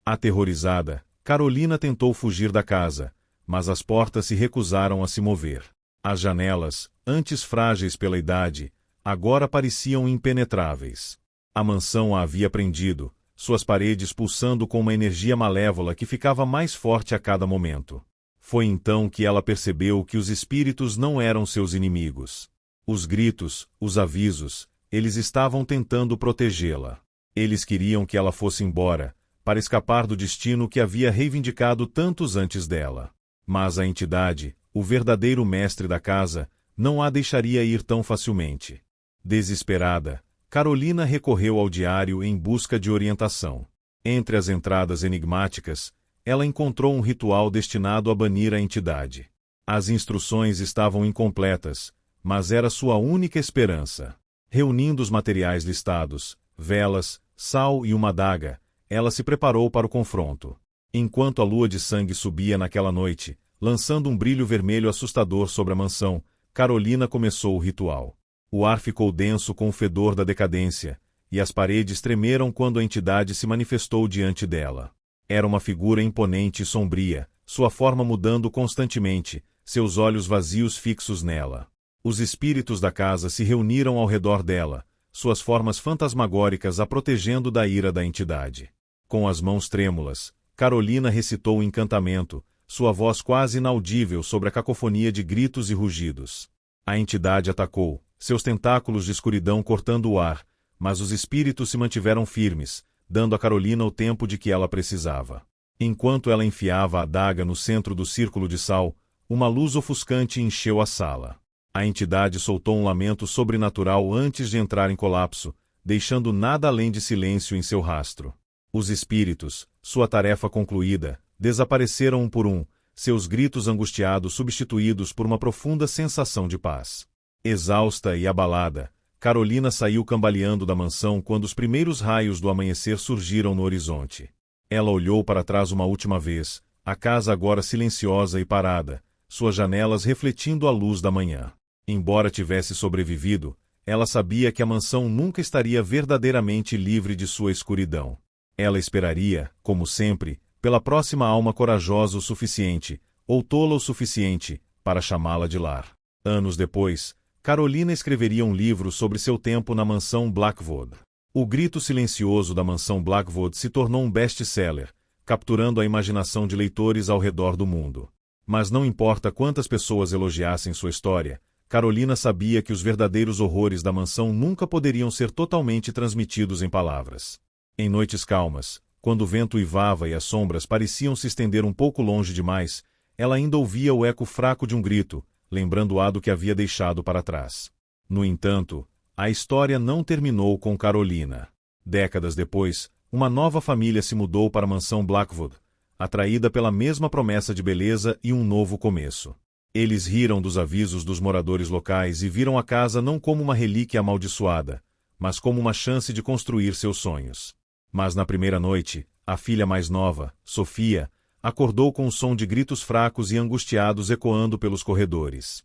Aterrorizada, Carolina tentou fugir da casa, mas as portas se recusaram a se mover. As janelas, antes frágeis pela idade, agora pareciam impenetráveis. A mansão a havia prendido, suas paredes pulsando com uma energia malévola que ficava mais forte a cada momento. Foi então que ela percebeu que os espíritos não eram seus inimigos. Os gritos, os avisos, eles estavam tentando protegê-la. Eles queriam que ela fosse embora, para escapar do destino que havia reivindicado tantos antes dela. Mas a entidade, o verdadeiro mestre da casa, não a deixaria ir tão facilmente. Desesperada, Carolina recorreu ao diário em busca de orientação. Entre as entradas enigmáticas, ela encontrou um ritual destinado a banir a entidade. As instruções estavam incompletas, mas era sua única esperança. Reunindo os materiais listados, velas, sal e uma adaga, ela se preparou para o confronto. Enquanto a lua de sangue subia naquela noite, lançando um brilho vermelho assustador sobre a mansão, Carolina começou o ritual. O ar ficou denso com o fedor da decadência, e as paredes tremeram quando a entidade se manifestou diante dela. Era uma figura imponente e sombria, sua forma mudando constantemente, seus olhos vazios fixos nela. Os espíritos da casa se reuniram ao redor dela, suas formas fantasmagóricas a protegendo da ira da entidade. Com as mãos trêmulas, Carolina recitou o encantamento, sua voz quase inaudível sobre a cacofonia de gritos e rugidos. A entidade atacou, seus tentáculos de escuridão cortando o ar, mas os espíritos se mantiveram firmes, dando a Carolina o tempo de que ela precisava. Enquanto ela enfiava a adaga no centro do círculo de sal, uma luz ofuscante encheu a sala. A entidade soltou um lamento sobrenatural antes de entrar em colapso, deixando nada além de silêncio em seu rastro. Os espíritos, sua tarefa concluída, desapareceram um por um, seus gritos angustiados substituídos por uma profunda sensação de paz. Exausta e abalada, Carolina saiu cambaleando da mansão quando os primeiros raios do amanhecer surgiram no horizonte. Ela olhou para trás uma última vez, a casa agora silenciosa e parada, suas janelas refletindo a luz da manhã. Embora tivesse sobrevivido, ela sabia que a mansão nunca estaria verdadeiramente livre de sua escuridão. Ela esperaria, como sempre, pela próxima alma corajosa o suficiente, ou tola o suficiente, para chamá-la de lar. Anos depois, Carolina escreveria um livro sobre seu tempo na mansão Blackwood. O grito silencioso da mansão Blackwood se tornou um best-seller, capturando a imaginação de leitores ao redor do mundo. Mas não importa quantas pessoas elogiassem sua história, Carolina sabia que os verdadeiros horrores da mansão nunca poderiam ser totalmente transmitidos em palavras. Em noites calmas, quando o vento uivava e as sombras pareciam se estender um pouco longe demais, ela ainda ouvia o eco fraco de um grito, lembrando-a do que havia deixado para trás. No entanto, a história não terminou com Carolina. Décadas depois, uma nova família se mudou para a mansão Blackwood, atraída pela mesma promessa de beleza e um novo começo. Eles riram dos avisos dos moradores locais e viram a casa não como uma relíquia amaldiçoada, mas como uma chance de construir seus sonhos. Mas na primeira noite, a filha mais nova, Sofia, acordou com o som de gritos fracos e angustiados ecoando pelos corredores.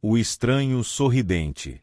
O estranho sorridente.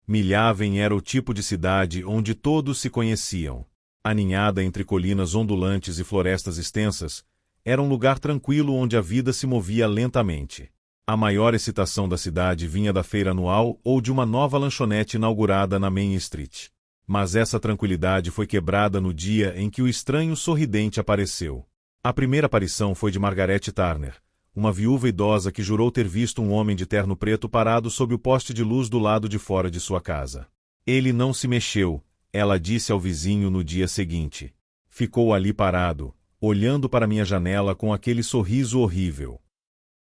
Milhaven era o tipo de cidade onde todos se conheciam. Aninhada entre colinas ondulantes e florestas extensas, era um lugar tranquilo onde a vida se movia lentamente. A maior excitação da cidade vinha da feira anual ou de uma nova lanchonete inaugurada na Main Street. Mas essa tranquilidade foi quebrada no dia em que o estranho sorridente apareceu. A primeira aparição foi de Margaret Turner, uma viúva idosa que jurou ter visto um homem de terno preto parado sob o poste de luz do lado de fora de sua casa. Ele não se mexeu, ela disse ao vizinho no dia seguinte. Ficou ali parado, olhando para minha janela com aquele sorriso horrível.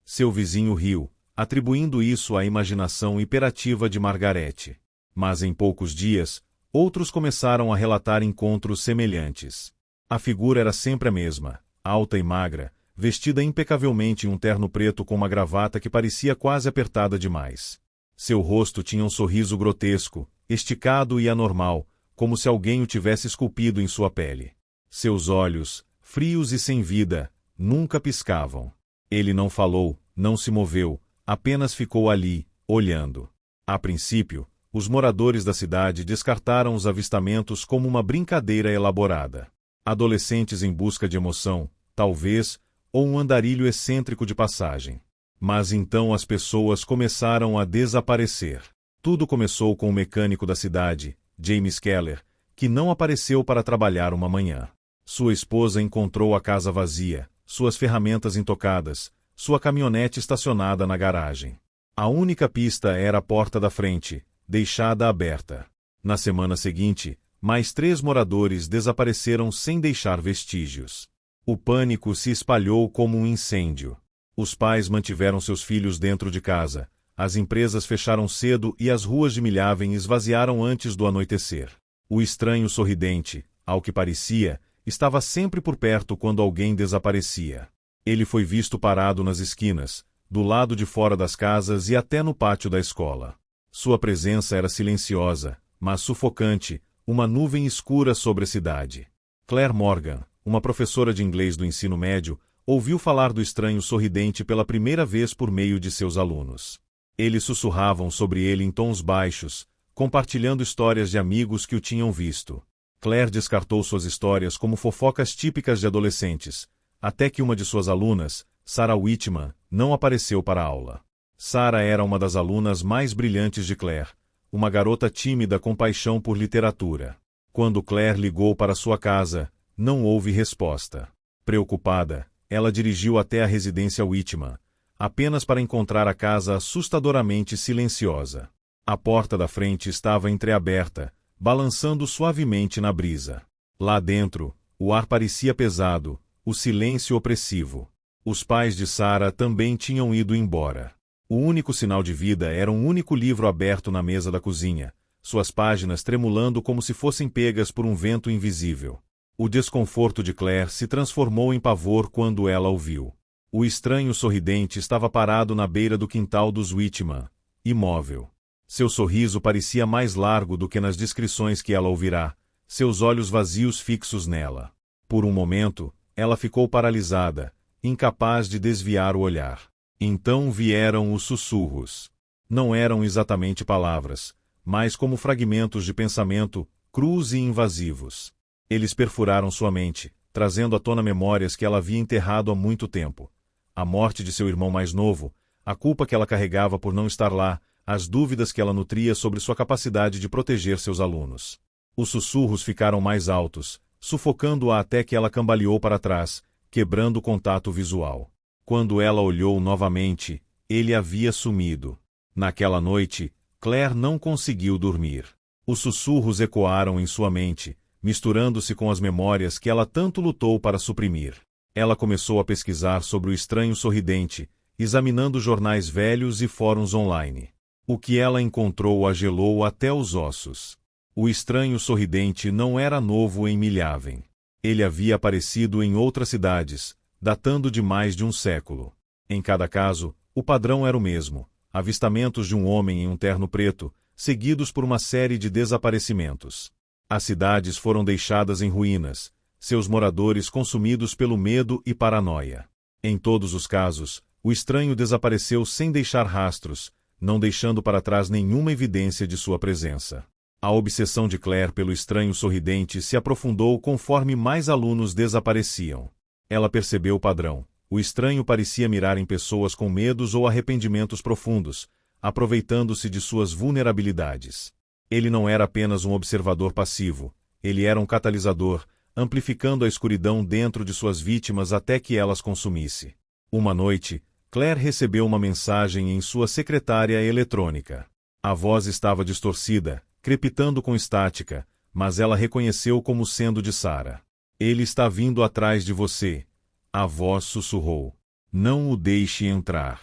Seu vizinho riu, atribuindo isso à imaginação hiperativa de Margaret. Mas em poucos dias, outros começaram a relatar encontros semelhantes. A figura era sempre a mesma, alta e magra, vestida impecavelmente em um terno preto com uma gravata que parecia quase apertada demais. Seu rosto tinha um sorriso grotesco, esticado e anormal, como se alguém o tivesse esculpido em sua pele. Seus olhos, frios e sem vida, nunca piscavam. Ele não falou, não se moveu, apenas ficou ali, olhando. A princípio, os moradores da cidade descartaram os avistamentos como uma brincadeira elaborada. Adolescentes em busca de emoção, talvez, ou um andarilho excêntrico de passagem. Mas então as pessoas começaram a desaparecer. Tudo começou com o mecânico da cidade, James Keller, que não apareceu para trabalhar uma manhã. Sua esposa encontrou a casa vazia, suas ferramentas intocadas, sua caminhonete estacionada na garagem. A única pista era a porta da frente, deixada aberta. Na semana seguinte, mais 3 moradores desapareceram sem deixar vestígios. O pânico se espalhou como um incêndio. Os pais mantiveram seus filhos dentro de casa, as empresas fecharam cedo e as ruas de Milhaven esvaziaram antes do anoitecer. O estranho sorridente, ao que parecia, estava sempre por perto quando alguém desaparecia. Ele foi visto parado nas esquinas, do lado de fora das casas e até no pátio da escola. Sua presença era silenciosa, mas sufocante, uma nuvem escura sobre a cidade. Claire Morgan, uma professora de inglês do ensino médio, ouviu falar do estranho sorridente pela primeira vez por meio de seus alunos. Eles sussurravam sobre ele em tons baixos, compartilhando histórias de amigos que o tinham visto. Claire descartou suas histórias como fofocas típicas de adolescentes, até que uma de suas alunas, Sarah Whitman, não apareceu para a aula. Sarah era uma das alunas mais brilhantes de Claire, uma garota tímida com paixão por literatura. Quando Claire ligou para sua casa, não houve resposta. Preocupada, ela dirigiu até a residência Whitman, apenas para encontrar a casa assustadoramente silenciosa. A porta da frente estava entreaberta, balançando suavemente na brisa. Lá dentro, o ar parecia pesado, o silêncio opressivo. Os pais de Sarah também tinham ido embora. O único sinal de vida era um único livro aberto na mesa da cozinha, suas páginas tremulando como se fossem pegas por um vento invisível. O desconforto de Claire se transformou em pavor quando ela o viu. O estranho sorridente estava parado na beira do quintal dos Whitman, imóvel. Seu sorriso parecia mais largo do que nas descrições que ela ouvirá, seus olhos vazios fixos nela. Por um momento, ela ficou paralisada, incapaz de desviar o olhar. Então vieram os sussurros. Não eram exatamente palavras, mas como fragmentos de pensamento, crus e invasivos. Eles perfuraram sua mente, trazendo à tona memórias que ela havia enterrado há muito tempo. A morte de seu irmão mais novo, a culpa que ela carregava por não estar lá, as dúvidas que ela nutria sobre sua capacidade de proteger seus alunos. Os sussurros ficaram mais altos, sufocando-a até que ela cambaleou para trás, quebrando o contato visual. Quando ela olhou novamente, ele havia sumido. Naquela noite, Claire não conseguiu dormir. Os sussurros ecoaram em sua mente, misturando-se com as memórias que ela tanto lutou para suprimir. Ela começou a pesquisar sobre o estranho sorridente, examinando jornais velhos e fóruns online. O que ela encontrou a gelou até os ossos. O estranho sorridente não era novo em Milhaven. Ele havia aparecido em outras cidades, datando de mais de um século. Em cada caso, o padrão era o mesmo: avistamentos de um homem em um terno preto, seguidos por uma série de desaparecimentos. As cidades foram deixadas em ruínas, seus moradores consumidos pelo medo e paranoia. Em todos os casos, o estranho desapareceu sem deixar rastros, não deixando para trás nenhuma evidência de sua presença. A obsessão de Claire pelo estranho sorridente se aprofundou conforme mais alunos desapareciam. Ela percebeu o padrão: o estranho parecia mirar em pessoas com medos ou arrependimentos profundos, aproveitando-se de suas vulnerabilidades. Ele não era apenas um observador passivo, ele era um catalisador, amplificando a escuridão dentro de suas vítimas até que elas consumisse. Uma noite, Claire recebeu uma mensagem em sua secretária eletrônica. A voz estava distorcida, crepitando com estática, mas ela reconheceu como sendo de Sarah. Ele está vindo atrás de você. A voz sussurrou. Não o deixe entrar.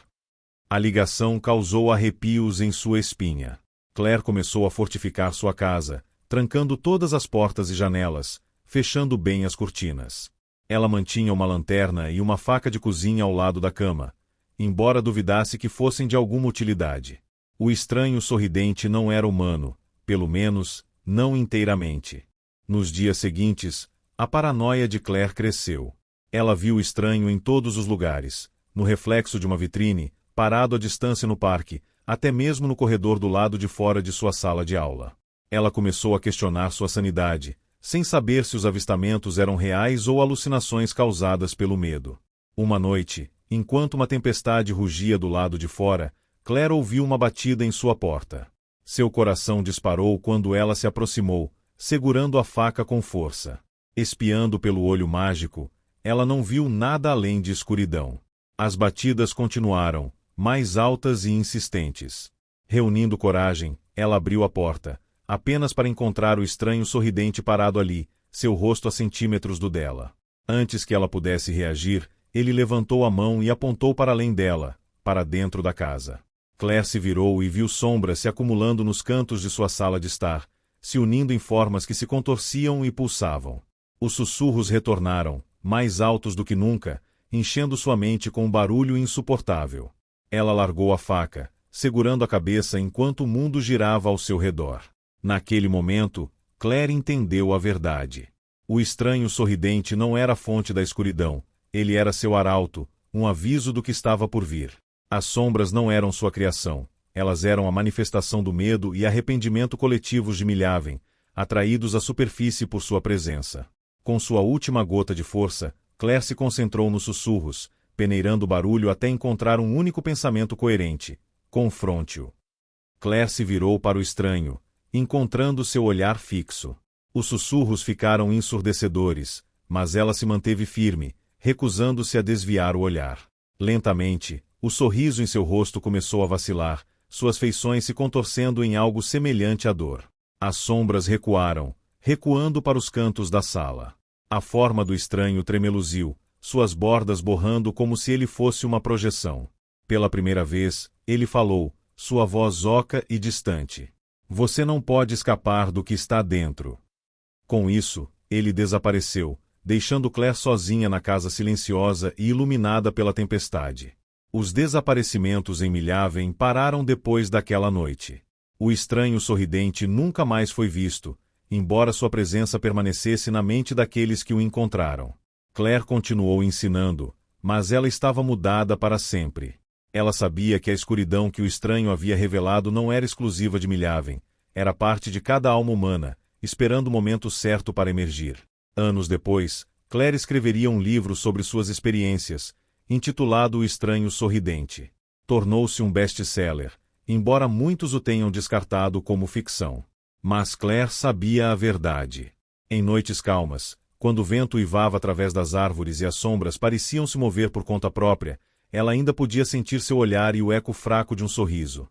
A ligação causou arrepios em sua espinha. Claire começou a fortificar sua casa, trancando todas as portas e janelas, fechando bem as cortinas. Ela mantinha uma lanterna e uma faca de cozinha ao lado da cama, embora duvidasse que fossem de alguma utilidade. O estranho sorridente não era humano, pelo menos, não inteiramente. Nos dias seguintes, a paranoia de Claire cresceu. Ela viu o estranho em todos os lugares, no reflexo de uma vitrine, parado à distância no parque, até mesmo no corredor do lado de fora de sua sala de aula. Ela começou a questionar sua sanidade, sem saber se os avistamentos eram reais ou alucinações causadas pelo medo. Uma noite, enquanto uma tempestade rugia do lado de fora, Claire ouviu uma batida em sua porta. Seu coração disparou quando ela se aproximou, segurando a faca com força. Espiando pelo olho mágico, ela não viu nada além de escuridão. As batidas continuaram, mais altas e insistentes. Reunindo coragem, ela abriu a porta, apenas para encontrar o estranho sorridente parado ali, seu rosto a centímetros do dela. Antes que ela pudesse reagir, ele levantou a mão e apontou para além dela, para dentro da casa. Claire se virou e viu sombras se acumulando nos cantos de sua sala de estar, se unindo em formas que se contorciam e pulsavam. Os sussurros retornaram, mais altos do que nunca, enchendo sua mente com um barulho insuportável. Ela largou a faca, segurando a cabeça enquanto o mundo girava ao seu redor. Naquele momento, Claire entendeu a verdade. O estranho sorridente não era a fonte da escuridão, ele era seu arauto, um aviso do que estava por vir. As sombras não eram sua criação, elas eram a manifestação do medo e arrependimento coletivos de Milhaven, atraídos à superfície por sua presença. Com sua última gota de força, Claire se concentrou nos sussurros, peneirando o barulho até encontrar um único pensamento coerente: confronte-o. Claire se virou para o estranho, encontrando seu olhar fixo. Os sussurros ficaram ensurdecedores, mas ela se manteve firme, recusando-se a desviar o olhar. Lentamente, o sorriso em seu rosto começou a vacilar, suas feições se contorcendo em algo semelhante à dor. As sombras recuaram, recuando para os cantos da sala. A forma do estranho tremeluziu, suas bordas borrando como se ele fosse uma projeção. Pela primeira vez, ele falou, sua voz oca e distante. Você não pode escapar do que está dentro. Com isso, ele desapareceu, deixando Claire sozinha na casa silenciosa e iluminada pela tempestade. Os desaparecimentos em Milhaven pararam depois daquela noite. O estranho sorridente nunca mais foi visto, embora sua presença permanecesse na mente daqueles que o encontraram. Claire continuou ensinando, mas ela estava mudada para sempre. Ela sabia que a escuridão que o estranho havia revelado não era exclusiva de Milhaven, era parte de cada alma humana, esperando o momento certo para emergir. Anos depois, Claire escreveria um livro sobre suas experiências, intitulado O Estranho Sorridente. Tornou-se um best-seller, embora muitos o tenham descartado como ficção. Mas Claire sabia a verdade. Em noites calmas, quando o vento uivava através das árvores e as sombras pareciam se mover por conta própria, ela ainda podia sentir seu olhar e o eco fraco de um sorriso.